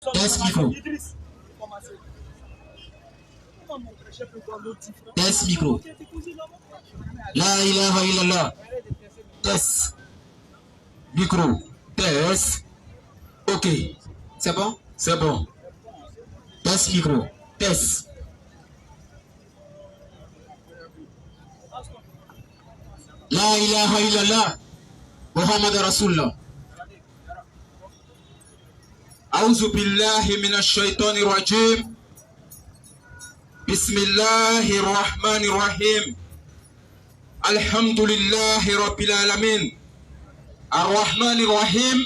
Test micro. Test micro. La ilaha illallah. Test. Micro. Test. Ok. C'est bon? C'est bon. Test micro. Test. La ilaha illallah. Muhammad Rasulullah. أعوذ بالله من الشيطان الرجيم بسم الله الرحمن الرحيم الحمد لله رب العالمين الرحمن الرحيم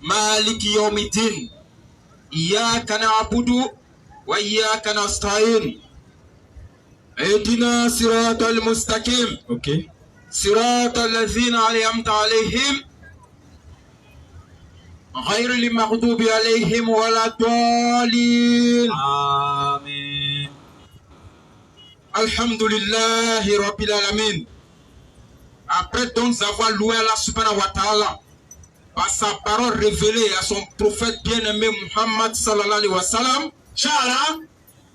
مالك يوم الدين إياك نعبد وإياك نستعين اهدنا صراط المستقيم صراط الذين أنعمت عليهم غير المغضوب عليهم ولا الضالين Amen. Alhamdulillah Rabbil Alamin. Après donc avoir loué Allah subhanahu wa ta'ala par sa parole révélée à son prophète bien-aimé Muhammad sallallahu alayhi wa sallam,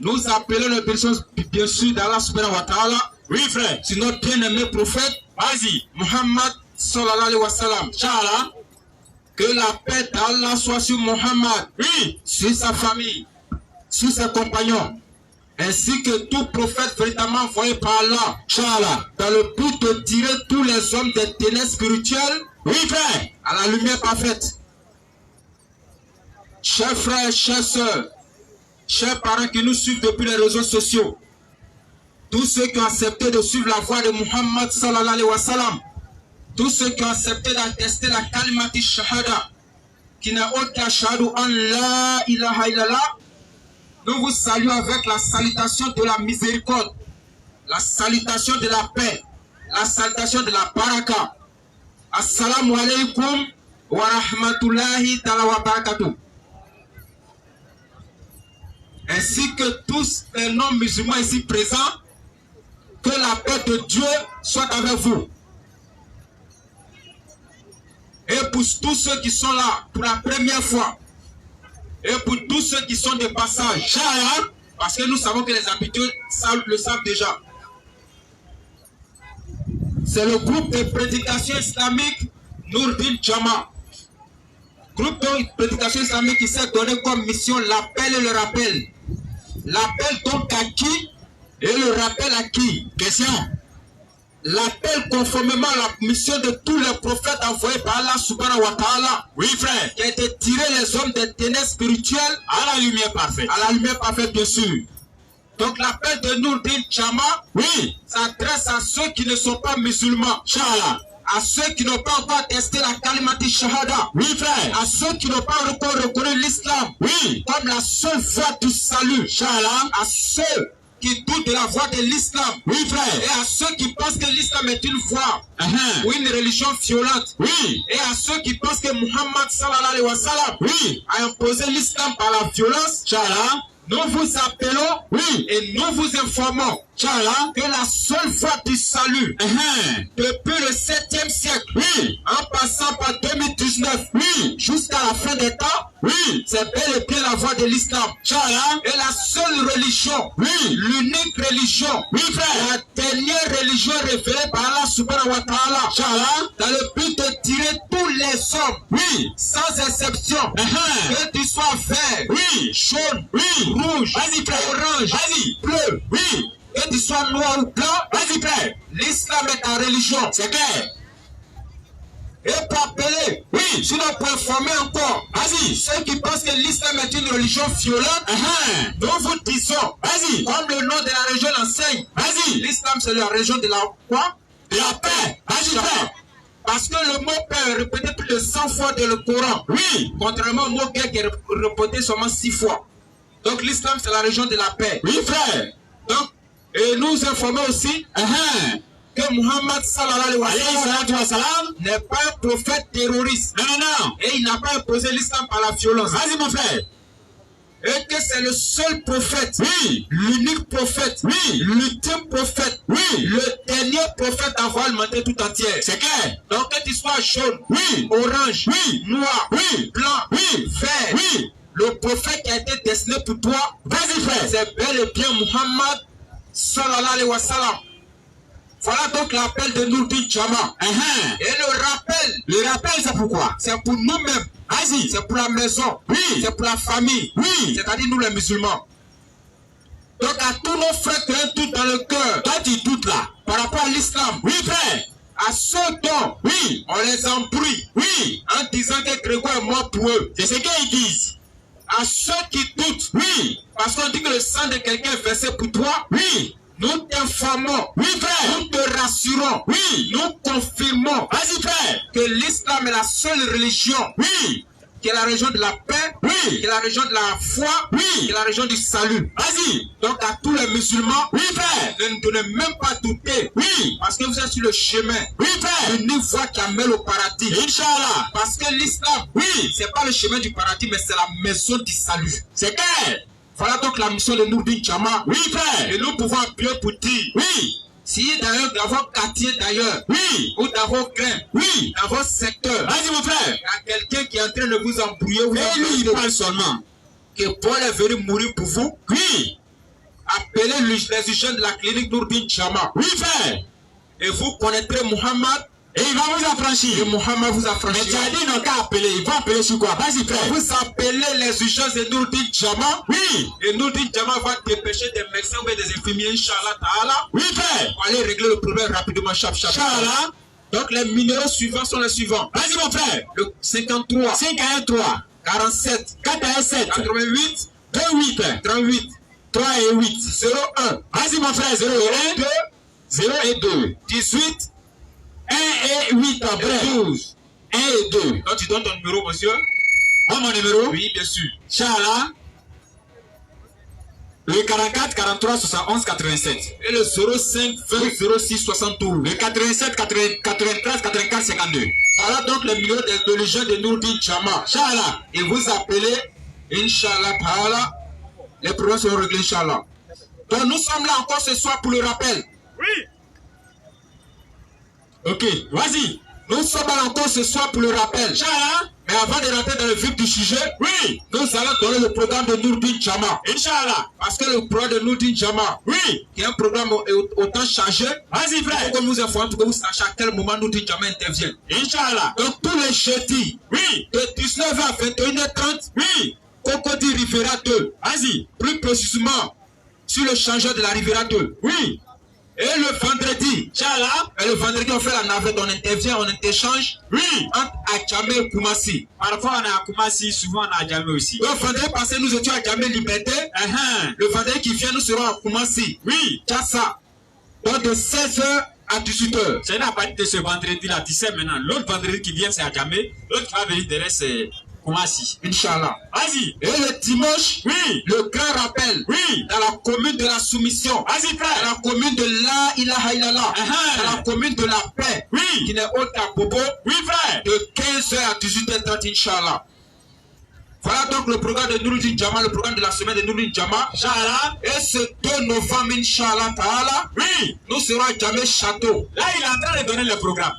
nous appelons les personnes bien sûr d'Allah subhanahu wa ta'ala. Oui, frère. C'est notre bien-aimé prophète, Vas-y. Muhammad sallallahu alayhi wa sallam. Que la paix d'Allah soit sur Muhammad, Oui. sur sa famille, sur ses compagnons, ainsi que tout prophète véritablement envoyé par Allah, Inch'Allah, dans le but de tirer tous les hommes des ténèbres spirituelles, Oui, frère. à la lumière parfaite. Chers frères, chères sœurs, chers parents qui nous suivent depuis les réseaux sociaux, tous ceux qui ont accepté de suivre la voie de Muhammad sallallahu alayhi wa sallam, tous ceux qui ont accepté d'attester la kalimati shahada, qui n'a autre qu'à shahadu an la ilaha illallah, nous vous saluons avec la salutation de la miséricorde, la salutation de la paix, la salutation de la baraka. Assalamu alaikum wa rahmatullahi ta'ala wa barakatuh. Ainsi que tous les non-musulmans ici présents, que la paix de Dieu soit avec vous. Et pour tous ceux qui sont là pour la première fois, et pour tous ceux qui sont de passage, parce que nous savons que les habitués le savent déjà. C'est le groupe de prédication islamique Nourdin Jama. Groupe de prédication islamique qui s'est donné comme mission l'appel et le rappel. L'appel donc à qui et le rappel à qui? Question. L'appel conformément à la mission de tous les prophètes envoyés par Allah subhanahu wa ta'ala. Oui, frère. Qui a été tiré les hommes des ténèbres spirituelles À la lumière parfaite. à la lumière parfaite, bien sûr. Donc l'appel de Nourdin Jama, Oui. s'adresse à ceux qui ne sont pas musulmans. Inch'Allah. À ceux qui n'ont pas encore testé la kalimati shahada. Oui, frère. À ceux qui n'ont pas encore reconnu l'islam Oui. comme la seule voie du salut. Inch'Allah. À ceux qui doutent de la voie de l'islam. Oui, Et frère. à ceux qui pensent que l'islam est une voie Uh-huh. ou une religion violente. Oui. Et à ceux qui pensent que Muhammad sallallahu alayhi wa sallam Oui. a imposé l'islam par la violence. Inch'Allah. Nous vous appelons Oui. et nous vous informons Inch'Allah. que la seule voie du salut Uh-huh. depuis le 7e siècle, Oui. en passant par 2019, Oui. jusqu'à la fin des temps, Oui. c'est bel et bien la voie de l'islam. Inch'Allah. Et la seule religion, Oui. l'unique religion, Oui, frère. la dernière religion révélée par Allah subhanahu wa ta'ala, Inch'Allah. dans le but de tirer tous les hommes, Oui. sans exception, Uh-huh. que tu sois vert, Oui. jaune, Oui. rouge, Vas-y, frère. orange, Vas-y. bleu, Oui. que tu sois noir ou blanc, Vas-y, frère. l'islam est ta religion. C'est clair. Et pour appeler, Oui. sinon pour informer encore, Vas-y. ceux qui pensent que l'islam est une religion violente, Uh-huh. nous vous disons, Vas-y. comme le nom de la région l'enseigne, Vas-y. l'islam c'est la région de la quoi? De la paix. Vas-y, frère. Parce que le mot paix est répété plus de 100 fois dans le Coran, Oui. contrairement au mot guerre qui est répété seulement 6 fois. Donc l'islam c'est la région de la paix. Oui, frère. Donc, et nous informons aussi Uh-huh. que Muhammad sallallahu alayhi wa Alayhi sallam salatu wa salam. n'est pas un prophète terroriste. Non, non, non. Et il n'a pas imposé l'islam par la violence. Vas-y, mon frère. Et que c'est le seul prophète, Oui. l'unique prophète, Oui. l'ultime prophète, Oui. le dernier prophète à voir le monde tout entier. C'est clair. Donc que tu sois jaune, Oui. orange, Oui. noir, Oui. blanc, Oui. vert, Oui. le prophète qui a été destiné pour toi, Vas-y, frère. c'est bel et bien Muhammad sallallahu alayhi wa sallam. Voilà donc l'appel de Nourdine Jama. Et Le rappel, c'est pourquoi? c'est pour nous-mêmes. Vas-y. C'est pour la maison. Oui. C'est pour la famille. Oui. C'est-à-dire nous les musulmans. Donc à tous nos frères qui ont tout dans le cœur. Toi, tu doutes là. Par rapport à l'islam. Oui, frère. À ceux dont Oui. on les embrouille. Oui. En disant que Grégoire est mort pour eux. C'est ce qu'ils disent. À ceux qui doutent. Oui. Parce qu'on dit que le sang de quelqu'un est versé pour toi. Oui. Nous t'informons. Oui, frère. Nous te rassurons. Oui. Nous confirmons Vas-y, frère. que l'islam est la seule religion Oui. qui est la religion de la paix, Oui. qui est la religion de la foi, Oui. qui est la religion du salut. Vas-y. Donc à tous les musulmans, Oui, frère. ne donnez même pas douter. Oui. Parce que vous êtes sur le chemin Oui, frère. d'une voie qui amène au paradis. Inch'Allah. Parce que l'islam, Oui. c'est pas le chemin du paradis, mais c'est la maison du salut. C'est clair. Voilà donc la mission de Nourdine Jama. Oui, frère. Et nous pouvons appuyer pour dire, Oui. si d'ailleurs dans votre quartier d'ailleurs, Oui. ou dans vos grains, Oui. dans votre secteur, Vas-y, mon frère. il y a quelqu'un qui est en train de vous embrouiller, vous Et lui, il parle seulement. que Paul est venu mourir pour vous, Oui. appelez les urgences de la clinique Nourdine Jama. Oui, frère. Et vous connaîtrez Muhammad, Et il va vous affranchir. et Muhammad vous Mais tu affranchira. as dit, ils n'ont qu'à appeler. Ils vont appeler sur quoi? Vas-y, frère. Vous appelez les urgences de Nourdine Jama, Oui. et Nourdine Jama va dépêcher des médecins ou des infirmiers, Inch'Allah Ta'ala, Oui, frère. pour aller régler le problème rapidement, chap. Inch'Allah. Donc les numéros suivants sont les suivants. Vas-y, mon frère. Le 53, 513 47, 417 88, 28 38, 3 et 8. 01, Vas-y, mon frère. 0 et 2, 1. 0 et 2. 18, 1 et 8 après. 12. 1 et 2. Donc tu donnes ton numéro, monsieur? Moi, mon numéro? Oui, bien sûr. Inch'Allah. Le 44 43 71 87. Et le 05 20 06 72. Le 87 93 84 52. Voilà donc le numéro de l'urgence de Nourdine Jama. Inch'Allah. Et vous appelez, Inch'Allah Ta'ala, les problèmes seront réglés, Inch'Allah. Donc nous sommes là encore ce soir pour le rappel. Ok. Vas-y. Nous sommes là encore ce soir pour le rappel. Inch'Allah. Mais avant de rentrer dans le vif du sujet, Oui. nous allons donner le programme de Nourdine Jama. Inch'Allah. Parce que le programme de Nourdine Jama, Oui. qui est un programme autant chargé, Vas-y, il faut frère. que nous informons pour que vous sachiez à quel moment Nourdine Jama intervient. Inch'Allah. Donc tous les jeudis, Oui. de 19h à 21h30, Oui. Cocody Rivera 2, Vas-y. plus précisément sur le changeur de la Rivera 2. Oui. Et le vendredi, on fait la navette, on intervient, on interchange Oui. entre Adjamé et Koumassi. Parfois, on est à Koumassi, souvent on est à Djamé aussi. Le vendredi passé, nous étions à Adjamé Liberté. Le vendredi qui vient, nous serons à Koumassi. Oui. Tchassa. Donc de 16h à 18h. C'est à partir de ce vendredi-là, tu sais maintenant. L'autre vendredi qui vient, c'est à Djamé. L'autre qui va venir derrière, c'est Koumassi. Inch'Allah. Vas-y. Et le dimanche, Oui. le grand rappel. Oui. Dans la commune de la soumission. Vas-y, Dans frère. la commune de La Ilaha Illallah. Dans la commune de la paix. Oui. Qui n'est autre qu'à Bobo. Oui, frère. De 15h à 18h30, Inch'Allah. Voilà donc le programme de Nourdine Jama, le programme de la semaine de Nourdine Jama. Inch'Allah. Et ce 2 novembre, Inch'Allah Ta'ala, Oui. nous serons à Djamé Château. Là, il est en train de donner le programme.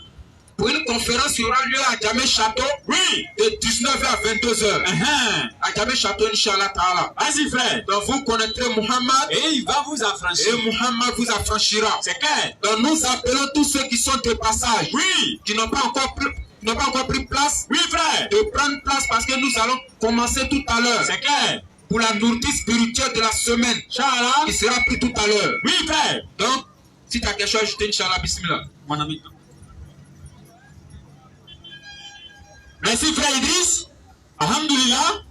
Pour une conférence qui aura lieu à Djamé Château Oui. de 19h à 22h. À Djamé Château, Inch'Allah Ta'ala. Vas-y, frère. Donc vous connaîtrez Muhammad Et il va vous affranchir. et Muhammad vous affranchira. C'est clair. Donc nous appelons tous ceux qui sont de passage, Oui. qui n'ont pas encore pris place, Oui, frère. de prendre place parce que nous allons commencer tout à l'heure C'est clair. pour la nourriture spirituelle de la semaine Inch'Allah. qui sera pris tout à l'heure. Oui, frère. Donc, si tu as quelque chose à ajouter, Inch'Allah, bismillah. Mon ami. Merci, frère Idriss. Alhamdulillah.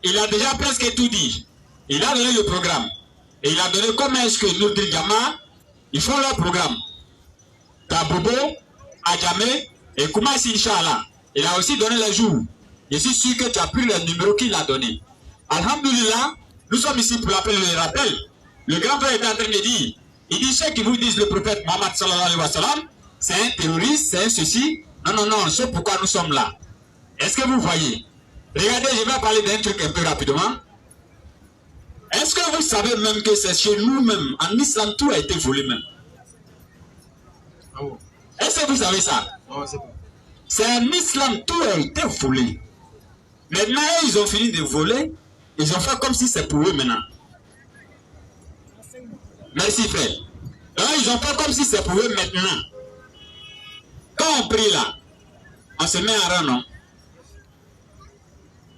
Il a déjà presque tout dit. Il a donné le programme. Et il a donné comment est-ce que Nourdine Jama, ils font leur programme. Tabobo, Adjamé et Koumassi, Inch'Allah. Il a aussi donné les jours. Je suis sûr que tu as pris le numéro qu'il a donné. Alhamdulillah, nous sommes ici pour l'appeler le rappel. Le grand frère est en train de dire, il dit ceux qui vous disent le prophète Mohammed sallallahu alayhi wa sallam, c'est un terroriste, c'est un ceci. Non, non, non, c'est pourquoi nous sommes là. Est-ce que vous voyez? Regardez, je vais parler d'un truc un peu rapidement. Est-ce que vous savez même que c'est chez nous-mêmes, en Islam, tout a été volé même? Est-ce que vous savez ça? C'est en Islam, tout a été volé. Maintenant, ils ont fini de voler. Ils ont fait comme si c'est pour eux maintenant. Merci frère. Donc, ils ont fait comme si c'est pour eux maintenant. Quand on prie là, on se met en rang, non?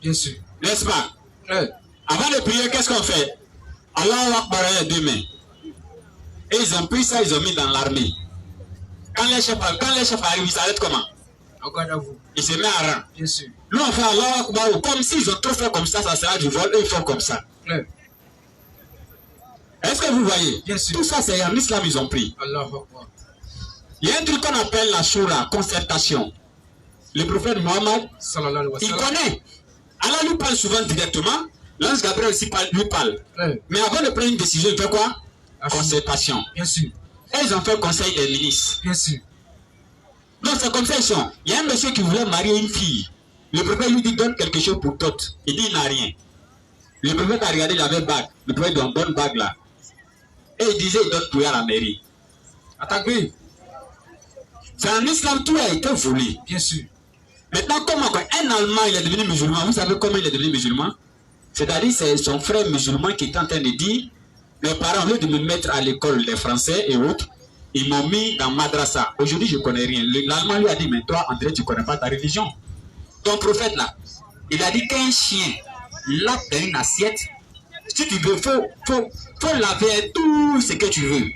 Bien sûr. N'est-ce pas? Ouais. Avant de prier, qu'est-ce qu'on fait? Allah Akbar les deux mains. Et ils ont pris ça, ils ont mis dans l'armée. Quand les chefs arrivent, ils s'arrêtent comment? Ils se mettent en rang. Bien sûr. Nous on fait Allah Akbar comme s'ils ont trop fait comme ça sera du vol, et ils font comme ça. Ouais. Est-ce que vous voyez? Bien sûr. Tout ça, c'est en islam, ils ont pris. Allah Akbar. Il y a un truc qu'on appelle la shura, concertation. Le prophète Mohammed, il connaît. Allah lui parle souvent directement. L'ange Gabriel aussi lui parle. Ouais. Mais avant de prendre une décision, il fait quoi? Concertation. Bien sûr. Et ils ont fait conseil des ministres. Bien sûr. Donc c'est comme ça ils sont. Il y a un monsieur qui voulait marier une fille. Le prophète lui dit donne quelque chose pour toi. Il dit il n'a rien. Le prophète a regardé, il avait bague. Le prophète dit donne bague là. Et il disait il donne tout à la mairie. Attaquez. C'est en islam, tout a été volé. Bien sûr. Maintenant, comment un Allemand il est devenu musulman? Vous savez comment il est devenu musulman? C'est-à-dire c'est son frère musulman qui est en train de dire mes parents, au lieu de me mettre à l'école des Français et autres, ils m'ont mis dans Madrasa. Aujourd'hui, je ne connais rien. L'Allemand lui a dit, mais toi, André, tu ne connais pas ta religion. Ton prophète, là, il a dit qu'un chien lave dans une assiette. Si tu veux, faut laver tout ce que tu veux.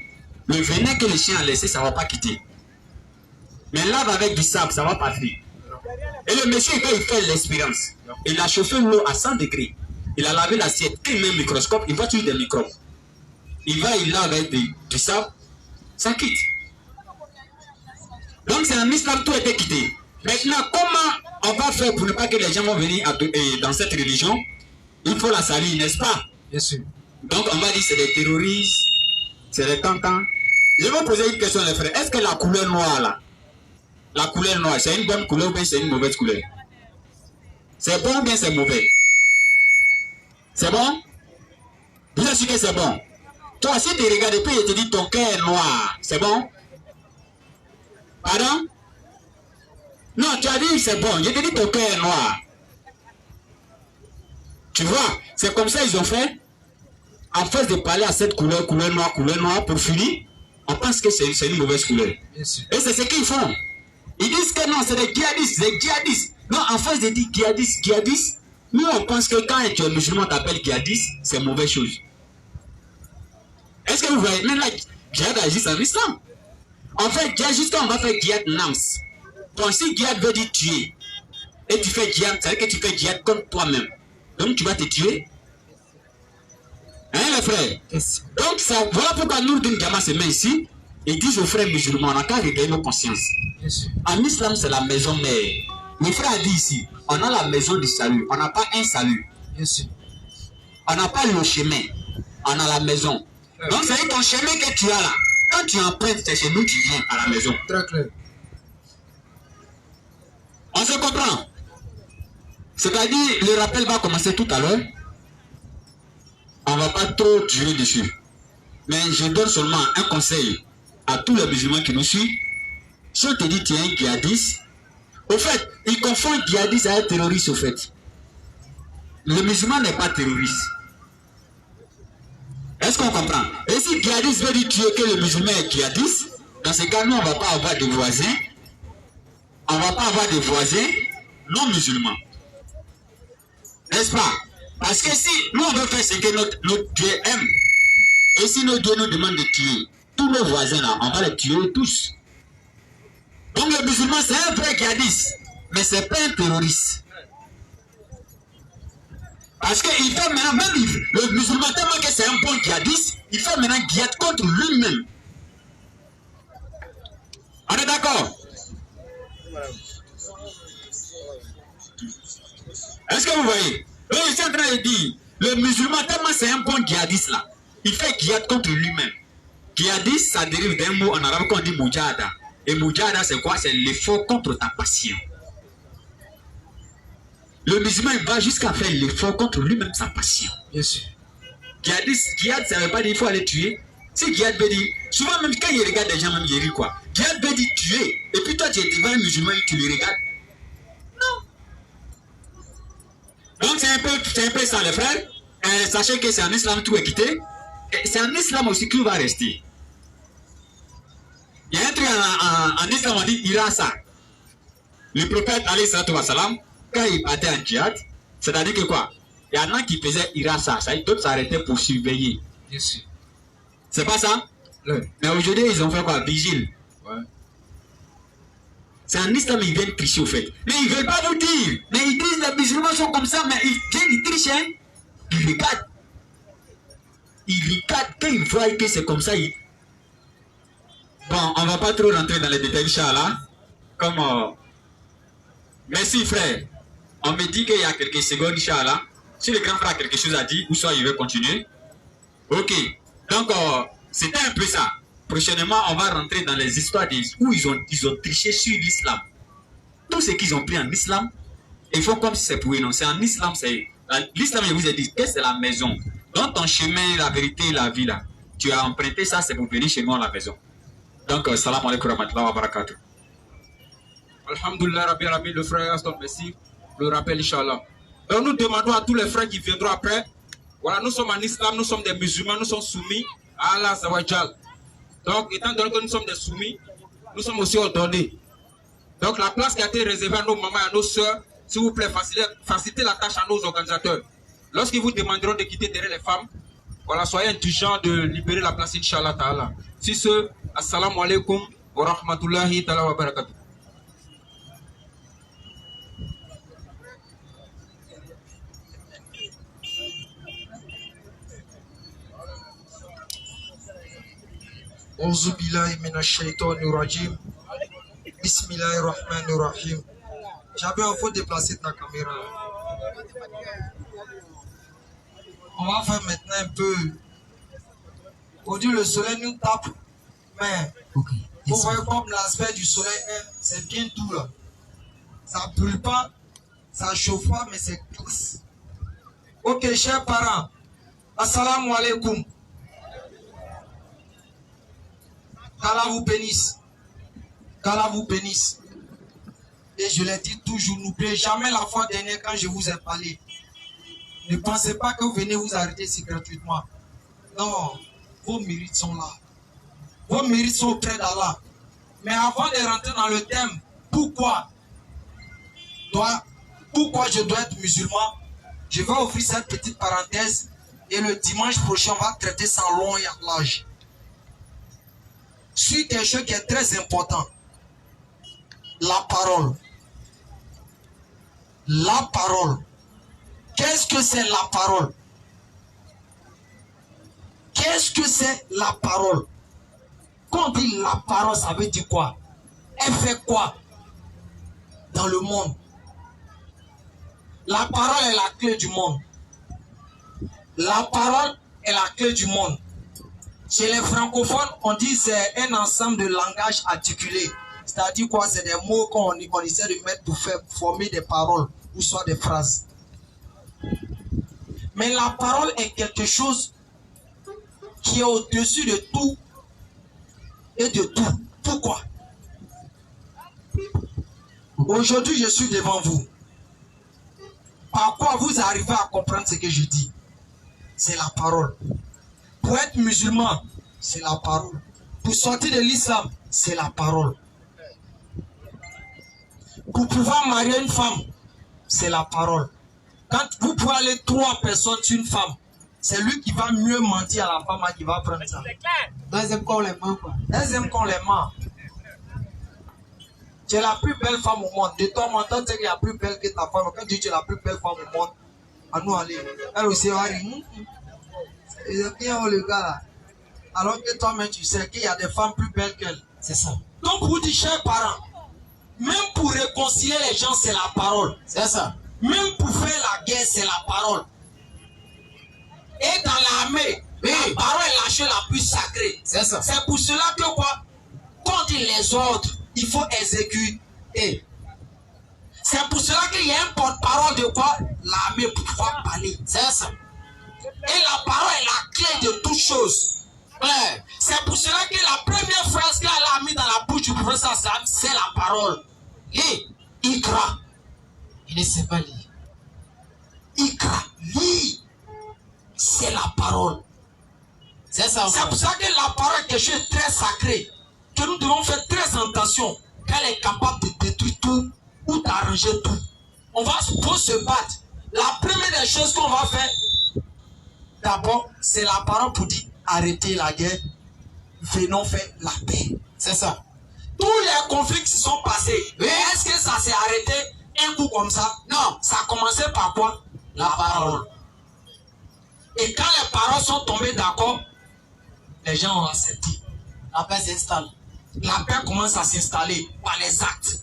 Le venin que le chien a laissé, ça ne va pas quitter. Mais lave avec du sable, ça va partir. Et le monsieur, quand il fait l'expérience, il a chauffé l'eau à 100 degrés. Il a lavé l'assiette. Il met un microscope, il voit toujours des microbes. Il va, il lave avec du sable, ça quitte. Donc c'est en islam, tout a été quitté. Maintenant, comment on va faire pour ne pas que les gens vont venir dans cette religion? Il faut la salir, n'est-ce pas? Bien sûr. Donc on va dire c'est des terroristes, c'est des tentants. Je vais vous poser une question les frères. Est-ce que la couleur noire là, la couleur noire, c'est une bonne couleur ou bien c'est une mauvaise couleur? C'est bon ou bien c'est mauvais? C'est bon? Bien sûr que c'est bon. Toi, si tu regardes et puis il te dit ton cœur est noir, c'est bon? Pardon? Non, tu as dit c'est bon. Je te dis ton cœur est noir. Tu vois, c'est comme ça ils ont fait. En fait de parler à cette couleur noire, pour finir, on pense que c'est une mauvaise couleur. Bien sûr. Et c'est ce qu'ils font. Ils disent que non, c'est des djihadistes. Non, en face de dire djihadistes, nous on pense que quand tu es musulman, t'appelles djihadiste, c'est mauvaise chose. Est-ce que vous voyez? Même là, djihad agit en islam. En fait, juste quand on va faire djihad nams, donc si djihad veut dire tuer, et tu fais djihad, ça veut dire que tu fais djihad contre toi-même. Donc tu vas te tuer. Hein les frères? Yes. Donc ça, voilà pourquoi nous, d'une gamin se met ici, et disent aux frères musulmans, on a qu'à réveiller nos consciences. Bien sûr. En islam, c'est la maison mère. Le frère a dit ici, on a la maison du salut, on n'a pas un salut. Bien sûr. On n'a pas le chemin, on a la maison. Donc c'est ton chemin que tu as là. Quand tu empruntes, c'est chez nous tu viens à la maison. Très clair. On se comprend. C'est-à-dire, le rappel va commencer tout à l'heure. On ne va pas trop durer dessus. Mais je donne seulement un conseil à tous les musulmans qui nous suivent. Si on te dit tu es un djihadiste, au fait, ils confondent djihadiste avec terroriste au fait. Le musulman n'est pas terroriste. Est-ce qu'on comprend? Et si djihadiste veut dire tuer que le musulman est djihadiste, dans ce cas, nous, on ne va pas avoir de voisins. On ne va pas avoir de voisins non musulmans. N'est-ce pas? Parce que si nous, on veut faire ce que notre Dieu aime, et si notre Dieu nous demande de tuer tous nos voisins là, on va les tuer tous. Donc le musulman, c'est un vrai djihadiste, mais ce n'est pas un terroriste. Parce qu'il fait maintenant, même le musulman, tellement que c'est un bon djihadiste, il fait maintenant djihad contre lui-même. On est d'accord? Est-ce que vous voyez? Donc, je suis en train de dire, le musulman, tellement c'est un bon djihadiste là, il fait djihad contre lui-même. Djihadiste, ça dérive d'un mot en arabe qu'on dit mujahada. Et mujahada, c'est quoi? C'est l'effort contre ta passion. Le musulman, il va jusqu'à faire l'effort contre lui-même, sa passion. Bien sûr. Djihad, ça ne veut pas dire qu'il faut aller tuer. Si djihad veut dire, souvent même quand il regarde des gens, même il rit quoi. Djihad veut dire tuer. Et puis toi, tu es devant un musulman et tu le regardes. Non. Donc c'est un peu ça les frères. Sachez que c'est en islam tout est quitté. C'est en islam aussi qu'il va rester. Il y a un truc en islam, on dit irasa. Le prophète alayhi salatu wa salam, quand il partait en djihad, c'est-à-dire que quoi? Il y en a qui faisaient irasa, d'autres s'arrêtaient pour surveiller. Bien sûr. C'est pas ça? Ouais. Mais aujourd'hui, ils ont fait quoi? Vigile. Ouais. C'est en islam, ils viennent tricher au fait. Mais ils ne veulent pas nous dire. Mais ils disent les musulmans sont comme ça, mais ils viennent, ils trichent. Hein? Ils regardent. Ils regardent. Quand ils voient que c'est comme ça, ils... Bon, on ne va pas trop rentrer dans les détails, Inch'Allah. Comme... Merci frère. On me dit qu'il y a quelques secondes, Inch'Allah. Si le grand frère a quelque chose à dire, ou soit il veut continuer. Ok. Donc, c'était un peu ça. Prochainement, on va rentrer dans les histoires où ils ont triché sur l'islam. Tout ce qu'ils ont pris en islam, ils font comme si c'est pour eux. Non, c'est en islam, c'est... L'islam, je vous ai dit, que c'est la maison. Dans ton chemin, la vérité, la vie, là. Tu as emprunté ça, c'est pour venir chez moi à la maison. Donc, salam alaikum wa rahmatullahi wa barakatuh. Alhamdulillah, Rabbi Rabbi, le frère Aston Messi, le rappel, Inch'Allah. Donc, nous demandons à tous les frères qui viendront après. Voilà, nous sommes en islam, nous sommes des musulmans, nous sommes soumis à Allah Zawajal. Donc, étant donné que nous sommes des soumis, nous sommes aussi ordonnés. Donc, la place qui a été réservée à nos mamans et à nos soeurs, s'il vous plaît, facilitez la tâche à nos organisateurs. Lorsqu'ils vous demanderont de quitter derrière les femmes, voilà, soyez indulgents de libérer la place, Inch'Allah Ta'ala. Si ce, assalamu alaikum wa rahmatullahi ta'ala wa barakatuh. Auzu billahi minash shaitanir rajim. Bismillahir rahmanir rahim. J'avais un faut déplacer ta caméra. On va faire maintenant un peu. Aujourd'hui le soleil nous tape, mais vous voyez comme l'aspect du soleil, c'est bien doux là. Ça brûle pas, ça chauffe pas, mais c'est classe. Ok, chers parents, assalamu alaikum. Qu'Allah vous bénisse. Qu'Allah vous bénisse. Et je l'ai dit toujours, n'oubliez jamais la fois dernière quand je vous ai parlé. Ne pensez pas que vous venez vous arrêter si gratuitement. Non, vos mérites sont là. Vos mérites sont auprès d'Allah. Mais avant de rentrer dans le thème, pourquoi je dois être musulman, je vais ouvrir cette petite parenthèse et le dimanche prochain, on va traiter ça long et à large. Sur quelque chose qui est très important. La parole. La parole. Qu'est-ce que c'est la parole? Qu'est-ce que c'est la parole? Quand on dit la parole, ça veut dire quoi? Elle fait quoi dans le monde? La parole est la clé du monde. La parole est la clé du monde. Chez les francophones, on dit c'est un ensemble de langages articulés. C'est-à-dire quoi? C'est des mots qu'on essaie de mettre pour faire former des paroles ou soit des phrases. Mais la parole est quelque chose qui est au-dessus de tout et de tout. Pourquoi? Aujourd'hui, je suis devant vous. Par quoi vous arrivez à comprendre ce que je dis? C'est la parole. Pour être musulman, c'est la parole. Pour sortir de l'islam, c'est la parole. Pour pouvoir marier une femme, c'est la parole. Quand vous pouvez aller 3 personnes sur une femme, c'est lui qui va mieux mentir à la femme qui va prendre ça. Elles aiment qu'on les ment, quoi. Elles aiment qu'on les ment. Tu es la plus belle femme au monde. De toi, maintenant, tu sais qu'il y a plus belle que ta femme. Quand tu es la plus belle femme au monde, à nous aller. Elle aussi va dire, c'est bien le gars là. Alors que toi-même, tu sais qu'il y a des femmes plus belles qu'elle. C'est ça. Donc, vous dites, chers parents, même pour réconcilier les gens, c'est la parole. C'est ça. Même pour faire la guerre, c'est la parole. Et dans l'armée, la parole est la chose la plus sacrée. C'est ça. C'est pour cela que quoi, quand on dit les ordres, il faut exécuter. C'est pour cela qu'il y a un porte-parole de quoi? L'armée pour pouvoir parler. C'est ça. Et la parole est la clé de toute chose. C'est pour cela que la première phrase qu'elle a mis dans la bouche du prophète, c'est la parole. Et Ikra. Il ne sait pas lire. Ikra, lis. C'est la parole. C'est ça. C'est pour ça que la parole est quelque chose de très sacré. Que nous devons faire très attention. Qu'elle est capable de détruire tout ou d'arranger tout. On va se battre. La première des choses qu'on va faire, d'abord, c'est la parole pour dire arrêtez la guerre. Venons faire la paix. C'est ça. Tous les conflits qui se sont passés, mais est-ce que ça s'est arrêté un coup comme ça? Non, ça a commencé par quoi? La parole. Et quand les paroles sont tombées d'accord, les gens ont accepté. La paix s'installe. La paix commence à s'installer par les actes.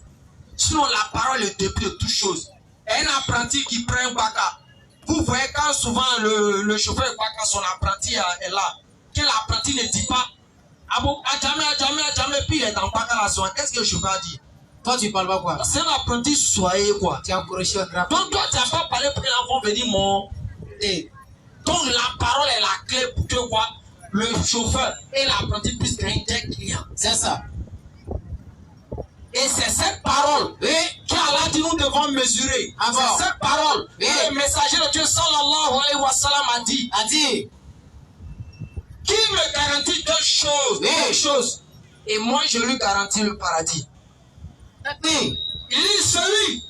Sinon, la parole est depuis de toutes choses. Un apprenti qui prend un baka, vous voyez quand souvent le chauffeur de baka, son apprenti est là, que l'apprenti ne dit pas, ah bon, jamais, puis il est dans le baka la zone. Qu'est-ce que le chauffeur dit? Toi, tu parles pas quoi? C'est un apprenti soyez quoi. Tu as encouragé un grand. Donc, toi, tu n'as pas parlé pour l'enfant venir mon. Donc, la parole est la clé pour que quoi? Le chauffeur et l'apprenti puissent gagner des clients. C'est ça. Et c'est cette parole qu'Allah dit nous devons mesurer. C'est cette parole que le messager de Dieu sallallahu alayhi wa sallam a dit. Qui me garantit deux choses? Deux choses. Et moi je lui garantis le paradis. Il dit celui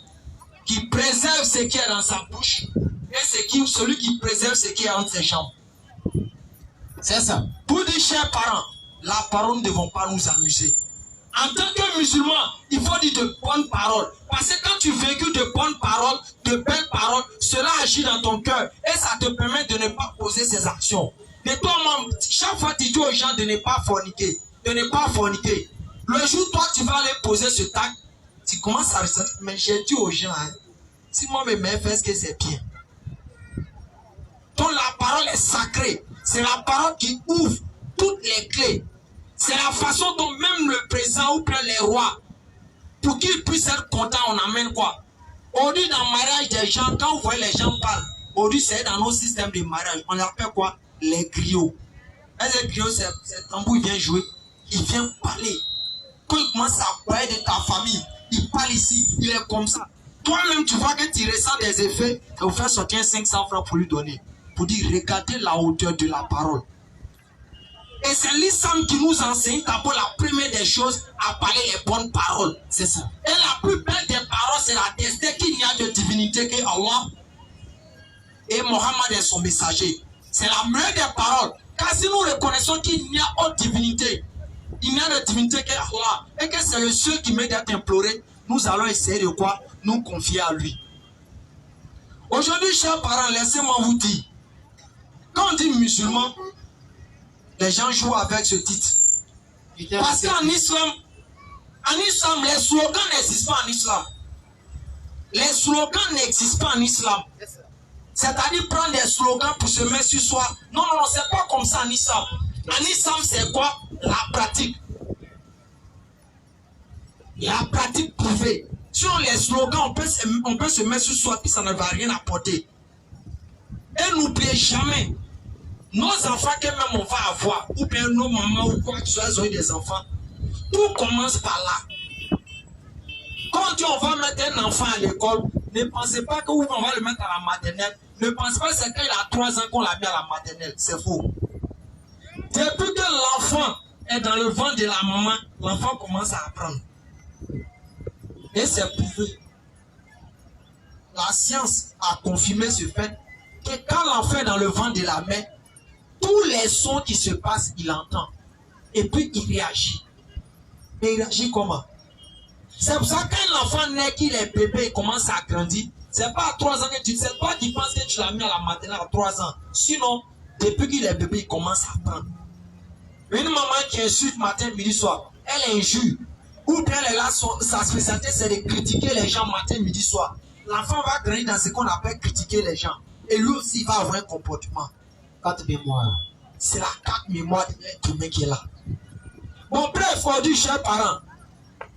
qui préserve ce qui est dans sa bouche et celui qui préserve ce qui est entre ses jambes. C'est ça. Pour dire chers parents, la parole ne devons pas nous amuser. En tant que musulman, il faut dire de bonnes paroles. Parce que quand tu véhicules de bonnes paroles, de belles paroles, cela agit dans ton cœur. Et ça te permet de ne pas poser ces actions. De toi-même, chaque fois tu dis aux gens de ne pas forniquer. De ne pas forniquer. Le jour toi tu vas aller poser ce tac, tu commences à ressentir. Mais j'ai dit aux gens, si moi mes mères font ce que c'est bien. Donc la parole est sacrée. C'est la parole qui ouvre toutes les clés. C'est la façon dont même le président ou bien les rois, pour qu'ils puissent être contents, on amène quoi? Aujourd'hui, dans le mariage des gens, quand vous voyez les gens parlent, aujourd'hui, c'est dans nos systèmes de mariage. On appelle quoi? Les griots. Et les griots, c'est le tambour, il vient jouer. Il vient parler. Quand il commence à parler de ta famille, il parle ici, il est comme ça. Toi-même, tu vois que tu ressens des effets, et vous faites sortir 500 francs pour lui donner. Pour dire, regardez la hauteur de la parole. Et c'est l'islam qui nous enseigne d'abord la première des choses à parler les bonnes paroles. C'est ça. Et la plus belle des paroles, c'est la destinée qu'il n'y a de divinité que Allah et Mohammed est son messager. C'est la meilleure des paroles. Car si nous reconnaissons qu'il n'y a autre divinité, il n'y a de divinité que Allah, et que c'est le seul qui mérite d'être imploré, nous allons essayer de quoi? Nous confier à lui. Aujourd'hui, chers parents, laissez-moi vous dire, quand on dit musulman, les gens jouent avec ce titre. Parce qu'en islam, les slogans n'existent pas en islam. Les slogans n'existent pas en islam. C'est-à-dire prendre des slogans pour se mettre sur soi. Non, c'est pas comme ça en islam. En islam, c'est quoi? La pratique. La pratique prouvée. Sur les slogans, on peut se mettre sur soi et ça ne va rien apporter. Et n'oubliez jamais, nos enfants que même on va avoir, ou bien nos mamans ou quoi que ce soit, ils ont eu des enfants, tout commence par là. Quand on dit on va mettre un enfant à l'école, ne pensez pas qu'on va le mettre à la maternelle. Ne pensez pas que c'est quand il a 3 ans qu'on l'a mis à la maternelle. C'est faux. Depuis que l'enfant est dans le ventre de la maman, l'enfant commence à apprendre. Et c'est prouvé. La science a confirmé ce fait que quand l'enfant est dans le ventre de la mère, tous les sons qui se passent, il entend. Et puis il réagit. Mais il réagit comment? C'est pour ça que quand l'enfant naît, qu'il est bébé, il commence à grandir. C'est pas à 3 ans que tu sais pas qu'il pense que tu l'as mis à la maternelle à 3 ans. Sinon, depuis qu'il est bébé, il commence à apprendre. Une maman qui insulte matin, midi, soir, elle injure. Ou bien elle est là, sa spécialité, c'est de critiquer les gens matin, midi, soir. L'enfant va grandir dans ce qu'on appelle critiquer les gens. Et lui aussi, il va avoir un comportement. 4 mémoires. C'est la 4 mémoires de l'être humain qui est là. Bon, bref, aujourd'hui, chers parents,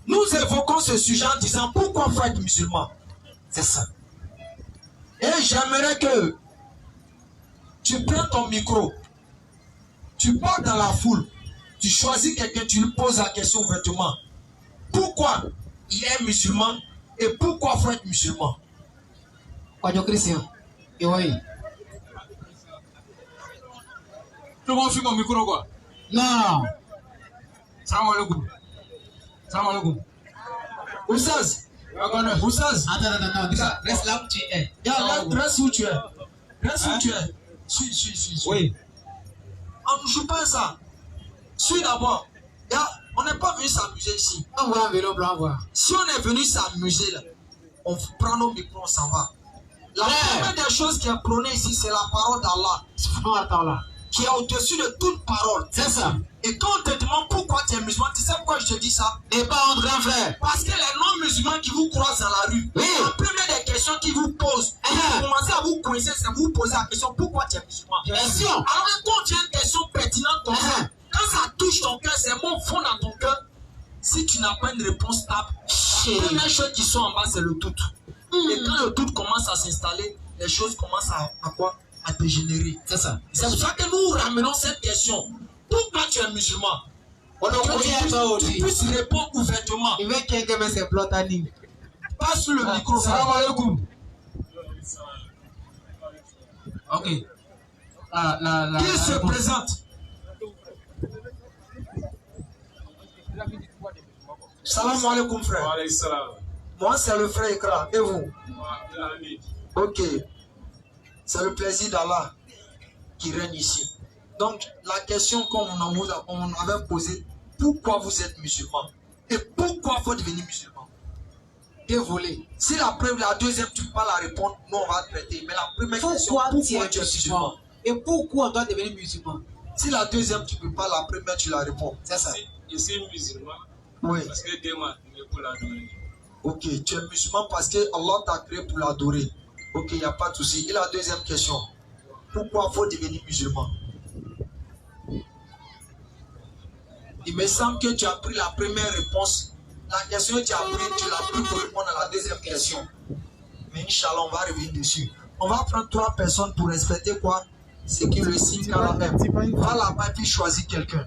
nous évoquons ce sujet en disant pourquoi faut être musulman. C'est ça. Et j'aimerais que tu prends ton micro, tu pars dans la foule, tu choisis quelqu'un, tu lui poses la question ouvertement. Pourquoi il est musulman et pourquoi faut être musulman? Christian. Et oui. Tout le monde fume mon micro quoi? Non. Salam alaikum. Salam alaikum. Oussaz. Oussaz. Attends, reste là où tu es. Reste où tu es. Reste où tu es. Suis. Oui. On ne joue pas ça. Suis d'abord. On n'est pas venu s'amuser ici. On voit un vélo blanc, voir. Si on est venu s'amuser là, on prend nos micros, on s'en va. La première des choses qui est prônée ici, c'est la parole d'Allah. Qui est au-dessus de toute parole. C'est ça. Et quand on te demande pourquoi tu es musulman, tu sais pourquoi je te dis ça? Et pas un grand frère. Parce que les non-musulmans qui vous croisent dans la rue, Oui. la première des questions qu'ils vous posent, vous commencez à vous coincer, c'est vous poser la question pourquoi tu es musulman. Question. Alors que quand tu as une question pertinente comme ça, quand ça touche ton cœur, ces mots fond dans ton cœur. Si tu n'as pas une réponse stable, la première chose qui sont en bas, c'est le doute. Et quand le doute commence à s'installer, les choses commencent à quoi? À dégénérer. C'est ça. C'est pour ça que nous ramenons cette question. Pourquoi tu es musulman? Tu puisses répondre ouvertement. Il veut quelqu'un met ses plots à ligne. Passe sur le micro. Salam alaikum. Ok. Qui se présente? Salam alaikum frère. Moi c'est le frère Ikra. Et vous? Ok. C'est le plaisir d'Allah qui règne ici. Donc la question qu'on avait posée, pourquoi vous êtes musulman? Et pourquoi faut devenir musulman? Dévolé. Si la deuxième tu peux pas la répondre, nous on va traiter. Mais la première question, pourquoi tu es musulman? Et pourquoi on doit devenir musulman? Si la deuxième tu peux pas, la première tu la réponds. C'est ça. Je suis musulman. Oui. Parce que Dieu m'a créé pour l'adorer. Ok, tu es musulman parce que Allah t'a créé pour l'adorer. Ok, il n'y a pas de souci. Et la deuxième question, pourquoi faut devenir musulman? Il me semble que tu as pris la première réponse. La question que tu as pris, tu l'as pris pour répondre à la deuxième question. Mais Inch'Allah, on va revenir dessus. On va prendre 3 personnes pour respecter quoi? C'est qui le signe qu'Allah aime. Va là-bas et puis choisis quelqu'un.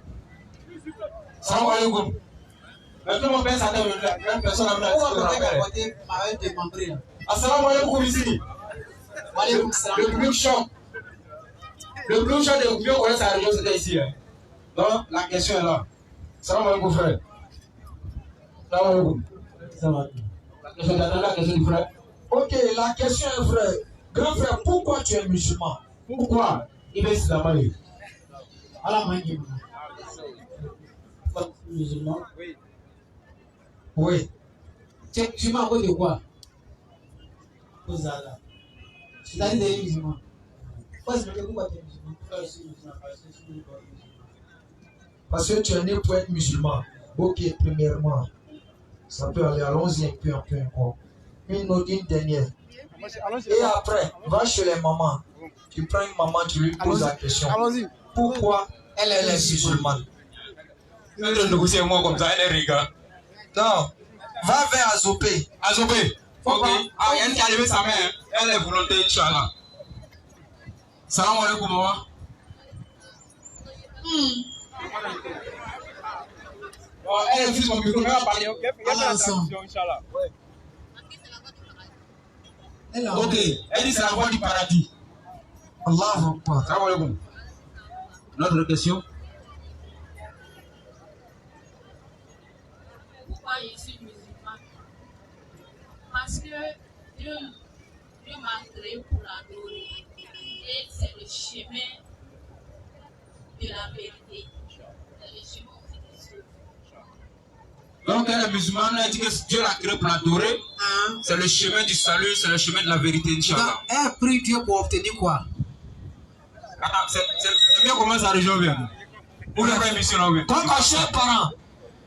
Salam alaikum. Mais tout mon père s'attend la personne à me Assalamu alaikum ici. Le plus chaud. Le plus chaud de Oubio connaît sa région, c'était ici. Donc la question est là. Salam alaikum frère. Salam alaikum. La question du frère. Ok, la question est frère. Grand frère, pourquoi tu es musulman? Pourquoi? Il est islamique. Allah m'a dit. Musulman? Oui. Tu es musulman à cause de quoi? C'est-à-dire des musulmans. Pourquoi tu es musulman? Parce que tu es né pour être musulman. Ok, premièrement. Ça peut aller, allons-y un peu encore. Une dernière. Et après, va chez les mamans. Tu prends une maman, tu lui poses la question. Pourquoi elle est musulmane? Tu veux négocier moi comme ça, elle est rigole. Non. Va vers Azopé. Azopé. Ok. Ah, il y a une qui a levé sa main. Elle est volontaire, Inch'Allah. Salam alaikum, maman. Elle refuse mon micro, mais elle va parler. Ok, elle dit c'est la voie du paradis. Allahu Akbar. Salam alaikum. Notre question. Pourquoi je suis musulman? Parce que Dieu m'a créé pour l'adorer. Et c'est le chemin de la vérité. C'est le chemin aussi de Dieu. Donc elle est musulmane, elle dit que Dieu l'a créé pour l'adorer. C'est le chemin du salut, c'est le chemin de la vérité, Inch'Allah. Elle prie Dieu pour obtenir quoi? C'est bien comment ça rejoint bien. Pour les vraies missions, là, oui. Donc, chers parents,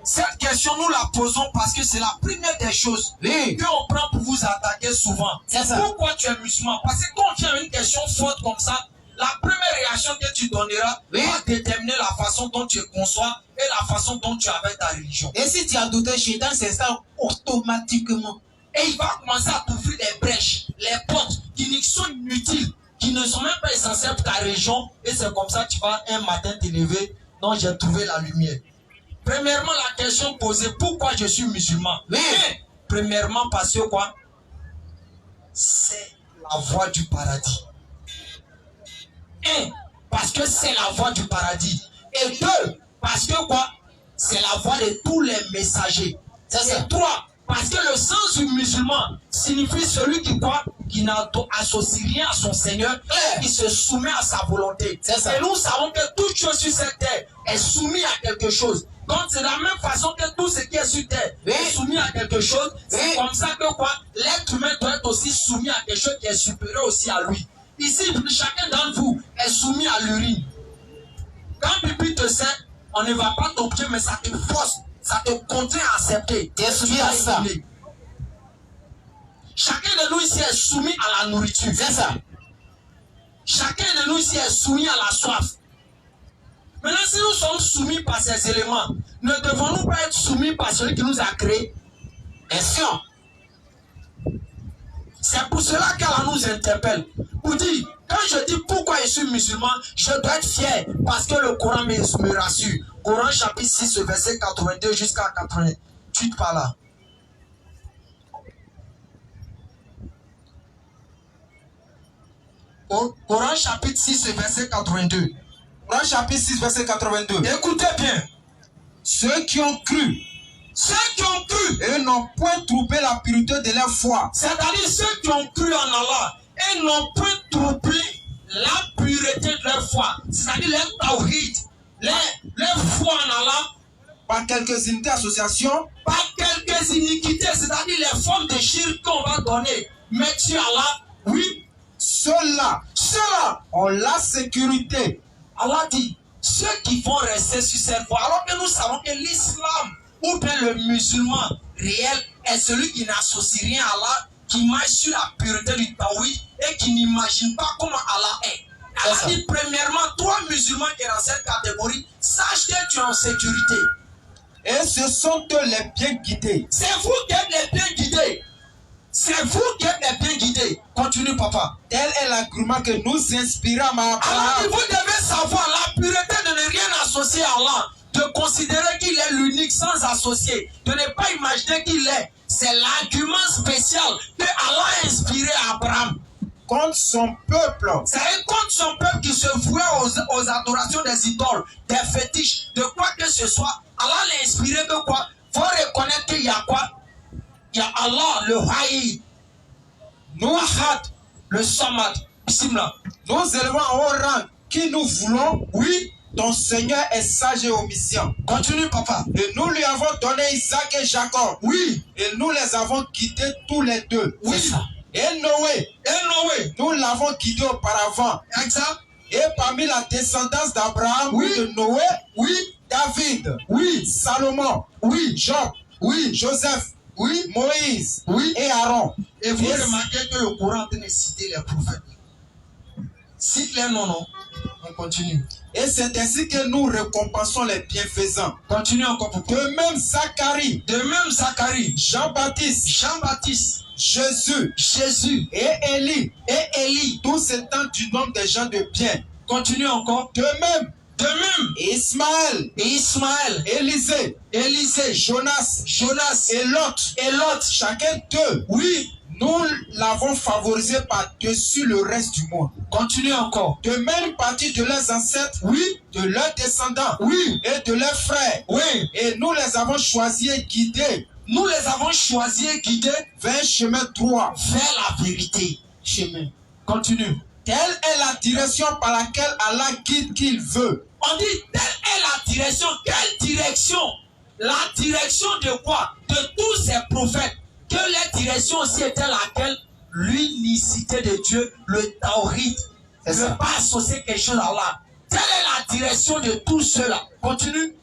cette question, nous la posons parce que c'est la première des choses qu'on prend pour vous attaquer souvent. C'est ça. Pourquoi tu es musulman? Parce que quand tu as une question forte comme ça, la première réaction que tu donneras va déterminer la façon dont tu conçois et la façon dont tu avais ta religion. Et si tu as douté, Shaitan s'installe automatiquement. Et il va commencer à t'ouvrir des brèches, les portes qui sont inutiles, qui ne sont même pas essentielles pour ta religion. Et c'est comme ça que tu vas un matin te lever. Non, j'ai trouvé la lumière. Premièrement, la question posée, pourquoi je suis musulman? Premièrement, parce que quoi? C'est la voie du paradis. Un, parce que c'est la voie du paradis. Et deux, parce que quoi? C'est la voie de tous les messagers. Et trois, parce que le sens du musulman signifie celui qui croit, qui n'associe rien à son Seigneur, qui se soumet à sa volonté. Et nous savons que toute chose sur cette terre est soumise à quelque chose. Donc c'est de la même façon que tout ce qui est sur terre est soumis à quelque chose. C'est comme ça que quoi, l'être humain doit être aussi soumis à quelque chose qui est supérieur aussi à lui. Ici, chacun d'entre vous est soumis à l'urine. Quand pipi te sert, on ne va pas t'obtenir, mais ça te force, ça te contraint à accepter. Tu es soumis à ça. Chacun de nous ici est soumis à la nourriture. C'est ça. Chacun de nous ici est soumis à la soif. Maintenant, si nous sommes soumis par ces éléments, ne devons-nous pas être soumis par celui qui nous a créés? Est-ce que c'est pour cela qu'Allah nous interpelle. Pour dire, quand je dis pourquoi je suis musulman, je dois être fier parce que le Coran me rassure. Coran chapitre 6, verset 82 jusqu'à 88 par là. Coran chapitre 6, verset 82. Coran chapitre 6, verset 82. Écoutez bien. Ceux qui ont cru et n'ont point troublé la pureté de leur foi. C'est-à-dire ceux qui ont cru en Allah et n'ont point troublé la pureté de leur foi. C'est-à-dire leur tawhid, leur foi en Allah. Par quelques iniquités associations. Par quelques iniquités, c'est-à-dire les formes de shirk qu'on va donner. Mais tu Allah, oui. Ceux-là ont la sécurité. Allah dit, ceux qui vont rester sur cette voie, alors que nous savons que l'islam ou bien le musulman réel est celui qui n'associe rien à Allah, qui marche sur la pureté du tawhid et qui n'imagine pas comment Allah est. Allah dit premièrement, toi musulman qui es dans cette catégorie, sache que tu es en sécurité. Et ce sont eux les bien guidés. C'est vous qui êtes les bien guidés. C'est vous qui êtes les bien guidés. Continue, papa. Tel est l'agrément que nous inspirons à Allah dit, vous devez savoir la pureté de ne rien associer à Allah, de considérer qu'il est l'unique sans associer, de ne pas imaginer qu'il est. C'est l'argument spécial que Allah a inspiré à Abraham. Contre son peuple. C'est contre son peuple qui se vouait aux adorations des idoles, des fétiches, de quoi que ce soit. Allah l'a inspiré de quoi? Faut reconnaître qu'il y a quoi? Il y a Allah, le Haï, nous Ahad, le Samad, Bismillah. Nous élevons en haut rang qui nous voulons. Oui, ton Seigneur est sage et omniscient. Continue, papa. Et nous lui avons donné Isaac et Jacob. Oui. Et nous les avons quittés tous les deux. Oui. Ça. Et Noé, nous l'avons quitté auparavant. Exact. Et parmi la descendance d'Abraham, oui, de Noé, oui, David, oui, Salomon, oui, Job, oui, Joseph, oui, Moïse, oui, et Aaron. Et vous remarquez que le Coran est en train de citer les prophètes. Cite les noms, on continue. Et c'est ainsi que nous récompensons les bienfaisants. Continue encore pour De même Zacharie, Jean-Baptiste, Jésus et Élie, tous étant du nombre des gens de bien. Continue encore. De même Ismaël, Élisée, Jonas et Lot, chacun d'eux. Oui. Nous l'avons favorisé par-dessus le reste du monde. Continue encore. De même partie de leurs ancêtres, oui, de leurs descendants, oui, et de leurs frères, oui. Et nous les avons choisis et guidés. Vers un chemin droit. Vers la vérité. Chemin. Continue. Telle est la direction par laquelle Allah guide qu'il veut. On dit, telle est la direction. Quelle direction? La direction de quoi? De tous ces prophètes. Que la direction aussi était laquelle? L'unicité de Dieu, le tawhid. Ne pas associer quelque chose à Allah. Telle est la direction de tous ceux-là. Continue.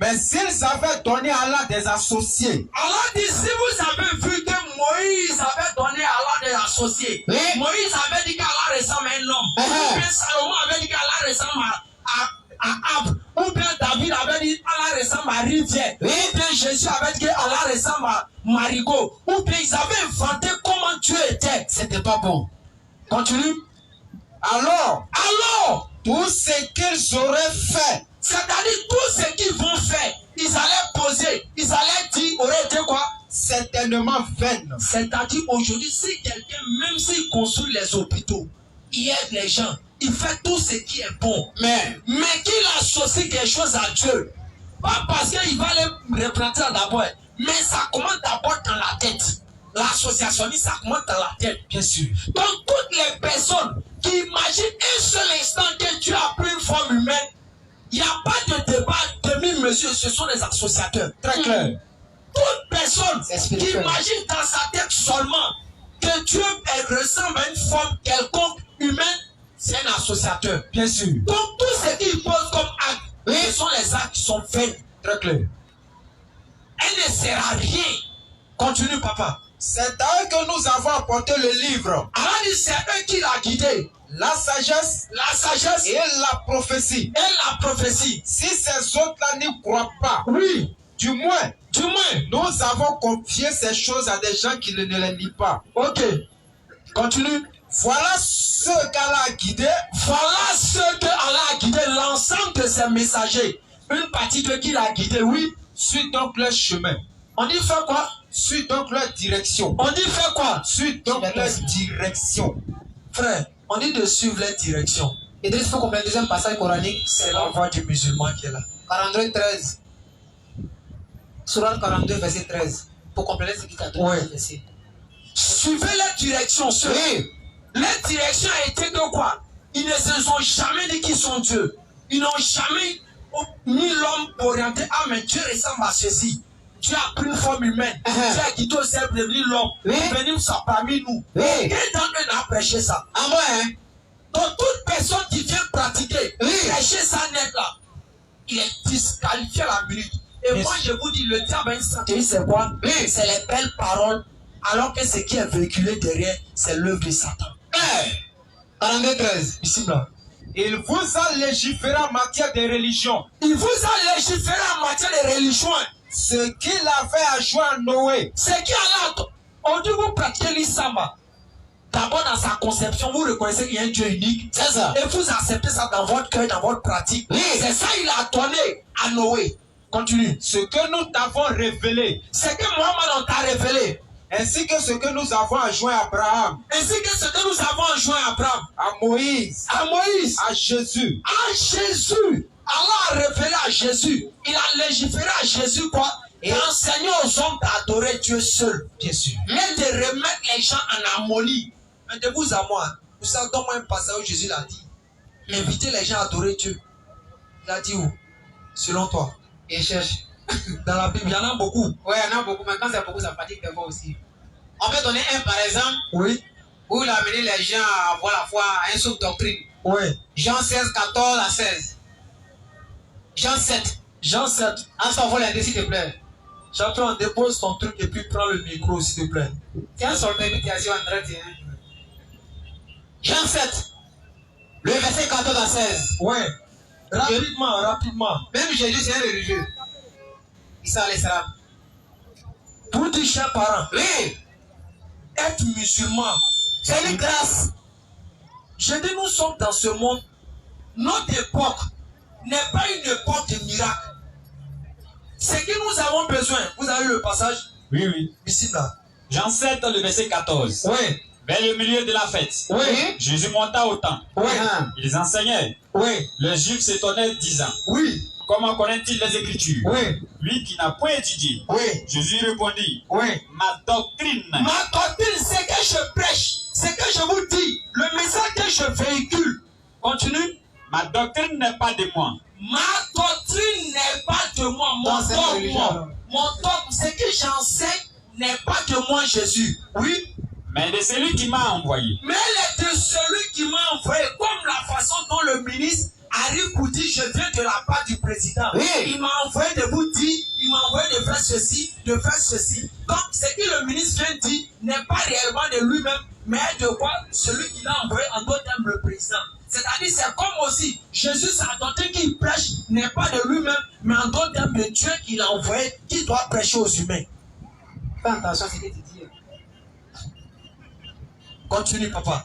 Mais s'ils avaient donné à Allah des associés. Allah dit, si vous avez vu que Moïse avait donné à Allah des associés. Oui. Moïse avait dit qu'Allah ressemble à un homme. Ou bien Salomon avait dit qu'Allah ressemble à Ab. Ou bien David avait dit qu'Allah ressemble à Rivière. Oui. Ou bien Jésus avait dit qu'Allah ressemble à Marigot. Ou bien ils avaient inventé comment Dieu était. C'était pas bon. Continue. Alors, tout ce qu'ils auraient fait. C'est-à-dire tout ce qu'ils vont faire, ils allaient poser, ils allaient dire, auraient été quoi? Certainement vaine. C'est-à-dire aujourd'hui, si quelqu'un, même s'il construit les hôpitaux, il aide les gens, il fait tout ce qui est bon. Mais qu'il associe quelque chose à Dieu. Pas parce qu'il va les représenter d'abord, mais ça commence d'abord dans la tête. L'associationnisme, ça commence dans la tête, bien sûr. Donc, toutes les personnes qui imaginent un seul instant que Dieu a pris une forme humaine, il n'y a pas de débat demi-mesure, ce sont les associateurs. Très clair. Toute personne qui imagine dans sa tête seulement que Dieu ressemble à une forme quelconque humaine, c'est un associateur. Bien sûr. Donc, tout ce qu'il pose comme acte, ce sont les actes qui sont faits. Très clair. Elle ne sert à rien. Continue, papa. C'est à eux que nous avons apporté le livre. Alors, c'est eux qui l'ont guidé. La sagesse et la prophétie. Si ces autres-là n'y croient pas, oui, du moins, nous avons confié ces choses à des gens qui ne les lisent pas. Ok, continue. Voilà ce qu'Allah a guidé. Voilà ce qu'Allah a guidé, l'ensemble de ses messagers. Une partie de qui l'a guidé, oui. Suis donc leur chemin. On dit fait quoi? Suis donc leur direction. On dit fait quoi? Suis donc leur direction. Frère, on dit de suivre leur direction. Et il faut comprendre le deuxième passage coranique, C'est la voix du musulman qui est là. 42, 13. Surat 42, verset 13. Pour compléter ce qui t'a donné le verset. Suivez leur direction, ceux. Oui. Leur direction a été de quoi? Ils ne se sont jamais dit qu'ils sont Dieu. Ils n'ont jamais mis l'homme orienté. Ah, mais Dieu ressemble à ceci. Dieu a pris une forme humaine. Dieu a quitté au ciel pour devenir l'homme. Il est venu parmi nous. Quel d'entre eux n'a prêché ça? Ah ouais, Donc, toute personne qui vient pratiquer, prêcher ça net là, il est disqualifié à la minute. Et moi, je vous dis, le diable a une stratégie, c'est quoi? C'est les belles paroles, alors que ce qui est véhiculé derrière, c'est l'œuvre de Satan. 42, 13. Ici, là. Il vous a légiféré en matière de religion. Il vous a légiféré en matière de religion. Ce qu'il avait à jouer à Noé. C'est qui a on dit vous pratiquez l'Isama. D'abord dans sa conception, vous reconnaissez qu'il y a un Dieu unique. C'est ça. Et vous acceptez ça dans votre cœur, dans votre pratique. C'est ça qu'il a donné à Noé. Continue. Ce que nous t'avons révélé. C'est que Mohammed t'a révélé. Ainsi que ce que nous avons adjoint à Abraham. Ainsi que ce que nous avons adjoint à Abraham. À Moïse. À Jésus. À Jésus. Allah a révélé à Jésus. Il a légiféré à Jésus quoi? Et enseigné aux hommes d'adorer Dieu seul. Bien sûr. Mais de remettre les gens en harmonie. Mais de vous à moi, vous savez, donne-moi un passage où Jésus l'a dit. Inviter les gens à adorer Dieu. Il a dit où? Selon toi. Et cherche. Dans la Bible, il y en a beaucoup. Ouais, il y en a beaucoup, mais quand c'est beaucoup, ça fatigue des fois aussi. On peut donner un par exemple. Oui. Où il a amené les gens à avoir la foi à une seule doctrine. Oui. Jean 16, 14 à 16. Jean 7. Jean 7. Ensuite, on voit les deux, s'il te plaît. Champion, dépose ton truc et puis prends le micro, s'il te plaît. Tiens, sur le début, tu as dit André, tiens. Jean 7. Le verset 14 à 16. Ouais. Rapidement. Même Jésus, c'est un religieux. Issa al-Islam. Pour dire, chers parents, Oui. être musulman, C'est une grâce. je dis, nous sommes dans ce monde. Notre époque n'est pas une époque de miracle. Ce que nous avons besoin, vous avez le passage? Oui. Bismillah. Jean 7, le verset 14. Oui. Vers le milieu de la fête, Oui. Jésus monta au temple. Oui. Ils enseignaient. Oui. Les Juifs s'étonnaient, disant, Oui. comment connaît-il les Écritures? Oui. Lui qui n'a point étudié. Oui. Jésus répondit, Oui. ma doctrine. Ma doctrine, c'est que je prêche, c'est que je vous dis, le message que je véhicule. Continue. Ma doctrine n'est pas de moi. Ma doctrine n'est pas de moi. Mon dogme, ce que j'enseigne n'est pas de moi, Jésus. Oui. Mais de celui qui m'a envoyé. Mais elle est de celui qui m'a envoyé, comme la façon dont le ministre arrive pour dire je viens de la part du président. Oui. Il m'a envoyé de vous dire, il m'a envoyé de faire ceci, de faire ceci. Donc ce que le ministre vient dire n'est pas réellement de lui-même, mais de quoi celui qui l'a envoyé, en d'autres termes le président. C'est-à-dire c'est comme aussi Jésus, sa doctrine qu'il prêche n'est pas de lui-même, mais en d'autres termes de Dieu qui l'a envoyé, qui doit prêcher aux humains. Fais attention à ce que tu dis. Continue, papa.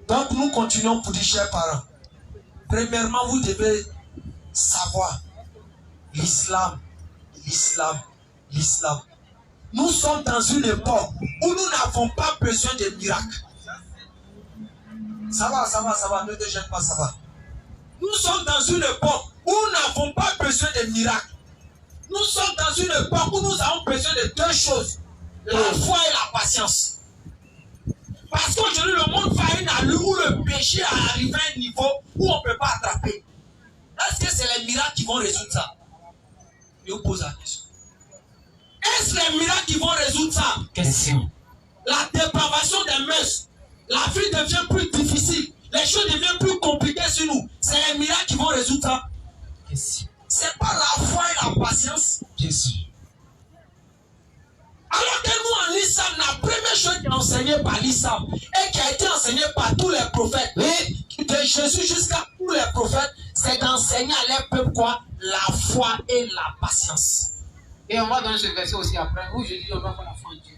Donc nous continuons pour dire, chers parents. Premièrement, vous devez savoir l'islam. Nous sommes dans une époque où nous n'avons pas besoin de miracles. Ça va, ne te gêne pas, ça va. Nous sommes dans une époque où nous n'avons pas besoin de miracles. Nous sommes dans une époque où nous avons besoin de deux choses, la foi et la patience. Parce qu'aujourd'hui, le monde va à une allure où le péché a arrivé à un niveau où on ne peut pas attraper. Est-ce que c'est les miracles qui vont résoudre ça? Je vous pose la question. Est-ce les miracles qui vont résoudre ça? Question. La dépravation des mœurs, la vie devient plus difficile, les choses deviennent plus compliquées sur nous. C'est les miracles qui vont résoudre ça? Question. C'est pas la foi et la patience. Bien sûr. Alors que nous, en l'islam, la première chose qui est enseignée par l'islam et qui a été enseignée par tous les prophètes, de Jésus jusqu'à tous les prophètes, c'est d'enseigner à leur peuple quoi? La foi et la patience. Et on va donner ce verset aussi après, où je dis on va voir la foi en Dieu.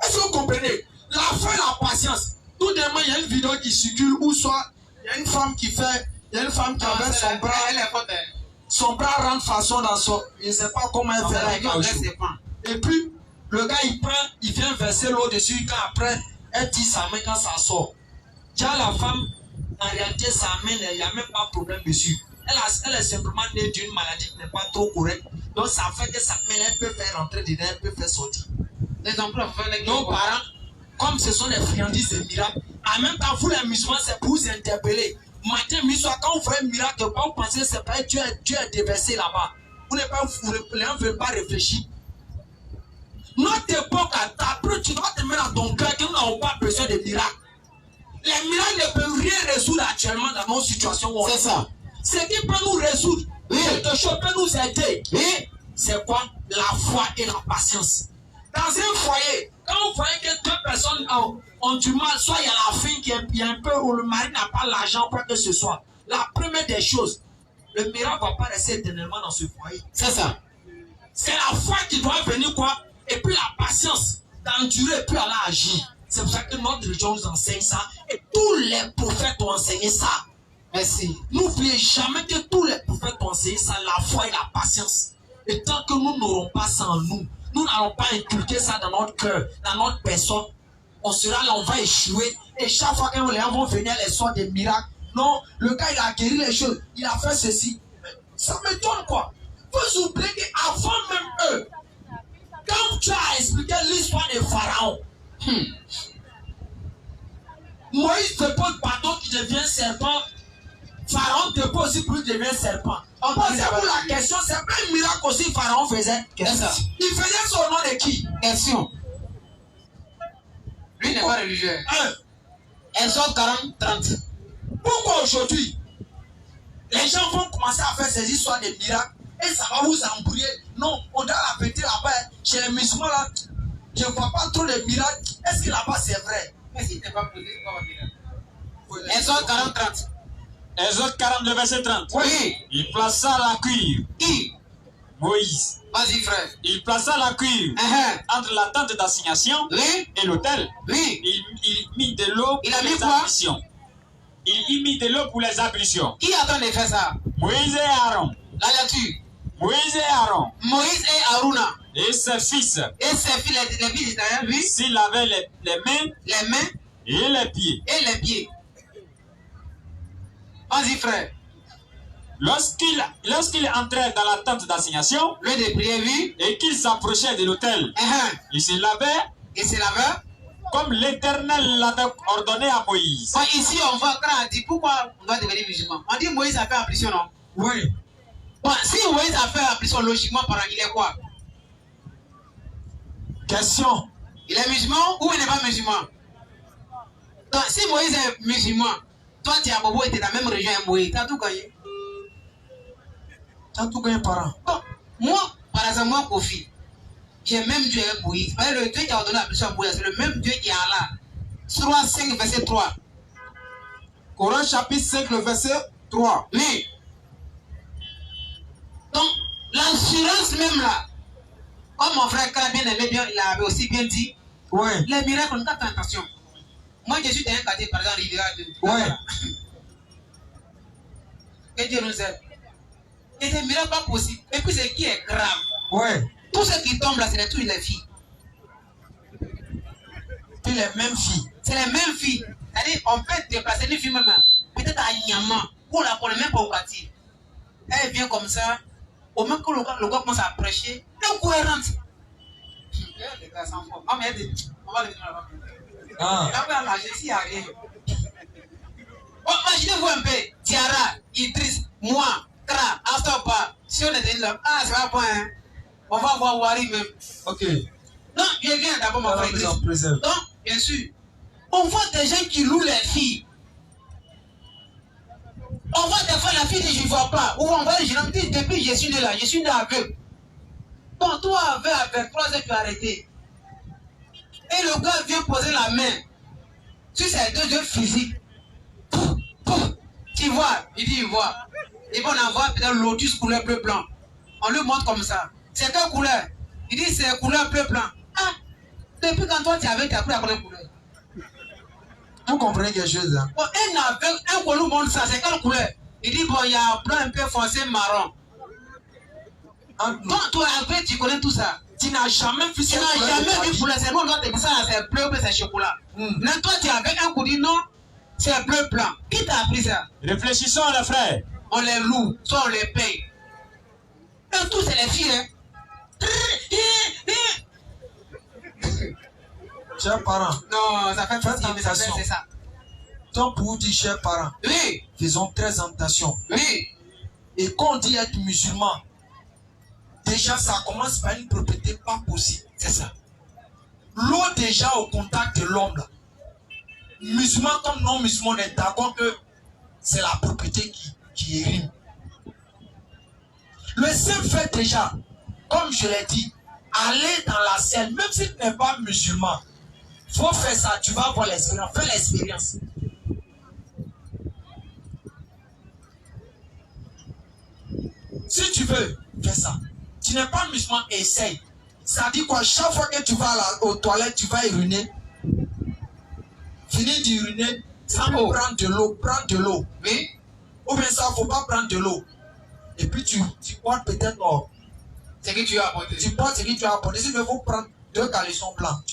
Est-ce que vous comprenez? La foi et la patience. Tout d'un moment, il y a une vidéo qui circule où soit il y a une femme qui fait, il y a une femme qui avait son bras, son bras rentre façon dans son, je ne sais pas comment elle fait. Et puis, le gars il vient verser l'eau dessus quand après, elle tire sa main quand ça sort. Déjà la femme, en réalité, sa main, il n'y a même pas de problème dessus. Elle est simplement née d'une maladie qui n'est pas trop correcte. Donc ça fait que sa main, elle peut faire rentrer dedans, elle peut faire sortir. Nos parents, comme ce sont des friandises de miracles, en même temps, vous les musulmans, c'est pour vous interpeller. Matin, midi, soir, quand vous faites un miracle, quand vous pensez que c'est pas Dieu est déversé là-bas, vous ne pouvez pas réfléchir. Notre époque, après, tu dois te mettre dans ton cœur que nous n'avons pas besoin de miracles. Les miracles ne peuvent rien résoudre actuellement dans nos situations. C'est ça. Ce qui peut nous résoudre, quelque chose peut nous aider. C'est quoi? La foi et la patience. Dans un foyer, quand vous voyez que deux personnes ont du mal, soit il y a la fille qui est un peu, ou le mari n'a pas l'argent, quoi que ce soit. La première des choses, le miracle ne va pas rester éternellement dans ce foyer. C'est ça. C'est la foi qui doit venir quoi? Et puis la patience d'endurer et puis aller agir. C'est pour ça que notre religion nous enseigne ça. Et tous les prophètes ont enseigné ça. Merci. N'oubliez jamais que tous les prophètes ont enseigné ça, la foi et la patience. Et tant que nous n'aurons pas ça en nous, nous n'allons pas inculquer ça dans notre cœur, dans notre personne, on sera là, on va échouer. Et chaque fois que les gens vont venir, les soins des miracles. Non, le gars, il a guéri les choses, il a fait ceci. Ça m'étonne quoi. Vous oubliez qu'avant même eux, quand tu as expliqué l'histoire des pharaons, Moïse te pose bateau qui devient serpent, Pharaon te pose aussi pour devenir serpent. Posez-vous la question, c'est pas un miracle aussi Pharaon faisait. Question. Il faisait ça au nom de qui? Question. Lui n'est pas religieux. Exode 40-30. Pourquoi aujourd'hui, les gens vont commencer à faire ces histoires de miracles et ça va vous embrouiller? Non, on doit la péter là-bas. Chez les musulmans là, je ne vois pas trop de miracles. Est-ce que là-bas c'est vrai? Mais si tu n'es pas posé, c'est pas miracle. Exode 40-30. Exode 42, verset 30. Oui. Il plaça la cuve. Qui? Moïse. Vas-y, frère. Il plaça la cuve entre la tente d'assignation et l'autel. Oui. Il mit de l'eau Il pour a mis les quoi? ablutions. Il y mit de l'eau pour les ablutions. Qui a train de faire ça? Moïse et Aaron. La lecture. Moïse et Aaron. Moïse et Aruna. Et ses fils. Et ses filles, les filles d'Israël, oui. S'il avait les mains Les mains et les pieds. et les pieds. Vas-y, frère. Lorsqu'il entrait dans la tente d'assignation Le de prière, oui. et qu'il s'approchait de l'autel, il se lavait Et c'est là-bas. comme l'Éternel l'avait ordonné à Moïse. Bon, ici, on voit quand on dit pourquoi on doit devenir musulman. On dit Moïse a fait ablution, non? Oui. Bon, si Moïse a fait ablution, logiquement, par il est quoi? Question. Il est musulman ou il n'est pas musulman? Donc, si Moïse est musulman, toi, tu es à Bobo et tu es dans la même région à Moïse, tu as tout gagné. Tu as tout gagné par an. Donc, moi, par exemple, moi, Kofi, j'ai même Dieu avec Moïse. Le Dieu qui a ordonné l'ablution à Moïse, c'est le même Dieu qui est Allah. Surah 5, verset 3. Coran chapitre 5, le verset 3. Oui. Donc, l'assurance même là, comme mon frère Kala bien aimé, bien, il avait aussi bien dit, Ouais. les miracles, on n'a pas attention. Moi, je suis dans un quartier, par exemple, Riviera de Ouais. Que Dieu nous aide. Et des miracles pas possibles. Et puis, ce qui est grave, Ouais. Tous ceux qui tombent là, c'est toutes les filles. Puis les mêmes filles. C'est les mêmes filles. C'est-à-dire, on peut déplacer les filles même. Peut-être à Nyama, ou là, pour le même pas au quartier. Elle vient comme ça. Au moment que le gars commence à prêcher, elle est cohérente. Les gars s'en font. On va le dire là-bas. Là, je suis arrivé. Imaginez-vous un peu, Tiara, Idriss, moi, Kra, Astopa, si on était là, c'est pas bon, hein. On va voir Wari même. Ok. Non, je viens d'abord, mon frère Idriss. Donc, bien sûr, on voit des gens qui louent les filles. On voit des fois la fille dit je ne vois pas. Ou on voit les gens qui disent depuis je suis né là, je suis né aveugle. Bon, toi aveugle avec 3 ans tu as arrêté. Et le gars vient poser la main sur ces 2 yeux physiques. Tu vois, il dit il voit. Et bon, on en voit peut-être lotus couleur bleu blanc. On lui montre comme ça. C'est quelle couleur? Il dit c'est couleur bleu blanc. Ah, depuis quand toi tu avais, tu as pris la couleur. Vous comprenez quelque chose là? Bon, un qu'on nous montre ça, c'est quelle couleur? Il dit bon, il y a un blanc un peu foncé marron. Donc toi, après, tu connais tout ça. Tu n'as jamais vu ça. Tu n'as jamais vu couleur. C'est bon, toi, tu dis ça, c'est bleu ou c'est chocolat. Mais toi, tu avais un coup dit non, c'est bleu blanc. Qui t'a appris ça? Réfléchissons, les frères. On les loue, soit on les paye. Et tous, c'est les filles, hein. Chers parents. Non, ça fait fatiguer, mais ça fait, c'est ça. Donc, pour vous dire, chers parents, oui, faisons très attention. Oui. Et quand on dit être musulman, déjà, ça commence par une propriété pas possible. C'est ça. L'eau, déjà, au contact de l'homme, là. Musulman comme non musulman, on est d'accord que c'est la propriété qui rime. Le simple fait déjà, comme je l'ai dit, aller dans la scène, même si tu n'es pas musulman, faut faire ça, tu vas voir l'expérience, fais l'expérience. Si tu veux, fais ça. Tu n'es pas musulman, essaye. Ça dit quoi? Chaque fois que tu vas aux toilettes, tu vas uriner. Fini d'uriner, ça peut prendre de l'eau, prendre de l'eau. Oui. Ou bien ça, faut pas prendre de l'eau. Et puis tu portes peut-être ce que tu as apporté. Tu portes ce que tu as apporté. Si tu veux, faut prendre 2 caleçons blancs.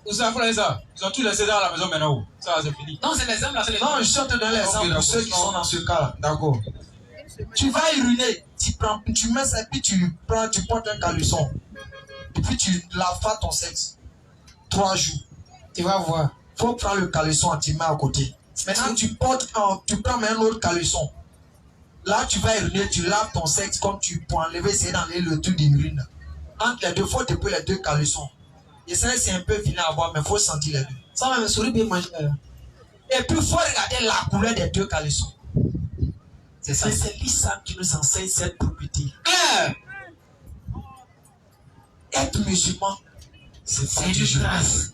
Vous savez ça? Ils ont tous laissé dans la maison maintenant. Ça, c'est fini. Non, c'est l'exemple là, c'est Non, je suis en train de donner l'exemple pour ceux qui sont dans ce cas-là. D'accord. Tu vas uriner, tu mets ça et puis tu portes un caleçon. Et puis tu laves pas ton sexe. 3 jours. Tu vas voir. Faut prendre le caleçon et tu mets à côté. Maintenant, tu prends un autre caleçon. Là, tu vas uriner, tu laves ton sexe comme tu peux enlever, c'est dans le truc d'urine. Entre les deux, il faut te prendre les 2 caleçons. Et ça, c'est un peu fini à voir, mais il faut sentir les 2. Ça va me sourire bien manger. Et puis, il faut regarder la couleur des 2 caleçons. C'est ça. C'est l'islam qui nous enseigne cette propriété. Être musulman, c'est du grâce.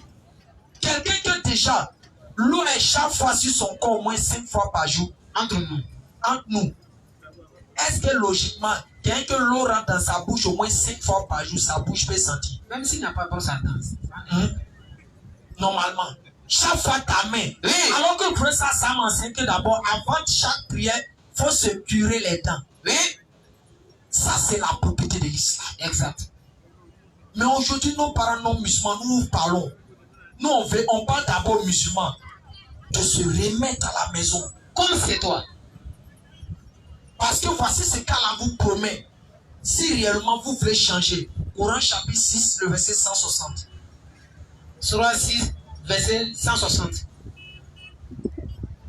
Quelqu'un qui déjà, l'eau est chaque fois sur son corps au moins 5 fois par jour. Entre nous. Est-ce que logiquement, quelqu'un que l'eau rentre dans sa bouche au moins 5 fois par jour, sa bouche peut sentir? Même s'il n'a pas bon sentence. Normalement. Chaque fois ta main. Oui. Alors que le professeur ça m'enseigne que d'abord, avant chaque prière, il faut se curer les dents. Oui. Ça, c'est la propriété de l'islam. Exact. Mais aujourd'hui, nos parents non musulmans, nous parlons. Nous, on parle d'abord musulmans. De se remettre à la maison. Comme c'est toi. Parce que voici ce qu'Allah vous promet. Si réellement vous voulez changer. Coran chapitre 6, le verset 160. Surah 6, verset 160.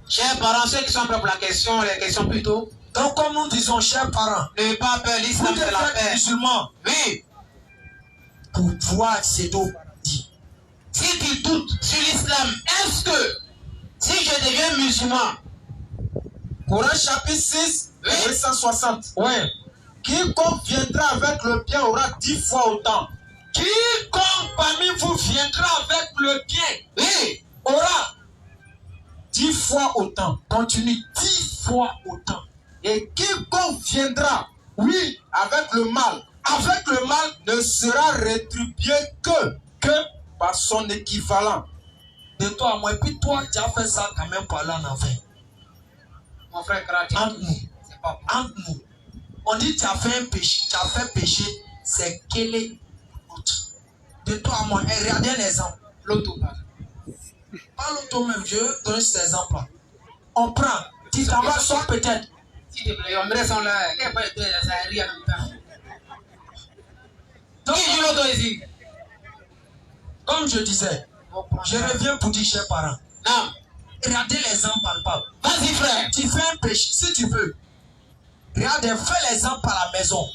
Chers parents, ceux qui sont prêts pour la question, les questions plutôt. Donc, comme nous disons, chers parents, ne pas peur, l'islam c'est la paix. Musulmans, oui. Pour pouvoir accéder au paradis. Si tu doutes sur l'islam, est-ce que si je deviens musulman, Coran chapitre 6, oui. verset 160. Ouais. Quiconque viendra avec le bien aura 10 fois autant. Quiconque parmi vous viendra avec le bien, oui, aura 10 fois autant. Continue, 10 fois autant. Et quiconque viendra, oui, avec le mal, ne sera rétribué que par son équivalent. De toi à moi, et puis toi, tu as fait ça quand même pour aller en enfer. mon frère Krati. Entre nous. On dit tu as fait un péché, c'est quel est écoute. De toi à moi, et regardez l'exemple. L'auto, Pas l'auto même, je donne cet exemple-là. On prend, tu travailles soit peut-être. s'il te plaît, on me laisse là. Qu'est-ce que ça arrive en même temps? Donc, Qui joue l'auto ici? comme je disais, je reviens pour dire, chers parents, Non. regardez l'exemple palpable. Vas-y, frère. Tu fais un péché, si tu veux. Regarde, fais l'exemple à la maison.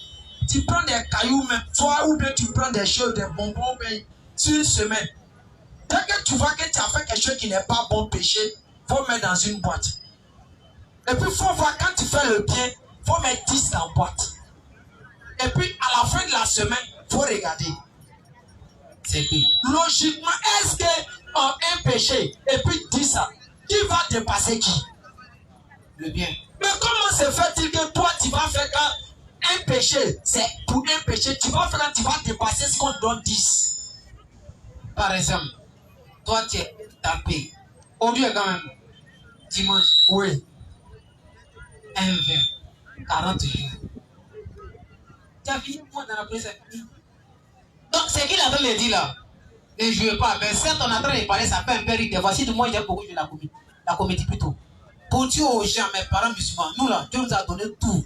Tu prends des cailloux même, toi, ou bien tu prends des choses, des bonbons, mais sur une semaine. Dès que tu vois que tu as fait quelque chose qui n'est pas bon, péché, faut mettre dans une boîte. Et puis, faut voir quand tu fais le bien, faut mettre 10 dans la boîte. Et puis, à la fin de la semaine, faut regarder. C'est bien. Logiquement, est-ce que un péché, et puis 10 ans, qui va dépasser qui? Le bien. Mais comment se fait-il que toi, tu vas faire quand un péché, c'est pour un péché, tu vas faire quand tu vas dépasser ce qu'on donne 10? Par exemple, toi, tu es tapé. Au lieu quand même, dimanche, Oui. un verre, 40 jours. Tu as fini moi dans la presse. Donc, c'est qu'il a dans les dit là. Ne jouez pas. Mais certes, on est en train de parler, ça fait un peu rire. Des fois, si moi, j'aime beaucoup jouer la comédie plutôt. Pour dire aux gens, mes parents musulmans, nous là, Dieu nous a donné tout.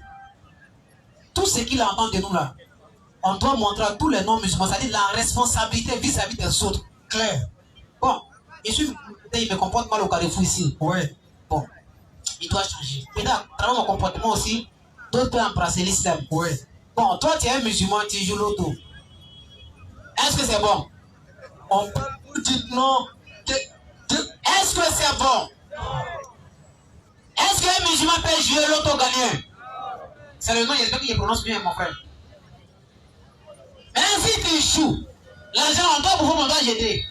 Tout ce qu'il entend de nous là. On doit montrer à tous les non-musulmans, c'est-à-dire la responsabilité vis-à-vis des autres. Claire. Bon, il me comporte mal au carrefour ici. Oui. Bon, il doit changer. Peut-être à travers mon comportement aussi, d'autres peuvent embrasser l'islam. Oui. Bon, toi, tu es un musulman, tu joues l'auto. Est-ce que c'est bon? On parle pour dire non. Est-ce que c'est bon? Est-ce qu'un musulman peut jouer l'auto gagnant? C'est le nom, j'espère qu'il prononce bien, mon frère. Même si tu échoues, l'argent en toi, pourquoi on doit jeter?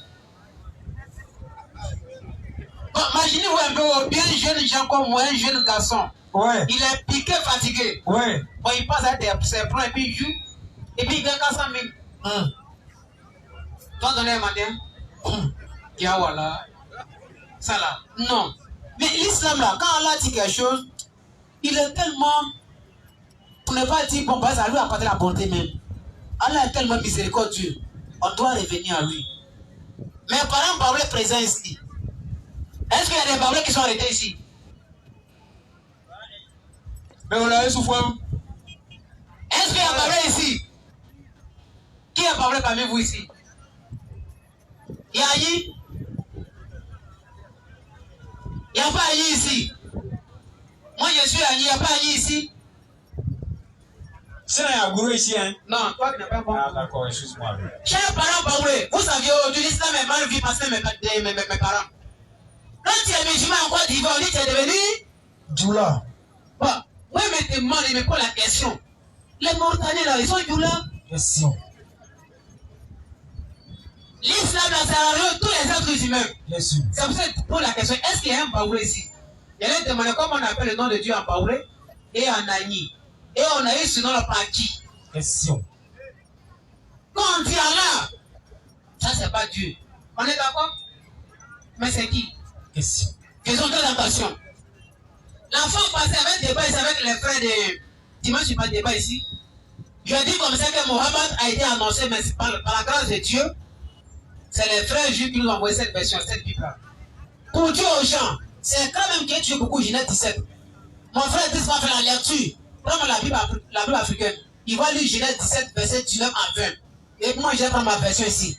Bon, imaginez-vous un peu, bien jeune gens comme moi, un jeune garçon. Ouais. Il est piqué, fatigué. Ouais. Bon, il passe à ses plans et puis il joue. Et puis il gagne 400 000. Toi, donner un matin. Ya voilà. Ça là. Non. Mais l'islam là, quand Allah dit quelque chose, il est tellement. Pour ne pas dire, bon, bah, ça lui apporte la bonté même. Allah est tellement miséricordieux. On doit revenir à lui. Mes parents parlaient présents ici. Est-ce qu'il y a des parents qui sont arrêtés ici? Mais on l'a eu souffrant. Est-ce qu'il y a un parent ici? Qui est parlé parmi vous ici? Il y a Ayi? Il n'y a pas Ayi ici. Moi je suis Ayi, il n'y a pas Ayi ici. C'est un gourou ici, hein? Non, toi qui n'as pas bon. Ah, d'accord, excuse-moi. Chers parents parlés, vous saviez aujourd'hui l'islam est mal vu parce que mes parents. Quand tu es musulman en Côte d'Ivoire, on dit que tu es devenu Djoula. Bon, moi je me demande, je me pose la question. Les Mauritaniens là, ils sont Djoula. Question. L'islam là, ça arrive tous les êtres humains. Bien sûr. C'est pour ça que je pose la question, est-ce qu'il y a un Baoulé ici? Il y a demandé comment on appelle le nom de Dieu en Baoulé et en Agni. Et on a eu ce nom là par qui? Question. Quand on dit Allah, ça c'est pas Dieu. On est d'accord? Mais c'est qui? Question. Faisons très attention. La fois passée avec débat ici avec les frères de dimanche, je n'ai pas de débat ici. Je dis comme ça que Mohammed a été annoncé, mais par la grâce de Dieu, c'est les frères juifs qui nous ont envoyé cette version, cette Bible-là. Pour dire aux gens, c'est quand même qui a tué beaucoup, Genèse 17. Mon frère dit, va faire la lecture. Prends la Bible africaine. Il va lire Genèse 17, verset 19 à 20. Et moi, je vais prendre ma version ici.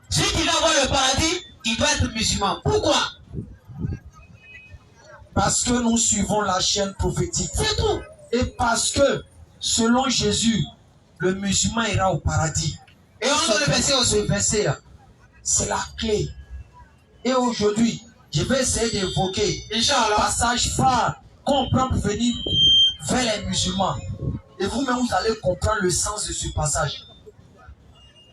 Celui qui va voir le paradis, il doit être musulman. Pourquoi? Parce que nous suivons la chaîne prophétique. C'est tout. Et parce que, selon Jésus, le musulman ira au paradis. Et on doit le verset aussi. Ce verset-là, c'est la clé. Et aujourd'hui, je vais essayer d'évoquer un Inch'Allah. passage phare qu'on prend pour venir vers les musulmans. Et vous-même, vous allez comprendre le sens de ce passage.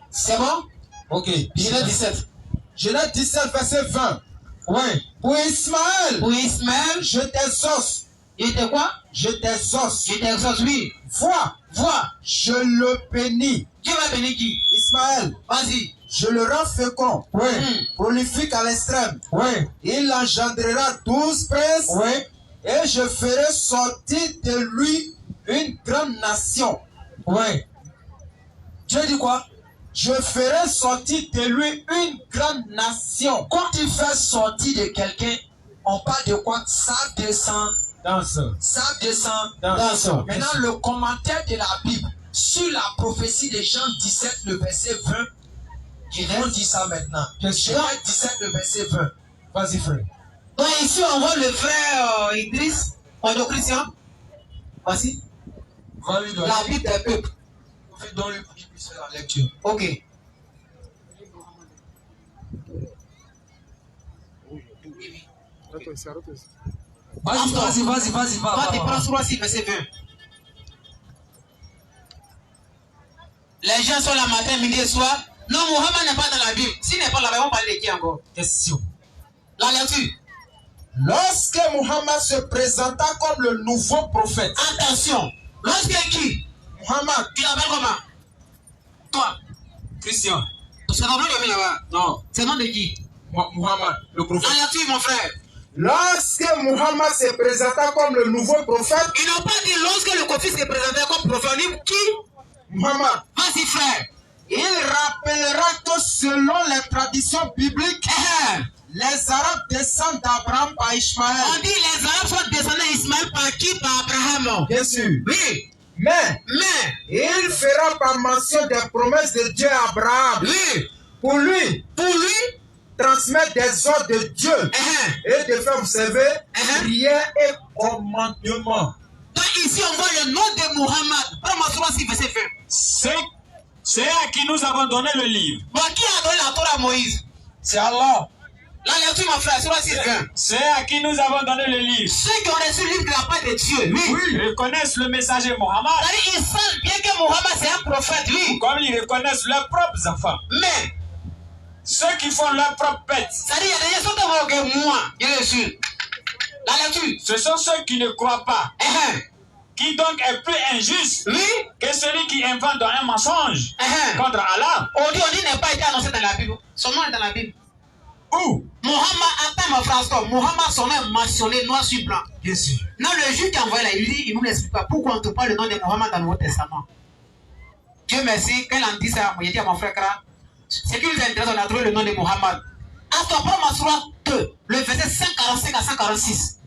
C'est bon? Ok. Genèse 17. Genèse 17, verset 20. Ouais. Pour Ismaël, Pour Ismaël, je t'exauce. il était quoi? Je t'exauce. Il t'exauce, oui. Vois, Vois, je le bénis. Dieu va bénir qui? Ismaël, Vas-y. je le rends fécond. Oui. Prolifique à l'extrême. Oui. Il engendrera 12 princes. Oui. Et je ferai sortir de lui une grande nation. Oui. Dieu dit quoi? Je ferai sortir de lui une grande nation. Quand il fait sortir de quelqu'un, on parle de quoi? Ça descend. Ça descend. Maintenant, le commentaire de la Bible sur la prophétie de Jean 17, le verset 20, ils vont dire ça maintenant. Jean 17, le verset 20. Vas-y, frère. Donc ici, on voit le frère Idriss, Christian. Voici. La Bible des peuples. Donne-lui pour qu'il puisse faire la lecture. Ok. Vas-y, va. Toi, tu prends sur 6, verset 20. Les gens sont là matin, midi et soir. Non, Mohammed n'est pas dans la Bible. S'il n'est pas là, on va parler de qui encore? Question. La lecture. Lorsque Muhammad se présenta comme le nouveau prophète. Attention. Lorsque qui? Muhammad. Tu l'appelles comment? Toi. Christian. C'est ton nom de là-bas? Non. C'est le nom de qui? Muhammad, le prophète. La lecture, mon frère. Lorsque Muhammad se présenta comme le nouveau prophète. Ils n'ont pas dit lorsque le Kofi se présentait comme prophète. Qui? Muhammad. Vas-y, frère. Il rappellera que selon les traditions bibliques, les Arabes descendent d'Abraham par Ishmaël. On dit les Arabes sont descendants d'Ismaël par qui? Par Abraham. Bien sûr. Oui. Mais il fera par mention des promesses de Dieu à Abraham. Oui. Pour lui, transmettre des ordres de Dieu et de faire observer prières et commandements. Donc ici on voit le nom de Muhammad. Prends-moi 6, verset 20. C'est à qui nous avons donné le livre. Bon, qui a donné la Torah à Moïse? C'est Allah. La lecture, mon frère, sur 6, 20. C'est à qui nous avons donné le livre. Ceux qui ont reçu le livre de la part de Dieu, oui. Reconnaissent le messager Mohammed. Ils savent bien que Mohammed c'est un prophète, oui. Comme ils reconnaissent leurs propres enfants. Mais ceux qui font leurs propres bêtes. C'est-à-dire, il y a des gens qui ont que moi, bien sûr. La lecture. Ce sont ceux qui ne croient pas. Qui donc est plus injuste que celui qui invente un mensonge contre Allah. On dit n'est pas été annoncé dans la Bible. Son nom est dans la Bible. Où? Mohammed, attends ma phrase, Mohammed, son nom est mentionné noir sur blanc. Bien sûr. Non, le juge qui a envoyé là, il nous l'explique pas. Pourquoi on ne trouve pas le nom de Mohammed dans le Nouveau Testament? Dieu merci, quand il a dit ça, j'ai dit à mon frère Kra, c'est qu'il nous intéresse, on a trouvé le nom de Mohammed. À toi, prends ma sourate 2, le verset 145 à 146.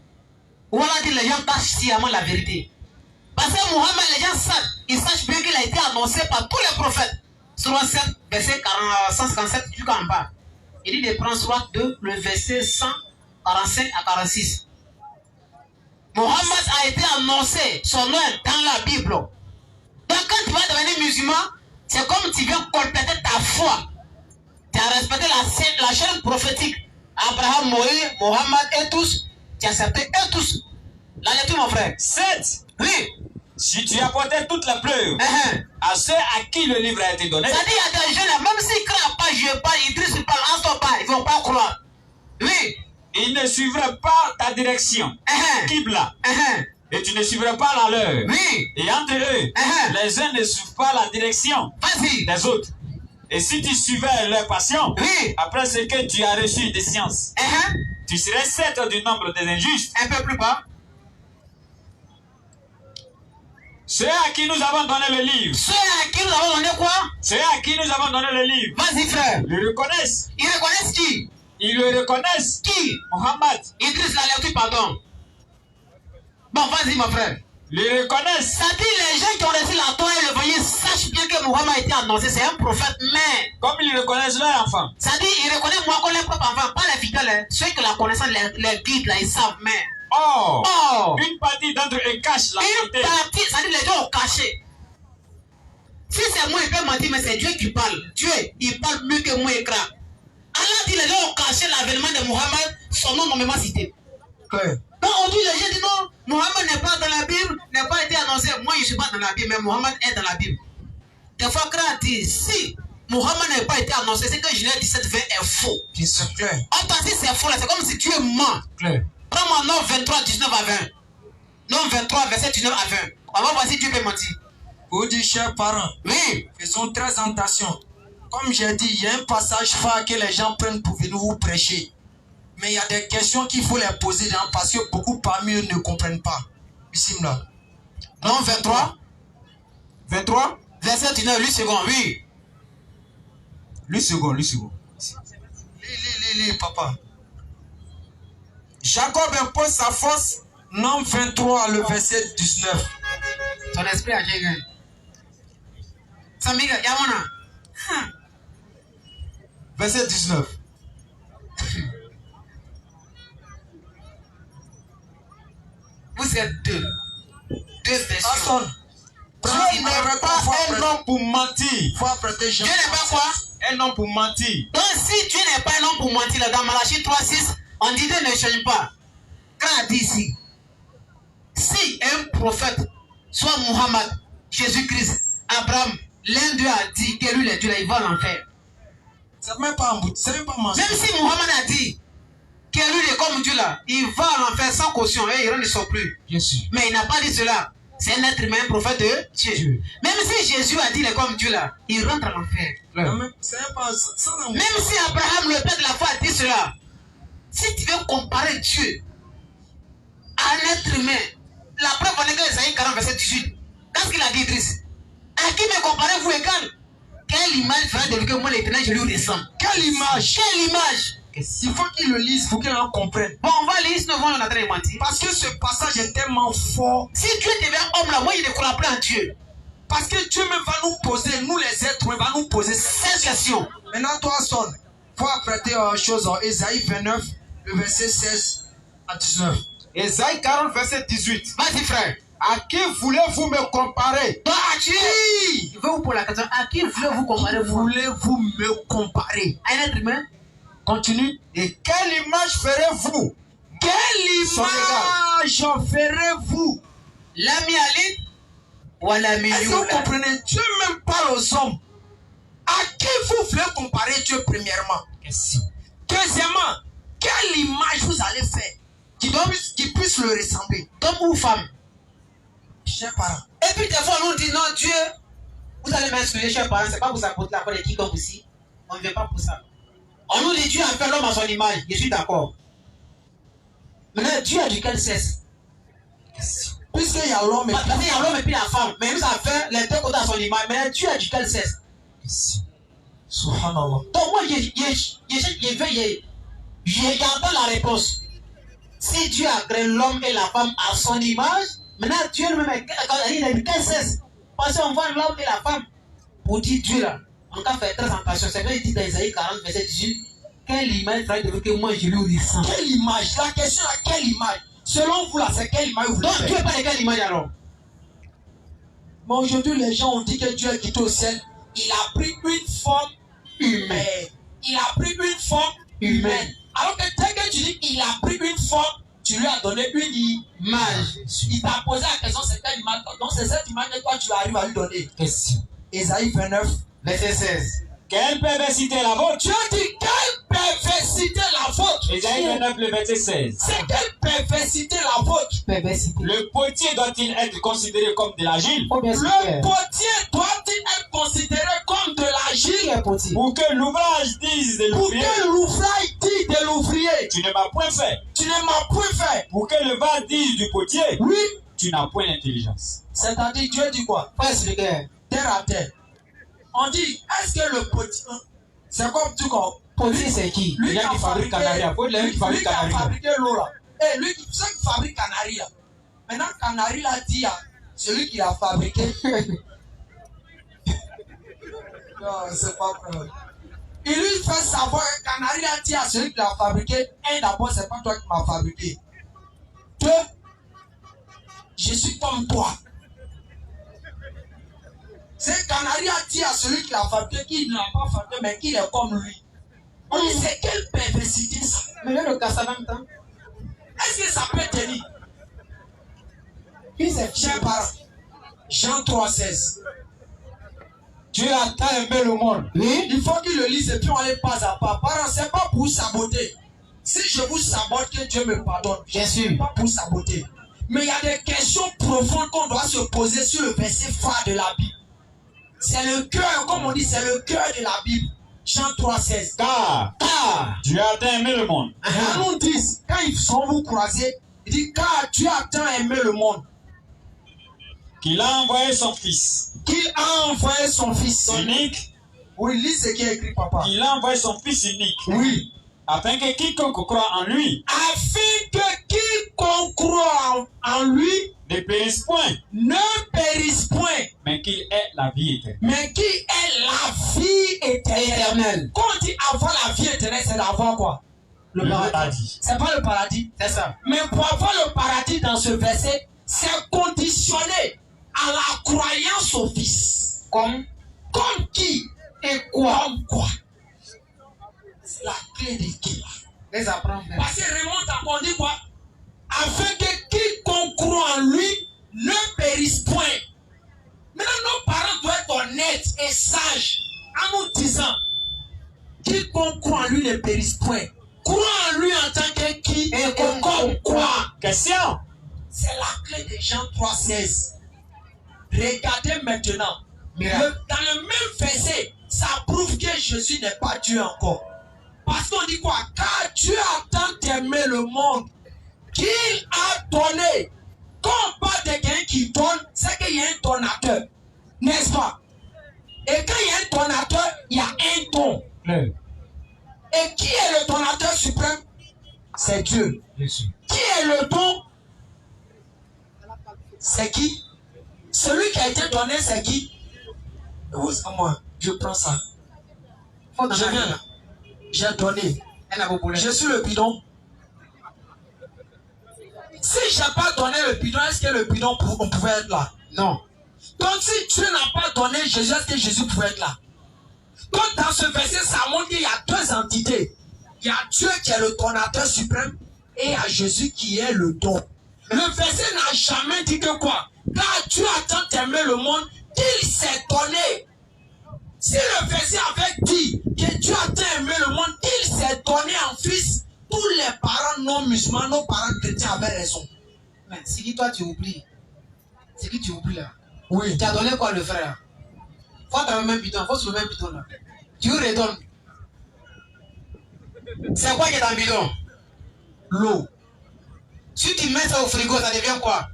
Où on a dit les gens cachent sciemment la vérité. Parce que Mohammed, les gens savent, ils sachent bien qu'il a été annoncé par tous les prophètes. Sourate 7, verset 157 jusqu'en bas. Il dit de prendre sourate 2, le verset 145 à 46. Mohammed a été annoncé, son nom est dans la Bible. Donc quand tu vas devenir musulman, c'est comme tu viens compléter ta foi. Tu as respecté la chaîne prophétique. Abraham, Moïse, Mohammed et tous. Tu as accepté et tous. La lecture, mon frère. 7. Oui. Si tu apportais toutes les preuves à ceux à qui le livre a été donné. C'est-à-dire, il y a des jeunes, même s'ils ne croient pas, je parle, Idriss parle, Anso parle, ils ne vont pas croire. Oui. Ils ne suivraient pas ta direction. Qibla. Et tu ne suivrais pas la leur. Oui. Et entre eux, les uns ne suivent pas la direction des autres. Et si tu suivais leur passion, après ce que tu as reçu des sciences, tu serais 7 du nombre des injustes. Un peu plus bas. Ceux à qui nous avons donné le livre. Ceux à qui nous avons donné quoi? Ceux à qui nous avons donné le livre. Vas-y, frère. Le reconnaissent. Ils reconnaissent qui? Ils le reconnaissent. Qui? Mohammed. Idriss, la lecture, pardon. Bon, vas-y, mon frère. Les reconnaissent. Ça dit les gens qui ont reçu la Torah et le voyer sachent bien que Mohammed a été annoncé, c'est un prophète, mais. Comme ils reconnaissent leur enfant. Ça dit, ils reconnaissent moi qu'on les propres enfants, pas les fidèles. Hein. Ceux qui la connaissent, les guides, là, ils savent, mais. Une partie d'entre eux cache la vérité. Une partie, ça dit les gens ont caché. Si c'est moi, il peut mentir, mais c'est Dieu qui parle. Dieu, il parle mieux que moi, écran. Allah dit les gens ont caché l'avènement de Mohammed, son nom nommément cité. Donc on dit, les gens disent non, Mohammed n'est pas dans la Bible, n'a pas été annoncé. Moi, je ne suis pas dans la Bible, mais Mohammed est dans la Bible. Des fois, Kra dit, si Mohammed n'a pas été annoncé, c'est que Genèse 17, 20 est faux. C'est clair. Si c'est faux, là, c'est comme si tu es mort. Clair. Prends-moi Nom 23, 19 à 20. Nom 23, verset 19 à 20. On va voir si Dieu peut mentir. Vous dites, chers parents, faisons très attention. Comme j'ai dit, il y a un passage phare que les gens prennent pour venir vous prêcher. Mais il y a des questions qu'il faut les poser parce que beaucoup parmi eux ne comprennent pas. Bismillah. Nom 23. 23. Verset 19, 8 secondes, oui. 8 secondes, 8 secondes. Lis, papa. Jacob impose sa force. Nom 23, le verset 19. Ton esprit a gagné. Samiga, Yamona. Verset 19. Vous êtes deux. Deux versions. Asson. Dieu n'est pas un homme pour mentir. Faut apprêter Jean. Dieu n'est pas quoi? Un homme pour mentir. Donc si Dieu n'est pas un homme pour mentir, là, dans Malachie 3:6, on dit Dieu ne change pas. Quand on dit ici, si un prophète, soit Muhammad, Jésus-Christ, Abraham, l'un d'eux a dit que lui, les dieux, là, il va en enfer. C'est même pas un bout, c'est même pas mensonge. Même si Muhammad a dit que lui, il est comme Dieu là, il va en enfer sans caution, et il ne sort plus. Bien sûr. Mais il n'a pas dit cela. C'est un être humain, un prophète de Dieu. Même si Jésus a dit il est comme Dieu là, il rentre en enfer. C'est pas ça. Même si Abraham, le père de la foi, a dit cela, si tu veux comparer Dieu à un être humain, la preuve en est que Isaïe 40, verset 18, qu'est-ce qu'il a dit, Idriss? À qui me comparez-vous égal? Quelle image fera de lui que moi, l'éternel, je lui ressemble? Quelle image? Quelle image? Il faut qu'il le lise, il faut qu'il en comprenne. Bon, on va lire, sinon on est en train de mentir. Parce que ce passage est tellement fort. Si Dieu devient homme là, moi, il ne croit plus en Dieu. Parce que Dieu même va nous poser, nous les êtres humains, va nous poser cette question. Maintenant, toi, Son, il faut apprêter une chose en Ésaïe 29, le verset 16 à 19. Ésaïe 40, verset 18. Vas-y, frère. À qui voulez-vous me comparer? Donc, à qui? Je vais vous poser la question. À qui voulez-vous comparer? Voulez-vous me comparer? À un être humain? Continue. Et quelle image ferez-vous? Quelle image ferez-vous? L'ami Ali ou l'ami Est-ce que vous comprenez? Dieu même parle aux hommes. À qui vous voulez comparer Dieu premièrement? Deuxièmement, quelle image vous allez faire qui puisse le ressembler? Homme ou femme? Chers parents. Et puis des fois on nous dit non Dieu, vous allez m'excuser chers parents, c'est pas pour ça la part de quiconque ici. On ne vient pas pour ça. On nous dit Dieu a fait l'homme à son image, je suis d'accord. Maintenant Dieu a du quel sexe? Puisqu'il y a l'homme et il y a l'homme et puis la femme, mais nous a fait les deux côtés à son image, mais Dieu a du quel sexe? Subhanallah. Donc moi j'entends la réponse. Si Dieu a créé l'homme et la femme à son image, maintenant Dieu lui-même il a du quel sexe? Parce qu'on voit l'homme et la femme. Pour dire Dieu là, on a fait très attention. C'est vrai, il dit dans Isaïe 40, verset 18, quelle image ferait de vous que moi je lui ressemble? Quelle image? La question est quelle image? Selon vous là, c'est quelle image vous voulez faire? Donc Dieu n'est pas de quelle image alors? Mais aujourd'hui, les gens ont dit que Dieu est quitté au ciel. Il a pris une forme humaine. Il a pris une forme humaine. Alors que dès que tu dis qu'il a pris une forme, tu lui as donné une image. Il t'a posé la question, c'est quelle image? Donc c'est cette image que toi tu arrives à lui donner. Question. Ésaïe 29, verset 16. Quelle perversité la vôtre? Dieu dit quelle perversité la vôtre? Ésaïe 29, le verset 16. C'est quelle perversité la vôtre? Perversité. Le potier doit-il être considéré comme de l'argile? Le potier doit-il être considéré comme de l'argile? Pour que l'ouvrage dise de Pour l'ouvrier, que l'ouvrage dise de l'ouvrier, tu ne m'as point fait. tu ne m'as point fait. Pour que le vent dise du potier, Oui. tu n'as point d'intelligence. C'est-à-dire, Dieu dit quoi? Pas expliquer. Terre à terre. On dit, est-ce que le potier, c'est comme tout comme. Potier c'est qui? Lui qui fabrique Canaria. Lui qui a fabriqué l'eau là. Et lui qui fabrique Canaria. Maintenant, Canaria là dit à celui qui l'a fabriqué. Non, c'est pas vrai. Il lui fait savoir que Canaria dit à celui qui l'a fabriqué. Un, d'abord, c'est pas toi qui m'as fabriqué. Deux, je suis comme toi. C'est Canaria dit à celui qui l'a fabriqué qu'il ne l'a pas fabriqué, mais qu'il est comme lui. On dit, c'est quelle perversité ça? Mais le casse en même temps. Est-ce que ça peut tenir? Chers parents, Jean 3,16. Dieu a tant aimé le monde. Oui? Il faut qu'il le lise et puis on allait pas à pas. Parents, c'est pas pour saboter. Si je vous sabote, que Dieu me pardonne. Bien sûr. Pas pour saboter. Mais il y a des questions profondes qu'on doit se poser sur le verset phare de la Bible. C'est le cœur, comme on dit, c'est le cœur de la Bible. Jean 3,16. Car Dieu a tant aimé le monde. Nous disent, quand ils sont vous croisés, il dit, car Dieu a tant aimé le monde. Qu'il a envoyé son fils. qu'il a envoyé son fils unique, oui, lis ce qui est écrit, papa. qu'il a envoyé son fils unique, Oui. afin que quiconque croit en lui Afin que quiconque croit en lui ne périsse point, ne périsse point, mais qu'il ait la vie éternelle. mais qui est la vie éternelle. Quand on dit avoir la vie éternelle, c'est d'avoir quoi? Le paradis. C'est pas le paradis, C'est ça. mais pour avoir le paradis dans ce verset, c'est conditionné à la croyance au Fils. Comme qui et quoi? Comme quoi? C'est la clé de qui là? Les apprendre. Parce que remonte à quoi on dit quoi? Afin que quiconque croit en lui ne périsse point. Maintenant, nos parents doivent être honnêtes et sages en nous disant quiconque croit en lui ne périsse point. Crois en lui en tant que qui et comme quoi. Question. C'est la clé de Jean 3,16. Regardez maintenant. Dans le même verset, ça prouve que Jésus n'est pas Dieu encore. Parce qu'on dit quoi? Car Dieu a tant aimé le monde qu'il a donné. Quand on parle de quelqu'un qui donne, c'est qu'il y a un donateur. N'est-ce pas? Et quand il y a un donateur, il y a un don. Et qui est le donateur suprême? C'est Dieu. Jésus. Qui est le don? C'est qui? Celui qui a été donné, c'est qui? C'est moi. Je prends ça. Je viens là. J'ai donné. Je suis le bidon. Si je n'ai pas donné le bidon, est-ce que le bidon pouvait être là? Non. Donc si Dieu n'a pas donné Jésus, est-ce que Jésus pouvait être là? Donc dans ce verset, ça montre qu'il y a deux entités. Il y a Dieu qui est le donateur suprême et il y a Jésus qui est le don. Le verset n'a jamais dit que quoi? Car Dieu a tant aimé le monde qu'il s'est donné. Si le verset avait dit que Dieu a tant aimé le monde qu'il s'est donné en fils, tous les parents non musulmans, nos parents chrétiens avaient raison. Mais c'est qui toi tu oublies? C'est qui tu oublies là? Oui. Tu as donné quoi le frère? Faut avoir le même bidon, faut sur le même bidon là. Tu redonnes. C'est quoi qui est dans le bidon? L'eau. Si tu mets ça au frigo, ça devient quoi?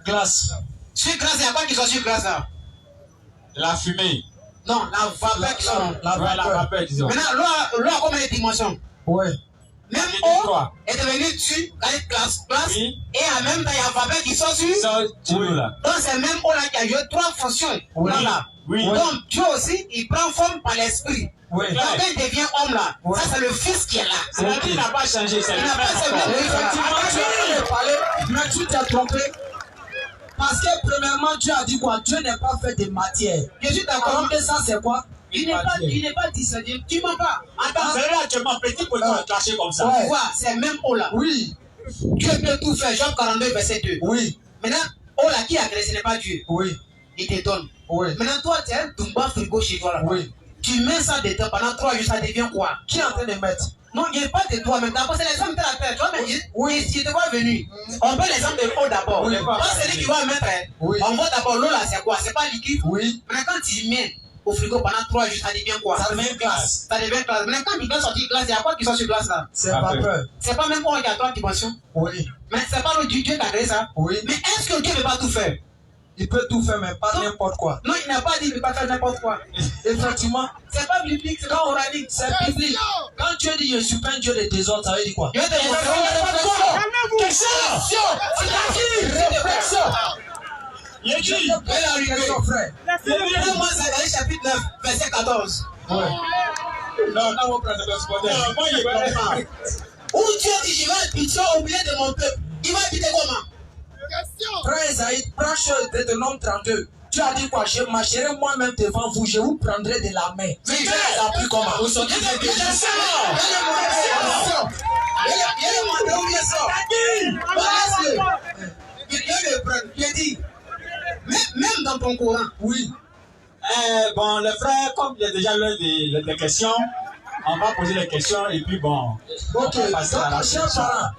Glace. Sur glace, il y a quoi qui soit sur glace là? La fumée. Non, la vapeur qui sont. La vapeur, disons. Maintenant, l'eau a combien de dimensions? Ouais. Même dit eau quoi? est devenue dessus, glace, Oui. et en même temps, il y a vapeur qui sort sur. Ça, tu veux là. Donc, c'est même eau là qui a joué trois fonctions. Oui. Là. Oui. Donc, Dieu aussi, il prend forme par l'esprit. Oui. Quand il devient homme là, Oui. ça c'est le fils qui est là. C'est-à-dire qu'il n'a pas changé. C'est Il le n'a pas même ce corps. même Effectivement, tu viens de parler, mais tu t'es trompé. Parce que premièrement, Dieu a dit quoi? Dieu n'est pas fait de matière. Je suis d'accord. Alors que ça, c'est quoi? Il n'est pas discerné. Tu m'en pas. Attends, c'est là actuellement petit pour te cacher comme ça. Ouais. Tu vois, c'est même eau là. Oui. Dieu peut tout faire. Job 42, verset 2. Oui. Maintenant, eau là qui a créé, ce n'est pas Dieu. Oui. Il te donne. Oui. Maintenant, toi, tu as un Dumba frigo chez toi là. Oui. Tu mets ça dedans pendant 3 jours, ça devient quoi? Qui est en train de mettre? Non, il n'y a pas de toi maintenant. Parce que les hommes de la terre, tu vois, mais Oui. il te voit venir. On prend l'exemple de l'eau d'abord. Oui. Quand c'est lui qui va mettre, Oui. on voit d'abord l'eau là, c'est quoi? C'est pas liquide. Oui. Maintenant, quand tu mets au frigo pendant 3 jours, ça devient quoi? Ça devient glace. Ça devient glace. Maintenant, quand il doit sortir glace, il y a quoi qui sort sur glace là? C'est Vapeur. vapeur. C'est pas même eau qui a 3 dimensions. Oui. Mais c'est pas l'eau du Dieu qui a créé ça. Oui. Mais est-ce que Dieu ne peut pas tout faire? Il peut tout faire, mais pas n'importe quoi. Non, il n'a pas dit qu'il ne peut pas faire n'importe quoi. Effectivement, C'est pas biblique, c'est pas oranique. c'est biblique. Quand Dieu dit je suis pas un Dieu de désordre, ça veut dire quoi? Je vais te montrer. Réflexion. Réflexion. Il est dit. Réflexion, frère. Moi, c'est Zacharie chapitre 9, verset 14. Ouais. Non, non, on prend le secondaire. Non, moi, il est pas. Où Dieu dit je vais habiter au milieu de mon peuple. Il va habiter comment? Frère Esaïe, prends Deutéronome 32. Tu as dit quoi? Je marcherai moi-même devant vous, je vous prendrai de la main. Mais Tu as appris comment? Où sont les Même dans ton Coran. Oui. Bon, le frère, comme il y a déjà eu des questions, on va poser les questions et puis bon. Ok, on va passer à la donc, chers parents,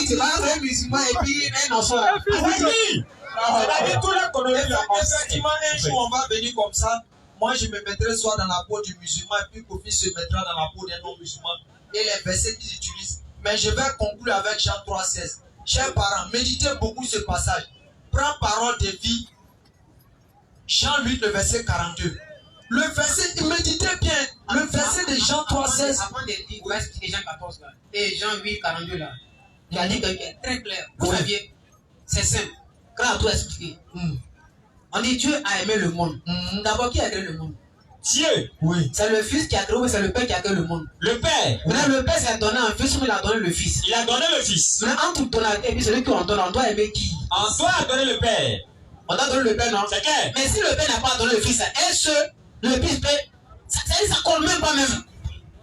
Tu vas avoir un musulman et puis un enfant. Oui. C'est-à-dire tout le colonie là. effectivement, un jour, on va venir comme ça. Moi, je me mettrai soit dans la peau du musulman, et puis Kofi se mettra dans la peau d'un non-musulman. Et les versets qu'ils utilisent. Mais je vais conclure avec Jean 3,16. Chers parents, méditez beaucoup ce passage. Prends parole de vie Jean 8, le verset 42. Le verset, méditez bien, le verset de Jean 3,16. Avant de dire, on va expliquer Jean 14 là. Et Jean 8, 42 là. Il a dit quelque chose de très clair. Vous saviez, c'est simple. Quand on doit expliquer. On dit Dieu a aimé le monde. D'abord, qui a créé le monde? Dieu. Oui. C'est le Fils qui a créé ou c'est le Père qui a créé le monde? Le Père. Maintenant, le Père s'est donné un fils, mais il a donné le Fils. Il a donné le Fils. Maintenant, entre donateur et puis celui qui en donne, on doit aimer qui? En soi, a donné le Père. On doit donner le Père, non? C'est clair. Mais si le Père n'a pas donné le Fils, est-ce le Fils peut. Ça colle même pas même.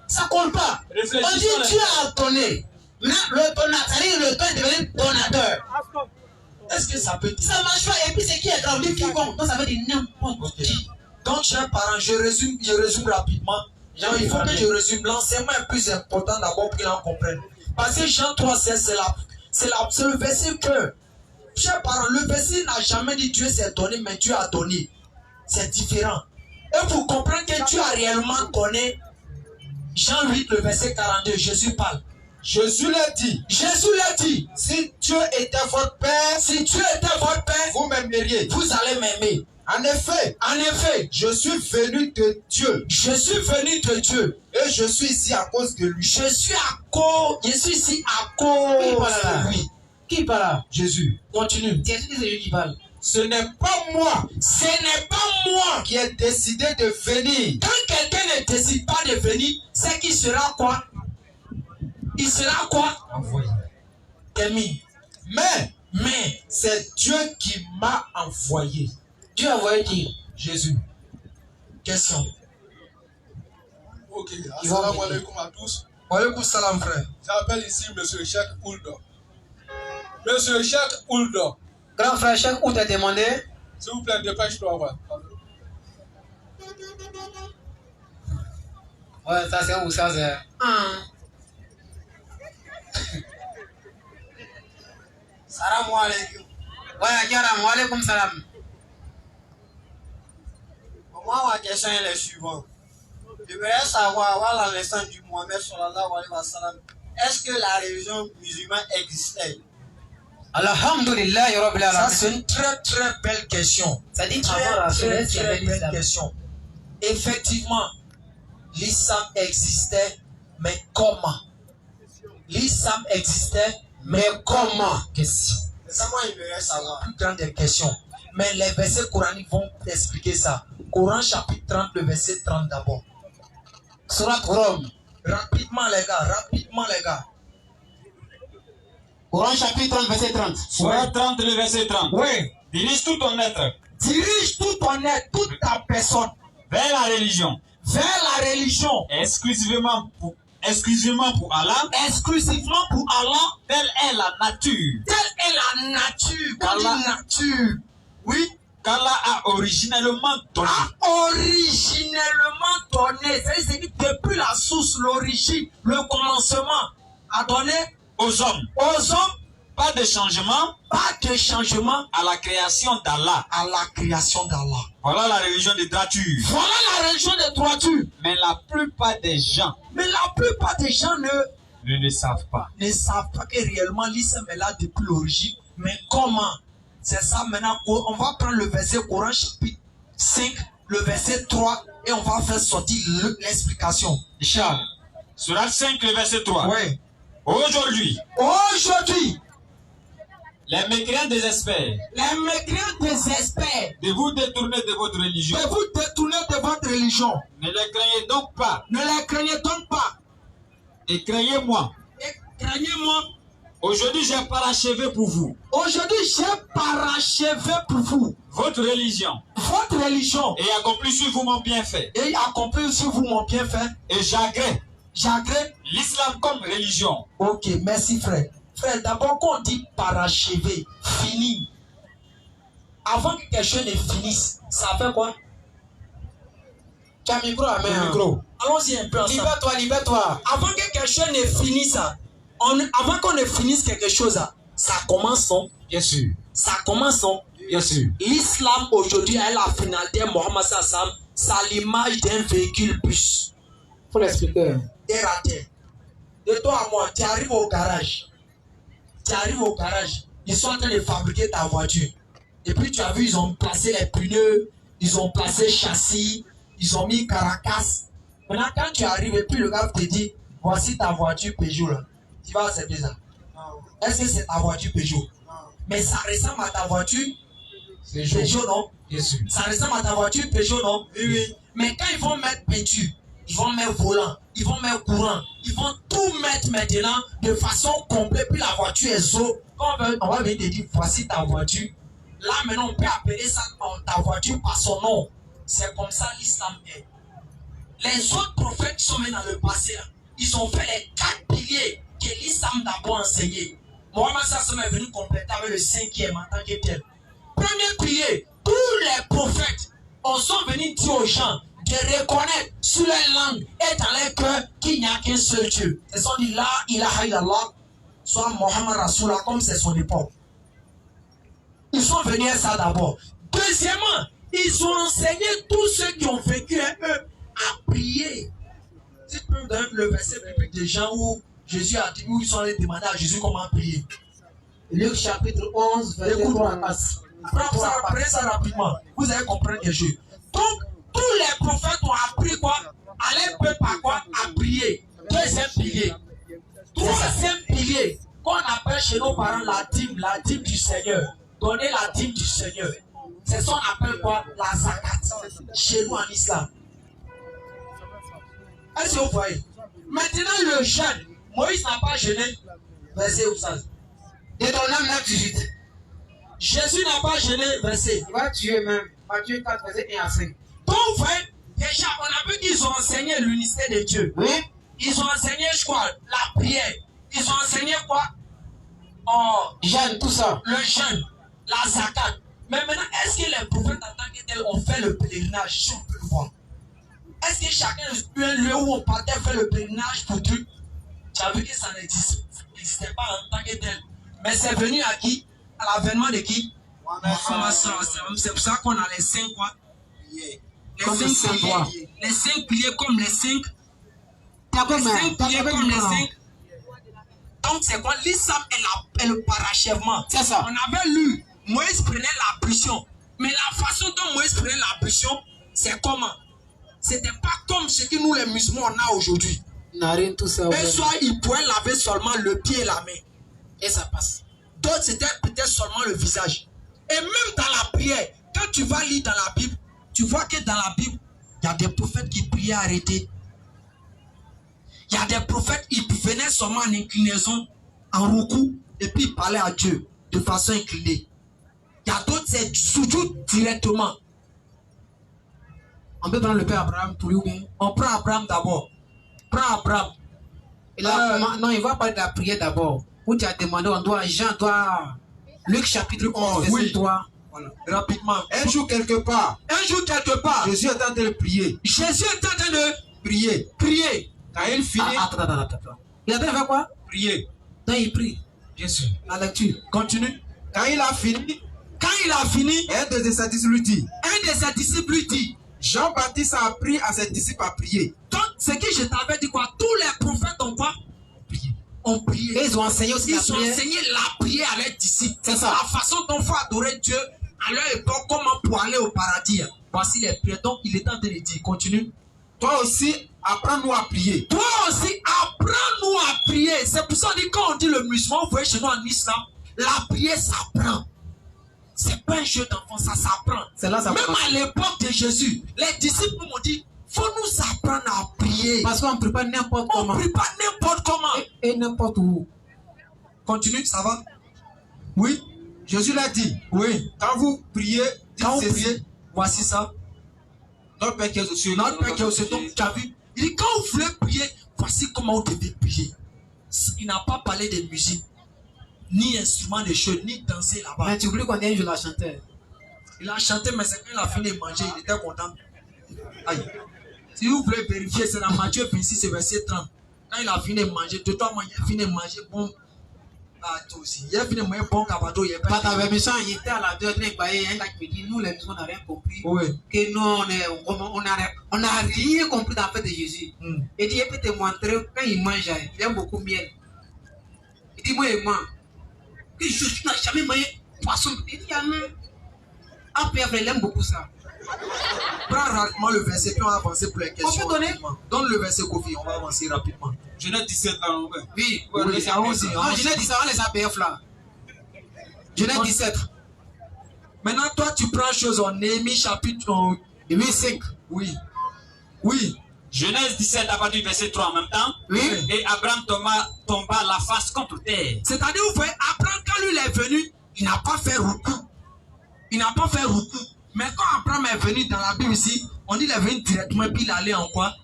Ça colle pas. On dit Dieu a donné. Maintenant, le donateur, c'est-à-dire le Père est devenu donateur. Est-ce que ça peut dire? Ça marche pas. Et puis c'est qui est grand? On dit quiconque. Donc ça veut dire n'importe qui. Donc, chers parents, je résume rapidement. Jean, il faut que je résume. L'enseignement est plus important d'abord pour qu'ils en comprennent. Parce que Jean 3,16, c'est le verset que, chers parents, le verset n'a jamais dit Dieu s'est donné, mais Dieu a donné. C'est différent. Et vous comprenez que Dieu a réellement donné. Jean 8, le verset 42, Jésus parle. Jésus l'a dit. Jésus l'a dit. Si Dieu était votre Père, Si Dieu était votre Père, vous m'aimeriez. vous allez m'aimer. En effet, je suis venu de Dieu. Je suis venu de Dieu. Et je suis ici à cause de lui. Je suis ici à cause de lui. Qui parle là? Jésus. Continue. C'est Jésus qui parle. Ce n'est pas moi Ce n'est pas moi. qui ai décidé de venir. Quand quelqu'un ne décide pas de venir, c'est qu'il sera quoi? Il sera quoi? Envoyé. Termine. Mais c'est Dieu qui m'a envoyé. Dieu a envoyé qui? Jésus. Question. Ok, assalamu alaikum à tous. Walaikum salam, frère. J'appelle ici Monsieur Cheikh Ouldo. Monsieur Cheikh Ouldo, Grand frère, Cheikh, où t'as demandé? s'il vous plaît, dépêche-toi. Ouais, ça c'est où ça c'est? Salam alaikum. Ouais, Karam, wa alaikum salam. Moi, ma question est la suivante. Je voudrais savoir, avant la naissance du Mohamed sallallahu alayhi wa sallam, est-ce que la religion musulmane existait? Alhamdulillah, ya Rabbil alamin. Ça, c'est une très très belle question. Ça dit Très avant la très jeunesse, il y avait très belle l'islam. question. Effectivement, l'islam existait, mais comment? L'islam existait, mais comment? Question. C'est ça, moi, je voudrais savoir. Plus grande des questions. Mais les versets coraniques vont expliquer ça. Coran chapitre 30, le verset 30 d'abord. Surat Rum. Rapidement les gars. Coran chapitre 30, verset 30. Surat 30, le verset 30. Oui. Dirige tout ton être Dirige tout ton être, toute ta personne vers la religion. vers la religion. Exclusivement pour Allah. Exclusivement pour Allah. Telle est la nature. Telle est la nature. Quand on Allah. dit nature. Oui. qu'Allah a originellement donné. Originellement donné. C'est-à-dire que depuis la source, l'origine, le commencement a donné Aux hommes. Pas de changement à la création d'Allah. à la création d'Allah. Voilà la religion de droiture. Voilà la religion de droiture. Mais la plupart des gens Mais la plupart des gens ne le savent pas. ne savent pas que réellement l'islam est là depuis l'origine. Mais comment? C'est ça maintenant. On va prendre le verset Coran chapitre 5, le verset 3 et on va faire sortir l'explication. Charles, Surat 5, le verset 3. Oui. Aujourd'hui, les mécréants désespèrent Les mécréants désespèrent de vous détourner de votre religion. de vous détourner de votre religion. Ne les craignez donc pas Ne les craignez donc pas. et craignez-moi. Et craignez-moi. Aujourd'hui, j'ai parachevé pour vous Aujourd'hui, j'ai parachevé pour vous votre religion votre religion et accompli sur vous mon bienfait. et accompli sur vous mon bienfait. Et j'agrée J'agrée. l'islam comme religion. Ok, merci frère. Frère, d'abord quand on dit parachever, fini. Avant que quelque chose ne finisse, ça fait quoi? Tu as un micro à main. Micro. Allons-y un peu ensemble. Libère-toi. Avant que quelque chose ne finisse, avant qu'on ne finisse quelque chose, ça commence. Bien sûr. Ça commence. Bien sûr. L'islam aujourd'hui a la finalité. Mohammed Sassam, c'est l'image d'un véhicule bus. Faut l'expliquer. Terre à terre. De toi à moi, tu arrives au garage. Ils sont en train de fabriquer ta voiture. Et puis tu as vu, ils ont placé les pneus, ils ont placé châssis, ils ont mis caracas. Maintenant, quand tu arrives et puis le gars te dit, voici ta voiture Peugeot là. Tu vas accepter ça? Est-ce que c'est ta voiture Peugeot? Mais ça ressemble à ta voiture Peugeot, non? Bien sûr. Ça ressemble à ta voiture Peugeot, non? Oui, oui. Mais quand ils vont mettre peinture, ils vont mettre volant, ils vont mettre courant, ils vont tout mettre maintenant de façon complète, puis la voiture est zo. Quand on va venir te dire, voici ta voiture. Là, maintenant, on peut appeler ça ta voiture par son nom. C'est comme ça l'islam est. Les autres prophètes qui sont venus dans le passé, là, ils ont fait les 4 piliers que l'islam d'abord enseigné. Mohamed Sassom est venu compléter avec le 5e en tant que tel. Premier pilier, tous les prophètes sont venus dire aux gens de reconnaître sur leur langue et dans leur cœur qu'il n'y a qu'un seul Dieu. Ils ont dit là, ilaha illallah, soit Mohammed Rasoullah, comme c'est son époque. Ils sont venus à ça d'abord. Deuxièmement, ils ont enseigné tous ceux qui ont vécu un peu à prier. Si tu peux me donner le verset biblique des gens où Jésus a dit, où ils sont allés demander à Jésus comment prier. Luc chapitre 11, verset 3 à 4. Prenez ça rapidement. Vous allez comprendre quelque chose. Donc, tous les prophètes ont appris quoi? À leur peuple par quoi? À prier. Deuxième pilier. Troisième pilier, qu'on appelle chez nos parents la dîme du Seigneur. Donner la dîme du Seigneur. C'est ce qu'on appelle quoi? La zakat. Chez nous en islam. Est-ce que vous voyez? Maintenant, le jeûne. Moïse n'a pas jeûné. Verset où ça? Deutéronome 9, 18. Jésus n'a pas jeûné. Verset. Il va tuer même. Matthieu 4, verset 1 à 5. Donc, vous voyez, déjà, on a vu qu'ils ont enseigné l'unité de Dieu. Oui. Ils ont enseigné, je crois, la prière. Ils ont enseigné quoi? Jeûne, tout ça. Le jeûne, la zakat. Mais maintenant, est-ce que les prophètes en tant que tels ont fait le pèlerinage? Si on peut le voir. Est-ce que chacun a eu un lieu où on partait faire le pèlerinage pour Dieu? Tu as vu que ça n'existait pas en tant que tel. Mais c'est venu à qui? À l'avènement de qui? C'est pour ça qu'on a les 5 quoi? Les 5 piliers comme les 5. Donc c'est quoi? L'islam est le parachèvement. C'est ça. On avait lu, Moïse prenait l'ablution. Mais la façon dont Moïse prenait l'ablution, c'est comment? C'était pas comme ce que nous les musulmans on a aujourd'hui. Narine, tout ça. Et soit ils pouvaient laver seulement le pied et la main. Et ça passe. D'autres c'était peut-être seulement le visage. Et même dans la prière, quand tu vas lire dans la Bible, tu vois que dans la Bible, il y a des prophètes qui priaient arrêtés. Il y a des prophètes qui venaient seulement en inclinaison, en roucou, et puis ils parlaient à Dieu de façon inclinée. Il y a d'autres, c'est soujoud directement. On peut prendre le père Abraham pour lui ou bien? On prend Abraham d'abord. Prends Abraham. Et là, non, il va parler de la prière d'abord. Où tu as demandé, Jean doit. Luc chapitre 11, verset oui. 3. Voilà. Rapidement. Un jour quelque part, Jésus est en train de prier. Jésus est en train de prier. Quand il finit, Attends. Il a fait quoi? prier. Non, il prie. Bien sûr. La lecture. Continue. Quand il a fini, un de ses disciples lui dit, Jean-Baptiste a appris à ses disciples à prier. Donc, ce que je t'avais dit quoi? Tous les prophètes ont quoi? Ont prié. Et ils ont enseigné aussi Ils ont enseigné la prière à leurs disciples. C'est ça. La façon dont il faut adorer Dieu à leur époque, comment pour aller au paradis. Voici les prières. Donc, il est en train de dire, continue. Toi aussi, apprends-nous à prier. Toi aussi, apprends-nous à prier. C'est pour ça que quand on dit le musulman, vous voyez chez nous en islam, la prière s'apprend. C'est pas un jeu d'enfant, ça s'apprend. Même à l'époque de Jésus, les disciples m'ont dit, faut nous apprendre à prier. Parce qu'on ne prie pas n'importe comment. On ne prie pas n'importe comment. Et n'importe où. Continue, ça va? Oui, Jésus l'a dit. Oui. Quand vous priez, voici ça. Notre Père qui est aux cieux. Notre Père qui est aux cieux. Donc, tu as vu? Il dit, quand vous voulez prier, voici comment vous devez prier. Il n'a pas parlé de musique, ni instrument de chant, ni danser là-bas. Mais tu voulais qu'on ait un jour la chanter. Il a chanté, mais c'est quand il a fini de manger, il était content. Aïe. Si vous voulez vérifier, c'est dans Matthieu 26, verset 30. Quand il a fini de manger, de toi, il a fini de manger bon. Ah, toi aussi. Il a fini de manger bon cabado. Pas ta permission, il était à la dernière baille. Un gars qui me dit, nous les musulmans, on n'a rien compris. Oui. Que nous, on n'a rien compris dans la fête de Jésus. Il dit, il peut te montrer, quand il mange, il aime beaucoup miel. Il dit, moi, il mange. Que Jésus n'a jamais mangé poisson. Il dit, ah non. Après, il aime beaucoup ça. Prends rapidement le verset, puis on va avancer pour les questions. On peut donner? Donne le verset, Kofi, on va avancer rapidement. Genèse 17 là, on va. Oui, Oui, allons-y. non, Genèse 17, on les APF là. Genèse 17. Maintenant, toi, tu prends chose en Néhémie chapitre 5. Oui. Oui. Genèse 17 à partir du verset 3 en même temps. Oui. Et Abraham tomba la face contre terre. C'est-à-dire, vous voyez, Abraham, quand lui il est venu, il n'a pas fait roukou. Il n'a pas fait roukou. Mais quand Abraham est venu dans la Bible ici, on dit qu'il est venu directement, puis il allait en quoi?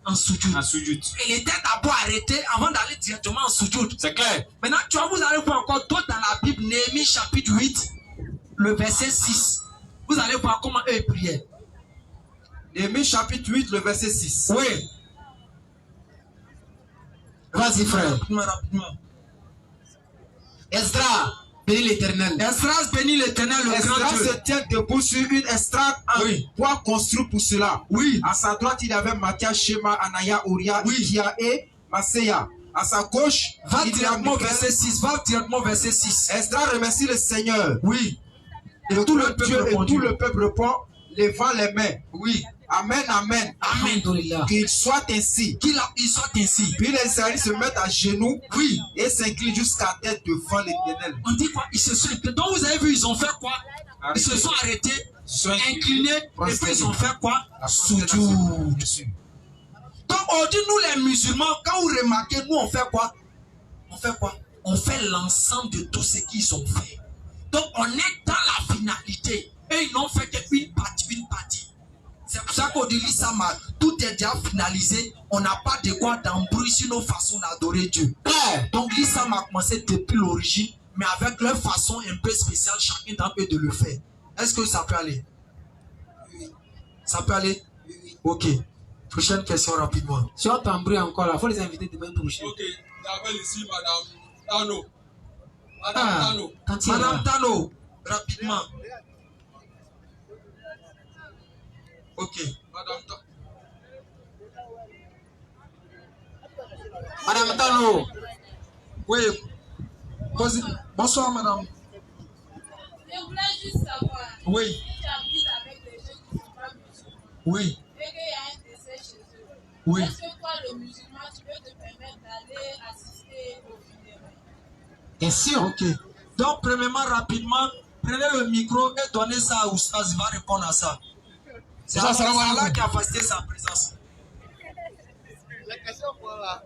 En soudjout. En soudjout. Il était d'abord arrêté avant d'aller directement en soudjout. C'est clair. Maintenant, tu vois, vous allez voir encore d'autres dans la Bible, Néhémie chapitre 8, le verset 6. Vous allez voir comment eux priaient. Néhémie chapitre 8, le verset 6. Oui. Vas-y, frère. Rapidement. Esdras, bénis l'Éternel. Esdras bénit l'Éternel, le grand Esdras Dieu. se tient debout sur une estrade en Oui. bois construit pour cela. Oui. À sa droite, il y avait Matthias, Shema, Anaya, Uriah, Oui. Ikia et Maseya. À sa gauche, Va il y a directement au Michael. verset 6. Va directement au verset 6. Esdras remercie le Seigneur. Oui. Et tout le peuple Dieu et répondit. tout le peuple répond, levant les mains. Oui. Amen, amen. Alhamdulillah. Qu'il soit ainsi. Il soit ainsi. Puis les Israélites se mettent à genoux, Oui. et s'inclinent jusqu'à tête devant l'Éternel. On dit quoi? Ils se sont inclinés. Donc vous avez vu, ils ont fait quoi? Ils se sont arrêtés, inclinés, et puis ils ont fait quoi? Soudjout. Bien sûr. Donc on dit, nous les musulmans, quand vous remarquez, nous on fait quoi? On fait quoi? On fait l'ensemble de tout ce qu'ils ont fait. Donc on est dans la finalité. Et ils n'ont fait qu'une partie, une partie. C'est pour ça qu'on dit l'Isama, tout est déjà finalisé. On n'a pas de quoi d'embrouiller sur nos façons d'adorer Dieu. Donc l'Islam a commencé depuis l'origine, mais avec leur façon un peu spéciale, chacun d'entre eux de le faire. Est-ce que ça peut aller? Ça peut aller? Ok. Prochaine question rapidement. Si on t'embrouille encore là, il faut les inviter demain prochain. Ok, j'appelle ici Madame Tano. Madame Ah, Tano. Quand il est Madame là. Tano, rapidement. Ok. Madame Tano. Madame Tano. Oui. Bonsoir, madame. Je voulais juste savoir. Oui. Si tu habites avec des gens qui ne sont pas musulmans Oui. et qu'il y a un décès chez eux, Oui. est-ce que toi, le musulman, tu peux te permettre d'aller assister au funérailles? Bien sûr. Ok. Donc, premièrement, rapidement, prenez le micro et donnez ça à Oustaz. Il va répondre à ça. C'est Ça, salam Allah alaikum. qui a facilité sa présence. La question voilà.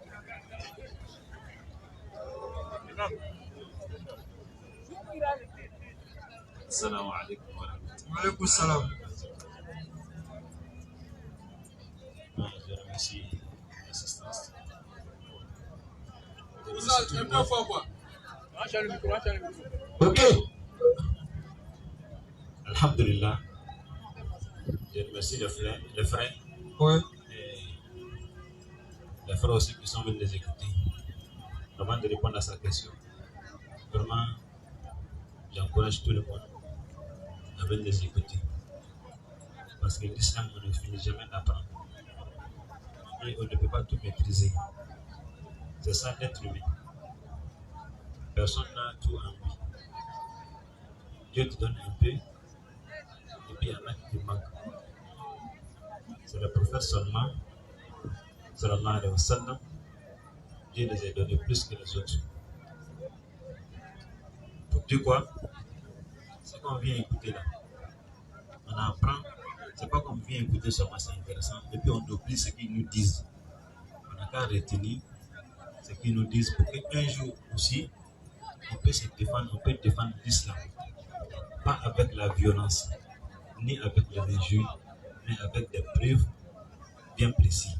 Assalamu alaikum wa rahmatullahi. Alaykoum salam. Je remercie l'assistance. Vous êtes un peu fort, quoi. Ok. Alhamdulillah. Je remercie les frères Ouais. et les frères aussi qui sont venus les écouter. Avant de répondre à sa question, vraiment, j'encourage tout le monde à venir les écouter. Parce que l'islam, on ne finit jamais d'apprendre. Et on ne peut pas tout maîtriser. C'est ça l'être humain. Personne n'a tout en lui. Dieu te donne un peu, et puis il y en a qui te manquent. C'est le prophète seulement, sallallahu alayhi wa sallam, Dieu les a donnés plus que les autres. Pour dire quoi? Ce qu'on vient écouter là, on apprend, c'est pas qu'on vient écouter seulement, c'est intéressant, et puis on oublie ce qu'ils nous disent. On n'a qu'à retenir ce qu'ils nous disent pour qu'un jour aussi, on peut se défendre, on peut défendre l'islam. Pas avec la violence, ni avec les injures, mais avec des preuves bien précises.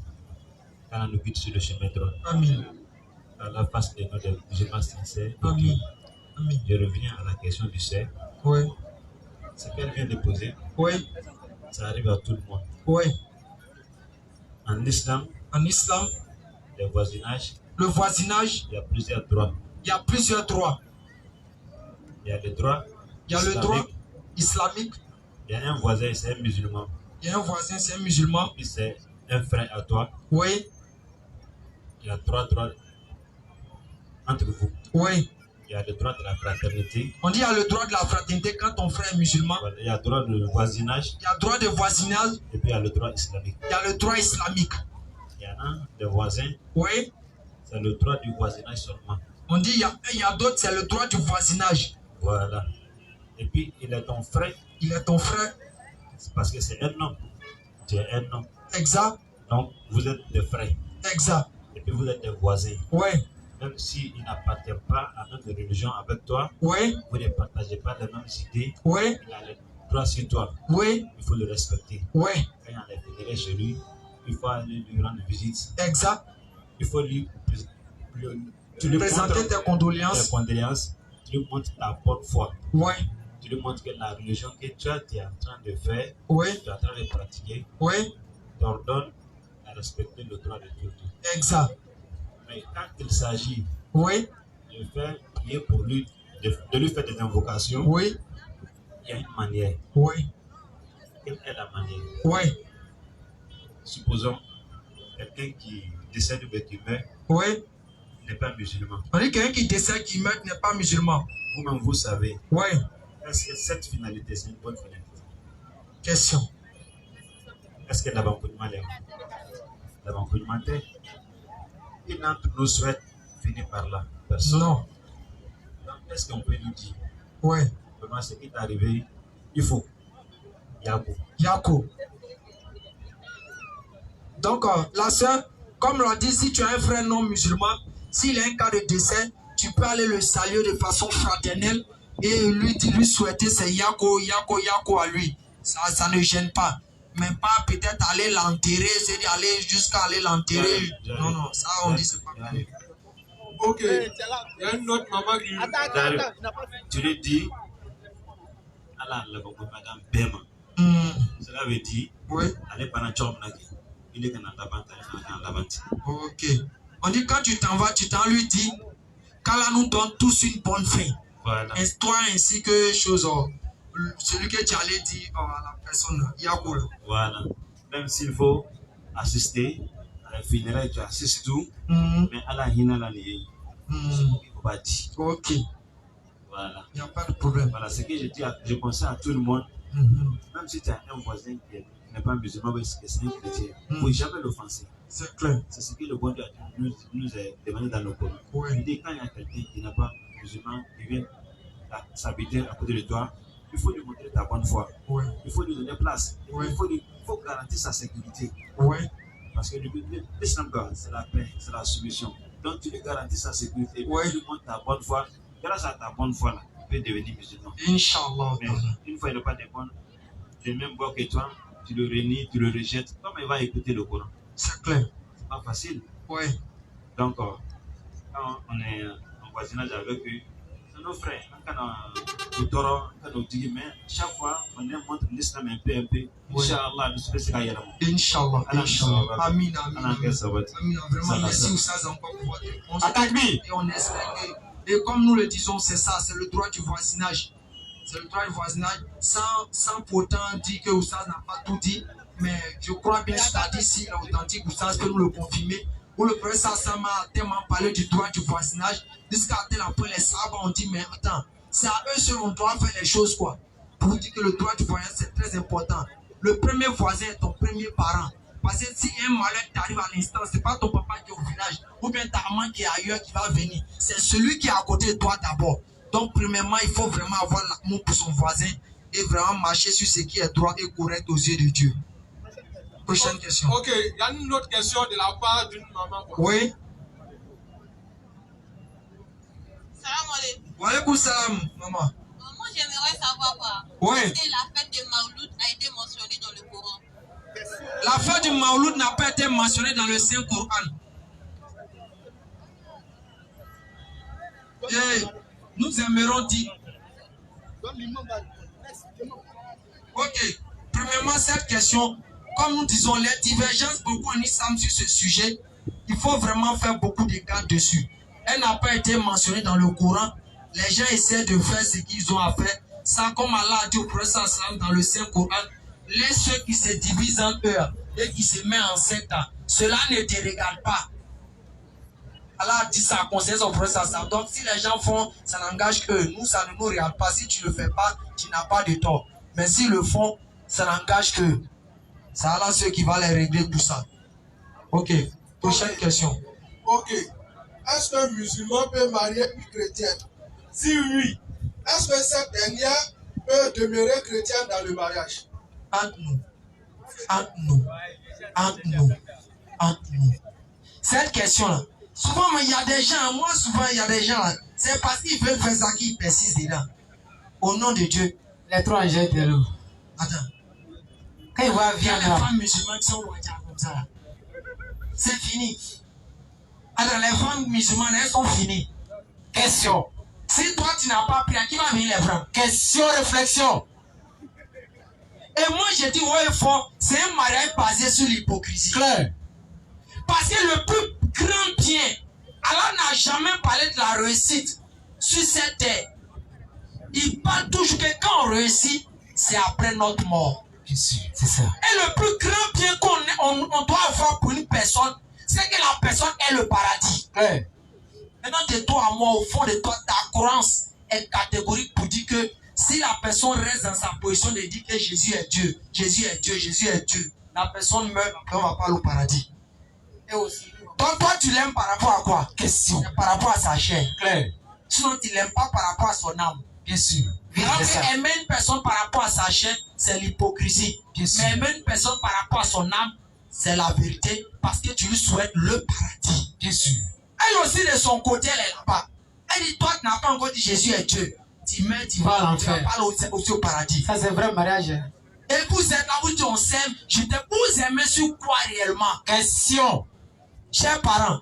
Car on nous guide sur le chemin droit. Amin. Allah fasse de nous des musulmans sincères. Amin. Amin. Je reviens à la question du cerf. Oui. Ce qu'elle vient de poser, Oui. ça arrive à tout le monde. Oui. En islam, En islam, le voisinage, le voisinage, il y a plusieurs droits. il y a plusieurs droits. Il y a le droit Il y a le islamique, droit islamique. il y a un voisin, c'est un musulman. Il y a un voisin, c'est un musulman. Puis c'est un frère à toi. Oui. Il y a 3 droits entre vous. Oui. Il y a le droit de la fraternité. On dit il y a le droit de la fraternité quand ton frère est musulman. Voilà. Il y a le droit de voisinage. Il y a le droit de voisinage. Et puis il y a le droit islamique. Il y a le droit islamique. Il y en a des voisins. Oui. C'est le droit du voisinage seulement. On dit il y a d'autres, c'est le droit du voisinage. Voilà. Et puis il est ton frère. Il est ton frère. C'est parce que c'est un homme. Tu es un homme. Exact. Donc vous êtes des frères. Exact. Et puis vous êtes des voisins. Oui. Même s'il n'appartient pas à notre religion avec toi, Oui. vous ne partagez pas les mêmes idées, Oui. il a le droit sur toi. Oui. Il faut le respecter. Oui. Quand il est vénéré chez lui, il faut aller lui rendre visite. Exact. Il faut lui présenter tes condoléances. Tes condoléances. Tu lui montres ta bonne foi. Oui. Tu lui montres que la religion que tu es en train de faire, oui. tu es en train de pratiquer, oui. t'ordonne à respecter le droit de Dieu. Exact. Mais quand il s'agit oui. de faire prier pour lui, de lui faire des invocations, oui. il y a une manière. Oui. Quelle est la manière? Oui. Supposons quelqu'un qui décède ou qui meurt, oui. n'est pas musulman. On dit quelqu'un qui décède, qui meurt, n'est pas musulman. Vous-même, vous savez. Oui. Est-ce que cette finalité, c'est une bonne finalité? Question. Est-ce que l'avant-coulement est l'avant-coulement est? Qui d'entre nous souhaite finir par là? Personne. Non. Donc, est-ce qu'on peut nous dire? Oui. Vraiment, ce qui est arrivé, il faut. Yako. Yako. Donc, la soeur, comme l'a dit, si tu as un frère non musulman, s'il a un cas de décès, tu peux aller le saluer de façon fraternelle et lui souhaiter c'est Yako, Yako, Yako à lui. Ça ne gêne pas. Mais pas peut-être aller l'enterrer, c'est aller jusqu'à aller l'enterrer. Non, non, ça on dit c'est pas bien. Ok. Il y a une autre maman qui... Tu lui dis, Allah, madame Bema. Cela veut dire, oui. Allez pendant il est dans la ok. On dit quand tu t'en vas, tu t'en lui dis, qu'Allah nous donne tous une bonne fin. Voilà. Et toi ainsi que chose, celui que tu allais dire à la personne, Yakoul. Voilà. Même s'il faut assister à la funéraille, tu assistes tout, mais Allah hina la lié. Ok. Voilà. Il n'y a pas de problème. Voilà, ce que je dis, je conseille à tout le monde, même si tu as un voisin qui n'est pas musulman, mais c'est un chrétien, il ne faut jamais l'offenser. C'est clair. C'est ce que le bon Dieu nous a demandé dans le Coran. Oui. Il dit quand il y a quelqu'un qui n'est pas musulman, qui vient s'habiter à côté de toi, il faut lui montrer ta bonne foi. Oui. Il faut lui donner place. Oui. Il faut garantir sa sécurité. Oui. Parce que l'islam, c'est la paix, c'est la soumission. Donc tu lui garantis sa sécurité. Oui. Tu lui montres ta bonne foi. Grâce à ta bonne foi, là, tu peux devenir musulman. Inch'Allah. Mais une fois il n'est pas de bonne, le même bois que toi, tu le renies, tu le rejettes. Comment il va écouter le Coran? C'est clair. C'est pas facile. Oui. Donc, quand on est en voisinage avec eux, c'est nos frères. Quand on dit, mais chaque fois, on leur montre l'islam un peu. Inch'Allah, nous sommes ces gars-là. Inch'Allah. Inch'Allah. Amin. Amin. Vraiment, merci Oussaz encore pour votre réponse. Attaque-lui. Et on espère que, et comme nous le disons, c'est ça, c'est le droit du voisinage. C'est le droit du voisinage, sans pourtant dire que Oussaz n'a pas tout dit. Mais je crois bien, c'est-à-dire si l'authentique Oussaz peut nous le confirmer, où le professeur Sama a tellement parlé du droit du voisinage, jusqu'à tel après les sabbats ont dit, mais attends, c'est à eux seuls on doit faire les choses, quoi. Pour dire que le droit du voisinage, c'est très important. Le premier voisin est ton premier parent. Parce que si un malheur t'arrive à l'instant, c'est pas ton papa qui est au village, ou bien ta maman qui est ailleurs qui va venir. C'est celui qui est à côté de toi d'abord. Donc, premièrement, il faut vraiment avoir l'amour pour son voisin et vraiment marcher sur ce qui est droit et correct aux yeux de Dieu. Prochaine question. Ok, il y a une autre question de la part d'une maman. Oui. Salam alaikum. Wa alaikum salam, maman. Moi, j'aimerais savoir quoi. Oui. Si la fête de Maouloud a été mentionnée dans le Coran. La fête du Maouloud n'a pas été mentionnée dans le Saint-Coran. Et nous aimerons dire. Ok. Premièrement, cette question, comme nous disons, les divergences beaucoup en islam sur ce sujet, il faut vraiment faire beaucoup de garde dessus. Elle n'a pas été mentionnée dans le Coran. Les gens essaient de faire ce qu'ils ont à faire. Ça, comme Allah a dit au prophète dans le Saint-Coran, les ceux qui se divisent en heures et qui se mettent en secte, cela ne te regarde pas. Allah a dit ça, conseiller son frère sacerdoce. Si les gens font, ça n'engage que nous, ça ne nous regarde pas. Si tu ne le fais pas, tu n'as pas de tort. Mais s'ils le font, ça n'engage que. C'est Allah ceux qui va les régler tout ça. Ok, prochaine question. Ok. Est-ce qu'un musulman peut marier une chrétienne? Si oui, est-ce que cette dernière peut demeurer chrétienne dans le mariage? Entre nous. Entre nous. Entre nous. Entre nous. Cette question-là, souvent, il y a des gens, moi, souvent, il y a des gens, c'est parce qu'ils veulent faire ça qu'ils persistent dedans. Au nom de Dieu. Les trois angèles de l'eau. Attends. Quand ils voient Il y a viande les femmes musulmanes qui sont lointaines comme ça. C'est fini. Alors, les femmes musulmanes, elles sont finies. Question. Si toi, tu n'as pas pris, qui va venir les prendre? Question, réflexion. Et moi, je dis, ouais, fort, c'est un mariage basé sur l'hypocrisie. Claire. Parce que le plus grand bien, Allah n'a jamais parlé de la réussite sur cette terre. Il parle toujours que quand on réussit, c'est après notre mort. C'est ça. Et le plus grand bien qu'on doit avoir pour une personne, c'est que la personne ait le paradis. Ouais. Maintenant, de toi à moi, au fond de toi, ta croyance est catégorique pour dire que si la personne reste dans sa position de dire que Jésus est Dieu, Jésus est Dieu, Jésus est Dieu, la personne meurt, on ne va pas au paradis. Et aussi. Donc toi, tu l'aimes par rapport à quoi? Question. Par rapport à sa chair. Claire. Sinon, tu ne l'aimes pas par rapport à son âme. Bien sûr. Alors que aimer une personne par rapport à sa chair, c'est l'hypocrisie. Mais aimer une personne par rapport à son âme, c'est la vérité parce que tu lui souhaites le paradis. Bien sûr. Elle aussi, de son côté, elle est là-bas. Elle dit, toi, tu n'as pas encore dit Jésus est Dieu. Tu mets, tu vas à l'enfer. Tu vas pas aussi au paradis. Ça, c'est vrai mariage. Et vous êtes là, vous dites, on s'aime. Je te vous aimez sur quoi réellement? Question. Chers parents,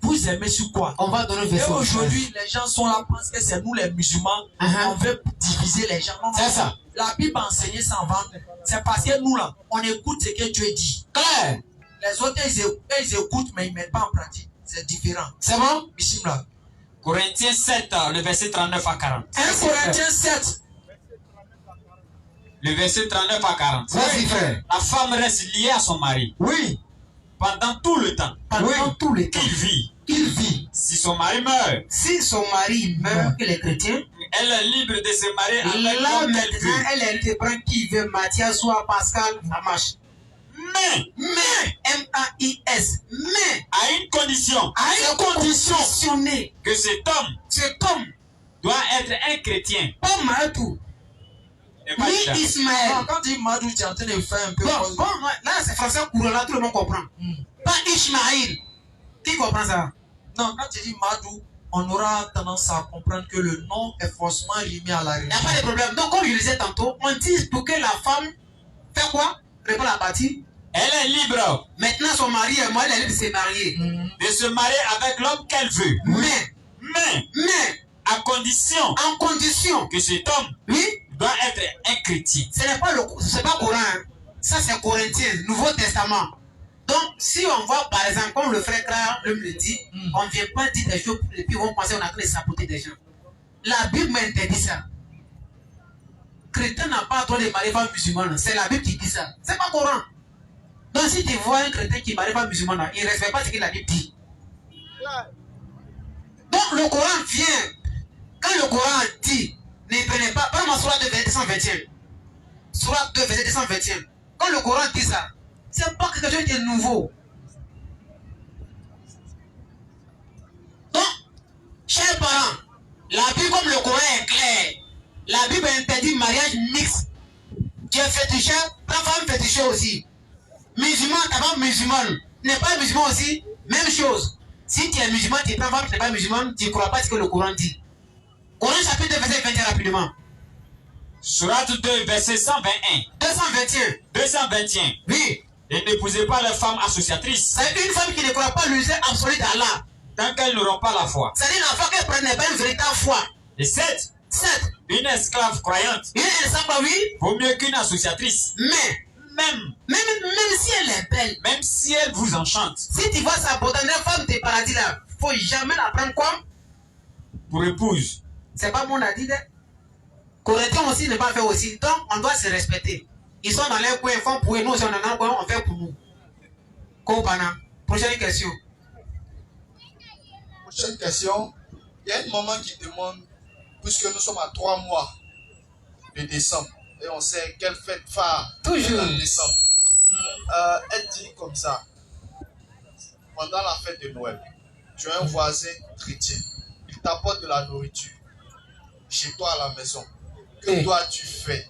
vous aimez sur quoi? On va donner le verset. Et aujourd'hui, les gens sont là, pensent que c'est nous les musulmans. On veut diviser les gens. C'est ça. La Bible a enseigné sans vendre. C'est parce que nous, là, on écoute ce que Dieu dit. Claire. Les autres, ils écoutent, mais ils ne mettent pas en pratique. C'est différent. C'est bon? Bismillah. Corinthiens 7, le verset 39 à 40. 1 Corinthiens 7. Le verset 39 à 40. Vas-y, frère. La femme reste liée à son mari. Oui. Pendant tout le temps. Pendant tout le temps. Qu'il vit. Il vit. Si son mari meurt. Si son mari meurt, que les chrétiens. Elle est libre de se marier avec là, l'homme qu'elle maintenant, veut. elle te prend qui veut, Mathias, soit Pascal, ça marche. Mais, M-A-I-S, mais, à une condition. À une condition. Que cet homme doit être un chrétien. Pas Madou. Ni Ismaël. Non, quand tu dis Madou, tu es en train de faire un peu. Bon, là, c'est français courant, là, tout le monde comprend. Pas Ismaël. Qui comprend ça? Non, quand tu dis Madou, on aura tendance à comprendre que le nom est forcément limé à la religion. Il n'y a pas de problème. Donc, comme je le disais tantôt, on dit pour que la femme fait quoi? Répond la partie. Elle est libre. Maintenant, son mari est mort, elle est libre de se marier. De se marier avec l'homme qu'elle veut. Mais, à condition. En condition. Que cet homme. Oui. Doit être un chrétien. Ce n'est pas Coran. Hein. Ça, c'est Corinthien, Nouveau Testament. Donc, si on voit, par exemple, comme le frère Kra le dit, on ne vient pas dire des choses et puis on pense qu'on a que les saboter des gens. La Bible m'interdit ça. Chrétien n'a pas le droit de marier femme musulmane. C'est la Bible qui dit ça. C'est pas Coran. Donc, si tu vois un chrétien qui marie femme musulmane, il ne respecte pas ce que la Bible dit. Donc, le Coran vient. Quand le Coran dit, ne prenez pas, par ma Surah 2, verset 221. Surah 2, verset 221. Quand le Coran dit ça, c'est pas quelque chose de nouveau. Donc, chers parents, la Bible comme le Coran est clair. La Bible interdit mariage mixte. Tu es féticheur, ta femme féticheur aussi. Musulman, ta femme musulmane. N'est pas musulman aussi, même chose. Si tu es musulman, tu es ta femme, tu n'es pas musulman, tu ne crois pas ce que le Coran dit. Coran chapitre 2, verset 21 rapidement. Surat 2, verset 121. 221. Oui. Et n'épousez pas les femmes associatrices. C'est une femme qui ne croit pas l'usage absolu d'Allah. Tant qu'elles n'auront pas la foi. C'est-à-dire la foi qu'elle prenne n'est pas une véritable foi. Et 7. Une esclave croyante. Une esclave, oui. Vaut mieux qu'une associatrice. Même si elle est belle. Même si elle vous enchante. Si tu vois sa beauté, une femme de paradis là, faut jamais la prendre quoi? Pour épouse. C'est pas mon avis. Correctement aussi ne pas faire aussi. Donc on doit se respecter. Ils sont dans leur coin, ils font pour nous, on est dans leur coin, on fait pour nous. Compana. Prochaine question. J'ai une question. Il y a une maman qui demande, puisque nous sommes à 3 mois de décembre, et on sait quelle fête phare Toujours. en décembre. Elle dit comme ça, pendant la fête de Noël, tu as un voisin chrétien, il t'apporte de la nourriture chez toi à la maison. Que dois-tu faire?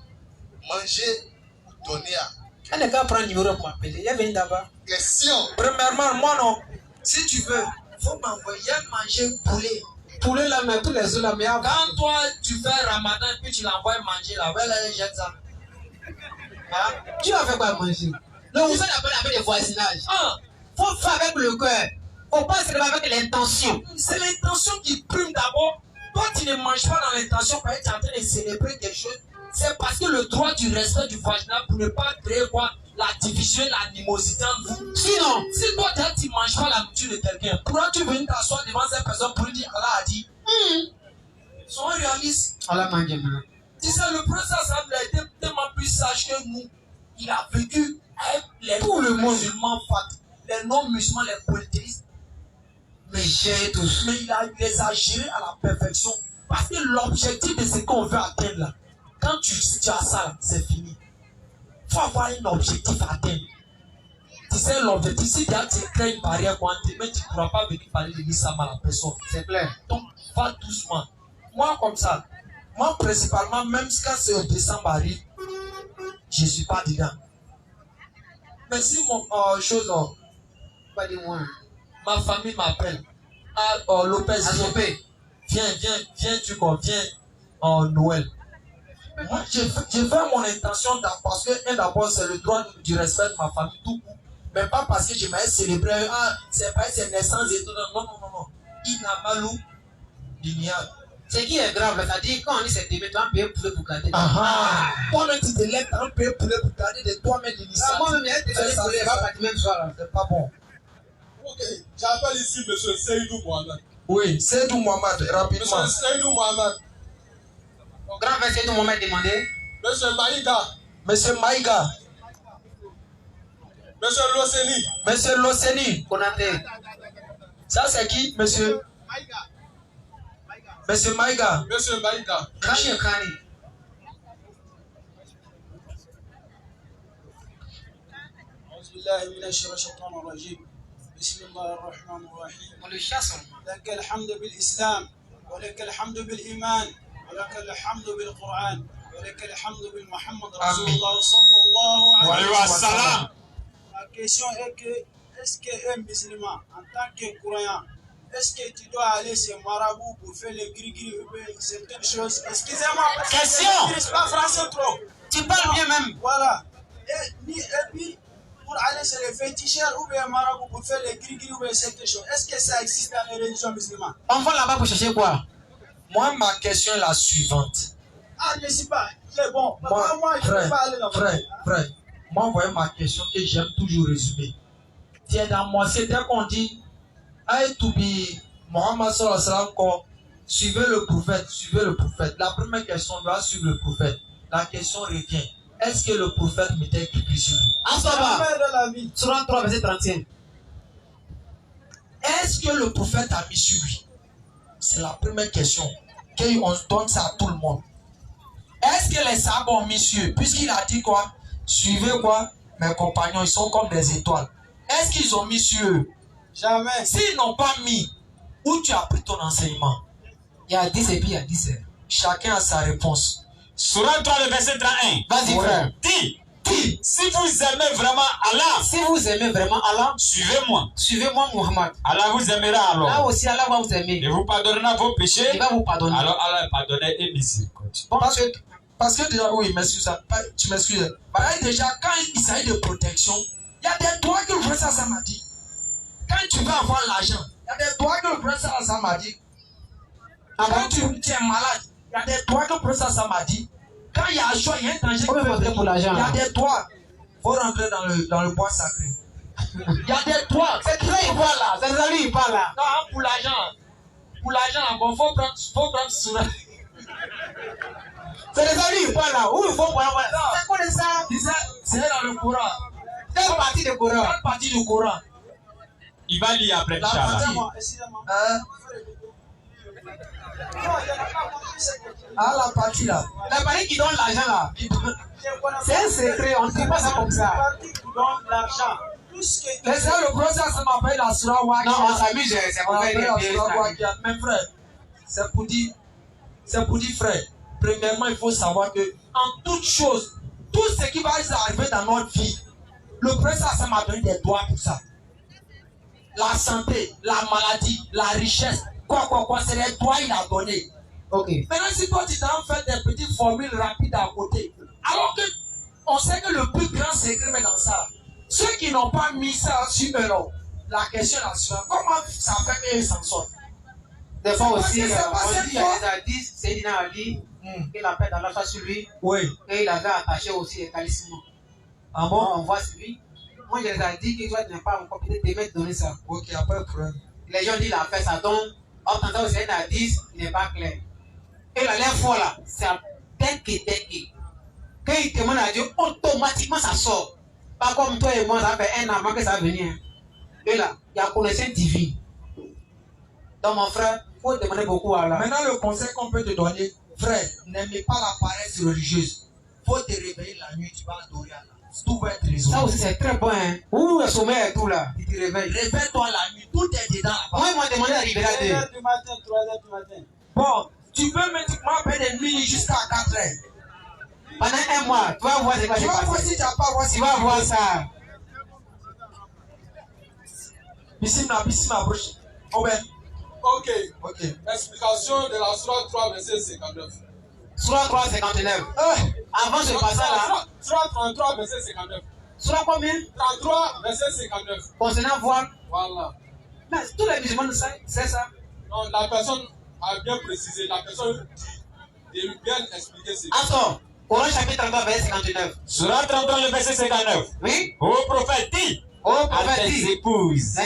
Manger ou donner à... Elle n'est qu'à prendre un numéro pour m'appeler. Il est venu d'abord. Question. Premièrement, moi non. Si tu veux, il faut m'envoyer manger poulet. Poulet là, mais tous les autres là, mais quand toi tu fais Ramadan et puis tu l'envoies manger là, elle jette ça. Hein? Tu vas faire quoi manger? Donc vous faites appel avec des voisinages. Faut faire avec le cœur. Faut pas se lever avec l'intention. C'est l'intention qui prime d'abord. Toi tu ne manges pas dans l'intention parce que tu es en train de célébrer quelque chose. C'est parce que le droit du respect du voisinage pour ne pas créer quoi? La division, l'animosité entre vous. Sinon, si toi tu ne manges pas la nourriture de quelqu'un, pourquoi tu venir t'asseoir devant cette personne pour lui dire Allah a dit? Sois réaliste. Allah mange maintenant. Tu sais, le professeur Sam a été tellement plus sage que nous. Il a vécu avec les musulmans les non-musulmans, les polythéistes. Mais il les a gérés à la perfection. Parce que l'objectif de ce qu'on veut atteindre là, quand tu as ça, c'est fini. Il faut avoir un objectif à atteindre. Tu sais, l'objectif, si tu crées une barrière quantique, mais tu ne pourras pas venir parler de l'islam à la personne. C'est clair. Donc, va doucement. Moi, comme ça, moi, principalement, même quand c'est au décembre arrive, je ne suis pas dedans. Mais si mon chose, Pas de moi. ma famille m'appelle, Lopez, viens, viens en Noël. Moi, je fais mon intention parce que d'abord, c'est le droit du respect de ma famille, tout court. Mais pas parce que je m'ai célébré, c'est pas ses naissances et tout. Non. Il n'a malou, il n'y a. Ce qui est grave, c'est-à-dire quand on dit c'est demain, tu vas payer poulet pour garder. Toi-même, tu te lèves, tu vas payer poulet pour garder de toi-même l'initiative. Moi-même, il y a des poulet, va partir même soir. C'est pas bon. Ok, j'appelle ici M. Seydou Mohamed. Oui, Seydou Mohamed, rapidement. M. Seydou Mohamed. Grand frère Seydou Mohamed demandé. M. Maïga. Monsieur Maïga. M. Loseni. Monsieur Loseni. Konaté. Ça, c'est qui, monsieur? Monsieur Maïga. M. Maïga. Kani Kani. بسم الله الرحمن الرحيم. On le chasse. لك الحمد بالإسلام ولك الحمد بالإيمان ولك الحمد بالقرآن ولك الحمد بالمحمد رسول الله صلى الله عليه وسلم. La question est que est-ce qu'un musulman en tant que croyant, est-ce que tu dois aller chez marabout pour faire les gris-gris ou certaines choses? Excusez-moi. Question. Je ne pas français trop. Tu parles bien même. Voilà. Et puis pour aller chez les féticheurs ou bien marabout pour faire les gris-gris ou bien certaines choses. Est-ce que ça existe dans les religions musulmanes? On va là-bas pour chercher quoi? Moi, ma question est la suivante. Ah, je ne sais pas. C'est bon. Moi, je ne peux pas aller dans frère. Moi, voyez ma question que j'aime toujours résumer. Tu es dans moi, c'est dès qu'on dit Aïe Toubi, Mohammed sallallahu alayhi wa sallam, suivez le prophète. La première question doit suivre le prophète. La question revient. Est-ce que le prophète m'était écrit sur lui? Asaba. Surat 3, verset 31. Est-ce que le prophète a mis sur lui? C'est la première question. On donne ça à tout le monde. Est-ce que les sahabas ont mis sur eux? Puisqu'il a dit quoi? Suivez quoi? Mes compagnons, ils sont comme des étoiles. Est-ce qu'ils ont mis sur eux? Jamais. S'ils n'ont pas mis, où tu as pris ton enseignement? Il y a 10 et puis il y a 10. Chacun a sa réponse. Surat 3, le verset 31. Vas-y, frère. Dis, si vous aimez vraiment Allah, Si vous aimez vraiment Allah, suivez-moi. suivez-moi Muhammad. Allah vous aimera alors. Là aussi, Allah va vous aimer. Il vous pardonnera vos péchés. Il va vous pardonner. Alors Allah est pardonné et miséricorde. Parce que déjà, oui, m'excuse, tu m'excuses. Déjà, quand il s'agit de protection, il y a des droits que le professeur Sam a dit. Quand tu veux avoir l'argent, il y a des droits que le professeur Sam a dit. Quand tu es malade, il y a des droits que le professeur Sam a dit. Quand il y a un choix, il y a un danger. Comment voter pour l'argent? Il y a des droits. Il faut rentrer dans le bois sacré. Il y a des droits. C'est très il parle là. C'est ça lui il parle là. Non, pour l'argent. Pour l'argent, bon, faut prendre sur. C'est ça lui il parle là. Où il faut voir. C'est quoi ça? C'est dans le Coran. Quelle partie du Coran? Quelle partie du Coran? Il va lire après, La Inch'Allah. partie. Excusez-moi. Ah, la partie là. La partie qui donne l'argent là. C'est un secret, on ne dit pas ça comme ça. Parti qui donne l'argent. Tout ce qui est- Laissez le procès, ça m'appelle la Surah Wakia. Non, on s'amuse, c'est On pour faire appelle des la pièces. Surah Wakia. Mais frère, c'est pour dire, frère, premièrement, il faut savoir que en toute chose, tout ce qui va arriver dans notre vie, le procès, ça m'a donné des droits pour ça. La santé, la maladie, la richesse, quoi, c'est les droits qu'il a donné. Ok. Maintenant, si toi, tu t'en fais des petites formules rapides à côté, alors que on sait que le plus grand secret est dans ça. Ceux qui n'ont pas mis ça sur eux, la question est la suivante. Comment ça fait qu'ils s'en sortent? Des fois aussi, Parce que c'est pas on cette dit, il y fois. a des hadiths, Seydina Ali, que la paix d'Allah soit sur lui, Oui. et il avait attaché aussi les talismans. Ah Bon, bon? on voit sur lui. Moi, je les ai dit que toi, tu n'as pas encore peut-être t'aimer de donner ça. Ok, après problème. Les gens disent qu'il a fait ça, donc, en tant que c'est un hadith, il n'est pas clair. Et la dernière fois là, c'est un dès quand il demande à Dieu, automatiquement ça sort. Pas comme toi et moi, ça fait un an avant que ça vienne. Et là, il y a connaissance divine. Donc mon frère, il faut demander beaucoup à Allah. Maintenant, le conseil qu'on peut te donner, frère, n'aimez pas la paresse religieuse. Faut te réveiller la nuit, tu vas adorer Allah. Tout va être résolu. Ça aussi c'est très bon. Hein. Ouh, le sommeil et tout là, tu te réveilles. Réveille-toi la nuit, tout est dedans là-bas. Moi, ils m'ont demandé d'arriver à 1h du matin, 3h du matin. Bon, tu peux médiquement faire des nuits jusqu'à 4 heures. Pendant un mois, tu vas voir ce qui va Tu se vas voir passer. si tu n'as pas voir Tu vas voir ça. Bismillah, broche. Ok. Ok. Explication de la Surah 3, verset 59. Surah 3, 59. Avant ce passage là. Surah 33, verset 59. Surah combien? 33, verset 59. Concernant voir. Voilà. Mais tous les musulmans c'est ça. Non, la personne a bien précisé. La personne dit de bien expliquer ce Attends. Coran chapitre 33, verset 59. Surah 33, le verset 59. Oui. Ô prophète, dis Ô à prophète, tes dis. épouses,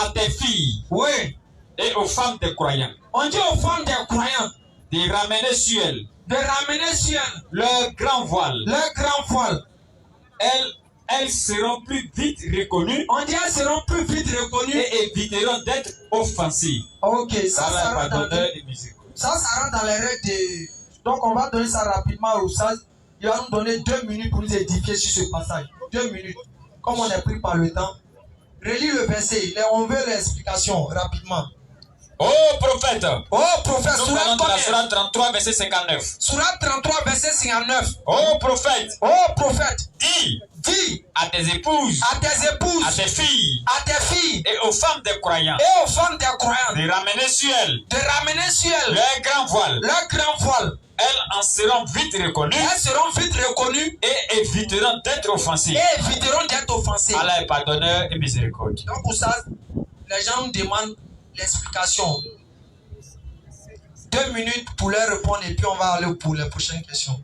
à tes filles Oui. et aux femmes des croyants On dit aux femmes des croyants de ramener sur elles de ramener sur elles leur grand voile. leur grand voile. Elles seront plus vite reconnues On dit elles seront plus vite reconnues. et éviteront d'être offensives. Ok, ça Allah rentre dans pardonneur et miséricordieux. ça rentre dans les règles de... Donc on va donner ça rapidement au Oustaz. Il va nous donner 2 minutes pour nous édifier sur ce passage. 2 minutes. Comme on est pris par le temps. Relis le verset. On veut l'explication rapidement. Ô prophète, Oh prophète, nous Surah allons de la combien? Surah 33, verset 59. Surah 33, verset 59. Ô prophète, Oh prophète, dis dis à tes épouses, à tes épouses, à tes filles à tes filles et aux femmes des croyants et aux femmes des croyants de ramener sur elles de ramener sur elles leur grand voile. leur grand voile. Elles en seront vite reconnues Elles seront vite reconnues et éviteront d'être offensives. et éviteront d'être offensées. Allah est pardonneur et miséricordieux. Donc pour ça, les gens nous demandent l'explication. 2 minutes pour leur répondre et puis on va aller pour les prochaines questions.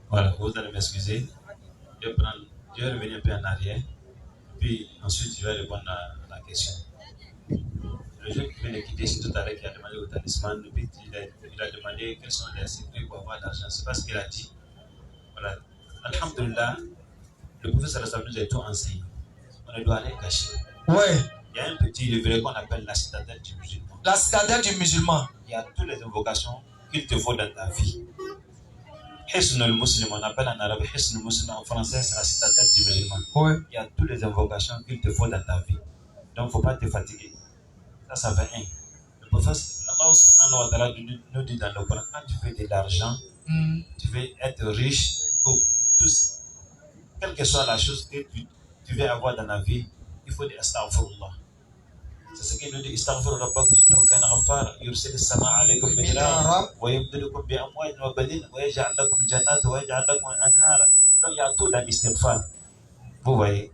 Voilà, vous allez m'excuser. Je vais revenir un peu en arrière. Puis ensuite, je vais répondre à la question. Le jeune qui vient de quitter ici tout à l'heure, qui a demandé au talisman, il a demandé quels sont les secrets pour avoir de l'argent. C'est pas ce qu'il a dit. Voilà. Alhamdulillah, le professeur Sallallahu nous a tout enseigné. On ne doit rien cacher. Ouais. Il y a un petit livret qu'on appelle la citadelle du musulman. La citadelle du musulman. Il y a toutes les invocations qu'il te faut dans ta vie. Hisnul Muslim, on appelle en arabe Hisnul Muslim, en français c'est la citadelle du musulman. Ouais. Il y a toutes les invocations qu'il te faut dans ta vie. Donc il ne faut pas te fatiguer. Ça fait un. Le prophète Allah subhanahu wa ta'ala nous dit dans le Coran, quand tu fais de l'argent, tu veux être riche, ou tous, quelle que soit la chose que tu veux avoir dans la vie, il faut dire astaghfirullah. C'est ce qu'il nous dit, astaghfiru rabbakum innahu kana ghaffara yursilu as-samaa alaykum midrara wa yumdidukum bi amwalin wa banin wa yaj'al lakum jannatin wa yaj'al lakum anhara. Donc il y a tout dans l'istighfar. Vous voyez.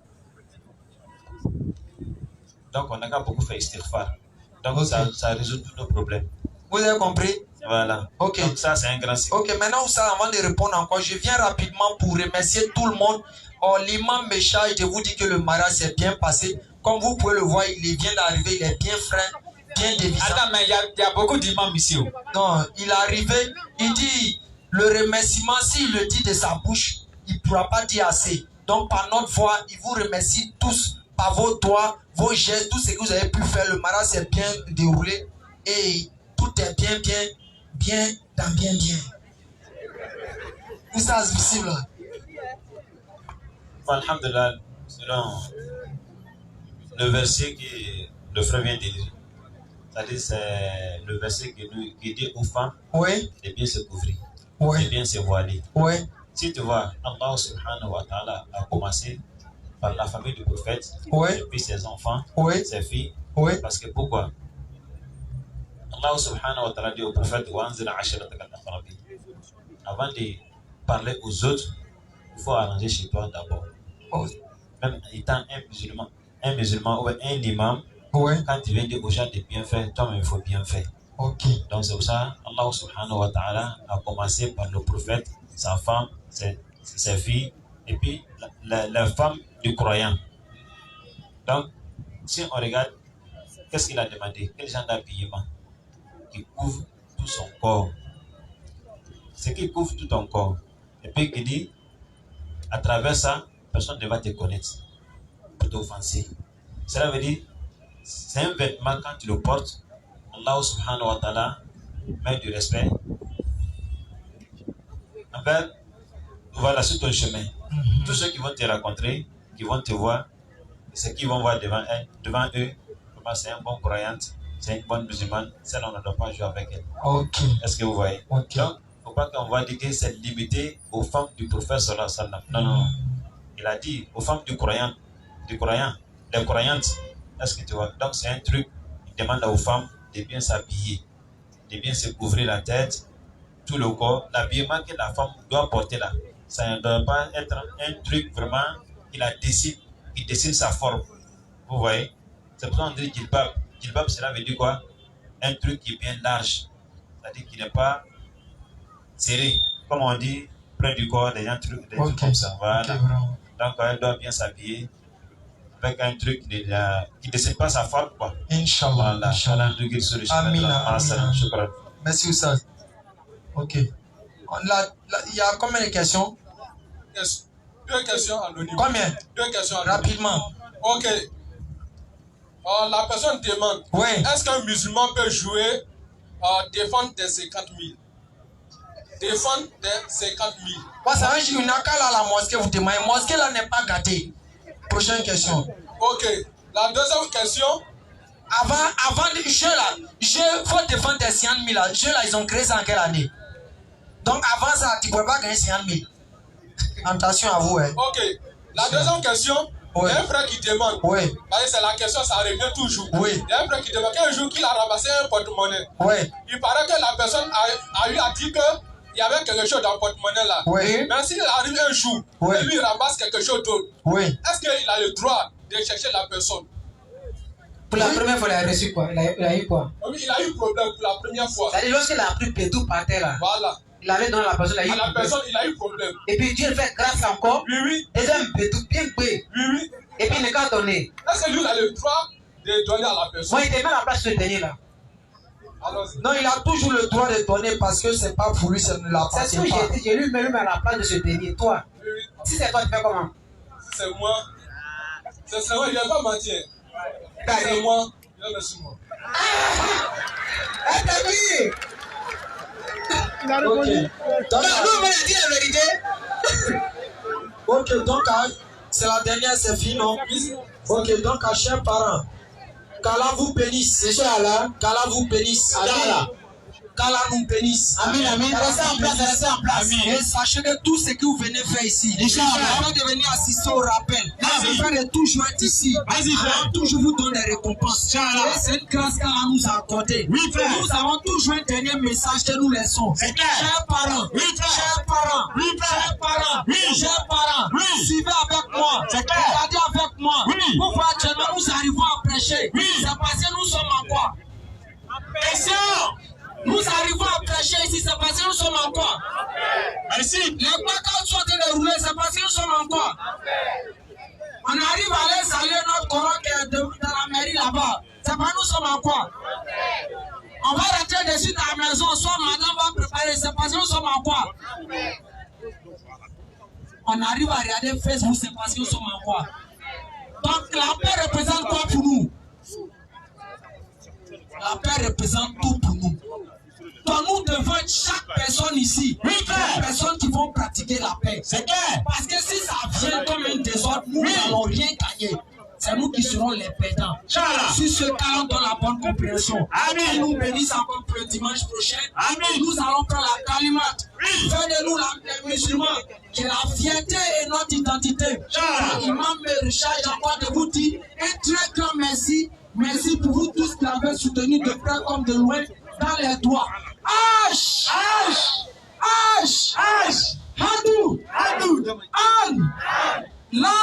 Donc on n'a qu'à beaucoup faire istighfar. Donc ça résout tous nos problèmes. Vous avez compris? Voilà. Ok. Donc ça c'est un grand signe. Ok, maintenant ça, avant de répondre encore, je viens rapidement pour remercier tout le monde. Oh, l'imam Mécha, je vous dis que le mariage s'est bien passé. Comme vous pouvez le voir, il vient d'arriver, il est bien frais, bien dévisant. Attends, mais il y a beaucoup d'imams ici. Non, il est arrivé, il dit, le remerciement, s'il le dit de sa bouche, il ne pourra pas dire assez. Donc, par notre voix, il vous remercie tous par vos doigts, vos gestes, tout ce que vous avez pu faire. Le mariage s'est bien déroulé et tout est bien. Où ça se visible là? Alhamdulillah, selon le verset que le frère vient de lire, c'est-à-dire c'est le verset qui dit aux femmes de bien se couvrir, de bien se voiler. Si tu vois, Allah subhanahu wa ta'ala a commencé par la famille du prophète, et puis ses enfants, ses filles. Parce que pourquoi? Allah subhanahu wa ta'ala dit au prophète, avant de parler aux autres, il faut arranger chez toi d'abord. Même étant un musulman ou un imam, quand tu viens dire aux gens de bien faire, toi-même il faut bien faire. Donc c'est pour ça Allah subhanahu wa ta'ala a commencé par le prophète, sa femme, ses filles, et puis la femme du croyant. Donc, si on regarde, qu'est-ce qu'il a demandé? Quel genre d'habillement qui couvre tout son corps? Ce qui couvre tout ton corps. Et puis il dit, à travers ça, personne ne va te connaître pour t'offenser. Cela veut dire, c'est un vêtement, quand tu le portes, Allah subhanahu wa ta'ala met du respect envers, voilà, sur ton chemin. Tous ceux qui vont te rencontrer, qui vont te voir, ceux qui vont voir devant eux, c'est un bon croyant, c'est une bonne musulmane, celle on ne doit pas jouer avec elle. Est-ce que vous voyez? Donc, il ne faut pas qu'on va dire que c'est limité aux femmes du prophète sallallahu alayhi wa sallam. Non. Il a dit aux femmes du croyant, les croyantes, est-ce que tu vois? Donc c'est un truc, il demande aux femmes de bien s'habiller, de bien se couvrir la tête, tout le corps. L'habillement que la femme doit porter là, ça ne doit pas être un truc vraiment qui dessine sa forme. Vous voyez? C'est pour ça qu'on dit djilbab. Djilbab, cela veut dire quoi? Un truc qui est bien large, c'est-à-dire qui n'est pas serré, comme on dit, près du corps, des trucs comme ça. Voilà. Donc elle doit bien s'habiller avec un truc qui ne dessine pas sa forme, quoi. Inch'Allah. Inch'Allah. Merci Oussad. Ok. Il y a combien de questions? Deux questions anonymes. Combien? Deux questions anonymes. Rapidement. Ok. La personne demande, est-ce qu'un musulman peut jouer, défendre des 50 000? Défendre des 50 000. Ça veut dire qu'il n'y a qu'à la mosquée, vous demandez. La mosquée là n'est pas gâtée. Prochaine question. Ok. La deuxième question. Avant les jeux là, il faut défendre des 50 000 là. Les jeux là, ils ont créé ça en quelle année? Donc avant ça, tu ne pouvais pas gagner 50 000. Attention à vous. Ok. La deuxième question. Il y a un frère qui demande. C'est la question, ça revient toujours. Il y a un frère qui demande quel jour qu'il a ramassé un porte-monnaie. Il paraît que la personne a eu à dire qu'il y avait quelque chose dans le porte-monnaie là. Mais s'il arrive un jour et lui ramasse quelque chose d'autre, est-ce qu'il a le droit de chercher la personne? Pour la première fois, il a reçu quoi? Il a eu quoi? Oui, il a eu problème pour la première fois. C'est-à-dire, lorsqu'il a pris pétou par terre là. Voilà. Il allait dans la personne, il a eu problème. Et puis Dieu fait grâce encore. Oui. Et ça me pétou bien payé. Oui. Et puis il n'est qu'à donner. Est-ce que lui, il a le droit de donner à la personne? Moi, il te met la place de ce dernier là. Non, il a toujours le droit de donner parce que c'est pas pour lui, ça ne l'appartient pas. C'est ce que j'ai dit, je lui mets à la place de ce dernier. Toi, si c'est toi, tu fais comment? Si c'est moi, il n'a pas menti. C'est moi, il a reçu moi. Il a répondu. Donc, nous, on a dit la vérité. Ok, donc, c'est la dernière, c'est fini, non? Ok, donc, chers parents, qu'Allah vous bénisse. Inch'Allah. Qu'Allah vous bénisse. Amen. Qu'Allah nous bénisse. Amen, amen. Restez en place, restez en place. Et sachez que tout ce que vous venez faire ici, avant de venir assister au rappel, c'est faire de tout jouer ici. Alors, toujours vous donne des récompenses. Et c'est une grâce qu'Allah nous a accordée. Nous avons toujours un dernier message que nous laissons. Chers parents, chers parents, chers parents, chers parents, suivez avec moi. Regardez avec moi. Pour voir que nous arrivons à prêcher. C'est parce que nous sommes en quoi? Question. Nous arrivons à prêcher ici, c'est parce que nous sommes en quoi? Merci. Les placards sont en train de rouler, c'est parce que nous sommes en quoi? On arrive à aller saluer notre Coran qui est dans la mairie là-bas. C'est parce que nous sommes en quoi? On va rentrer de suite à la maison, soit madame va préparer, c'est parce que nous sommes en quoi? On arrive à regarder Facebook, c'est parce que nous sommes en quoi? Donc la paix représente quoi pour nous? La paix représente tout pour nous. Donc nous devons être chaque personne ici, des personnes qui vont pratiquer la paix. C'est clair. Parce que si ça vient comme un désordre, nous n'allons rien gagner. C'est nous qui serons les perdants. Si ce cas donne la bonne compréhension, et nous bénissons encore pour le dimanche prochain, nous allons prendre la calimate. Venez-nous les musulmans, qui est la fierté et notre identité. Imam Richard, j'ai envie de vous dire un très grand merci. Merci pour vous tous qui avez soutenu de près comme de loin dans les doigts. H! Hadou! An! La!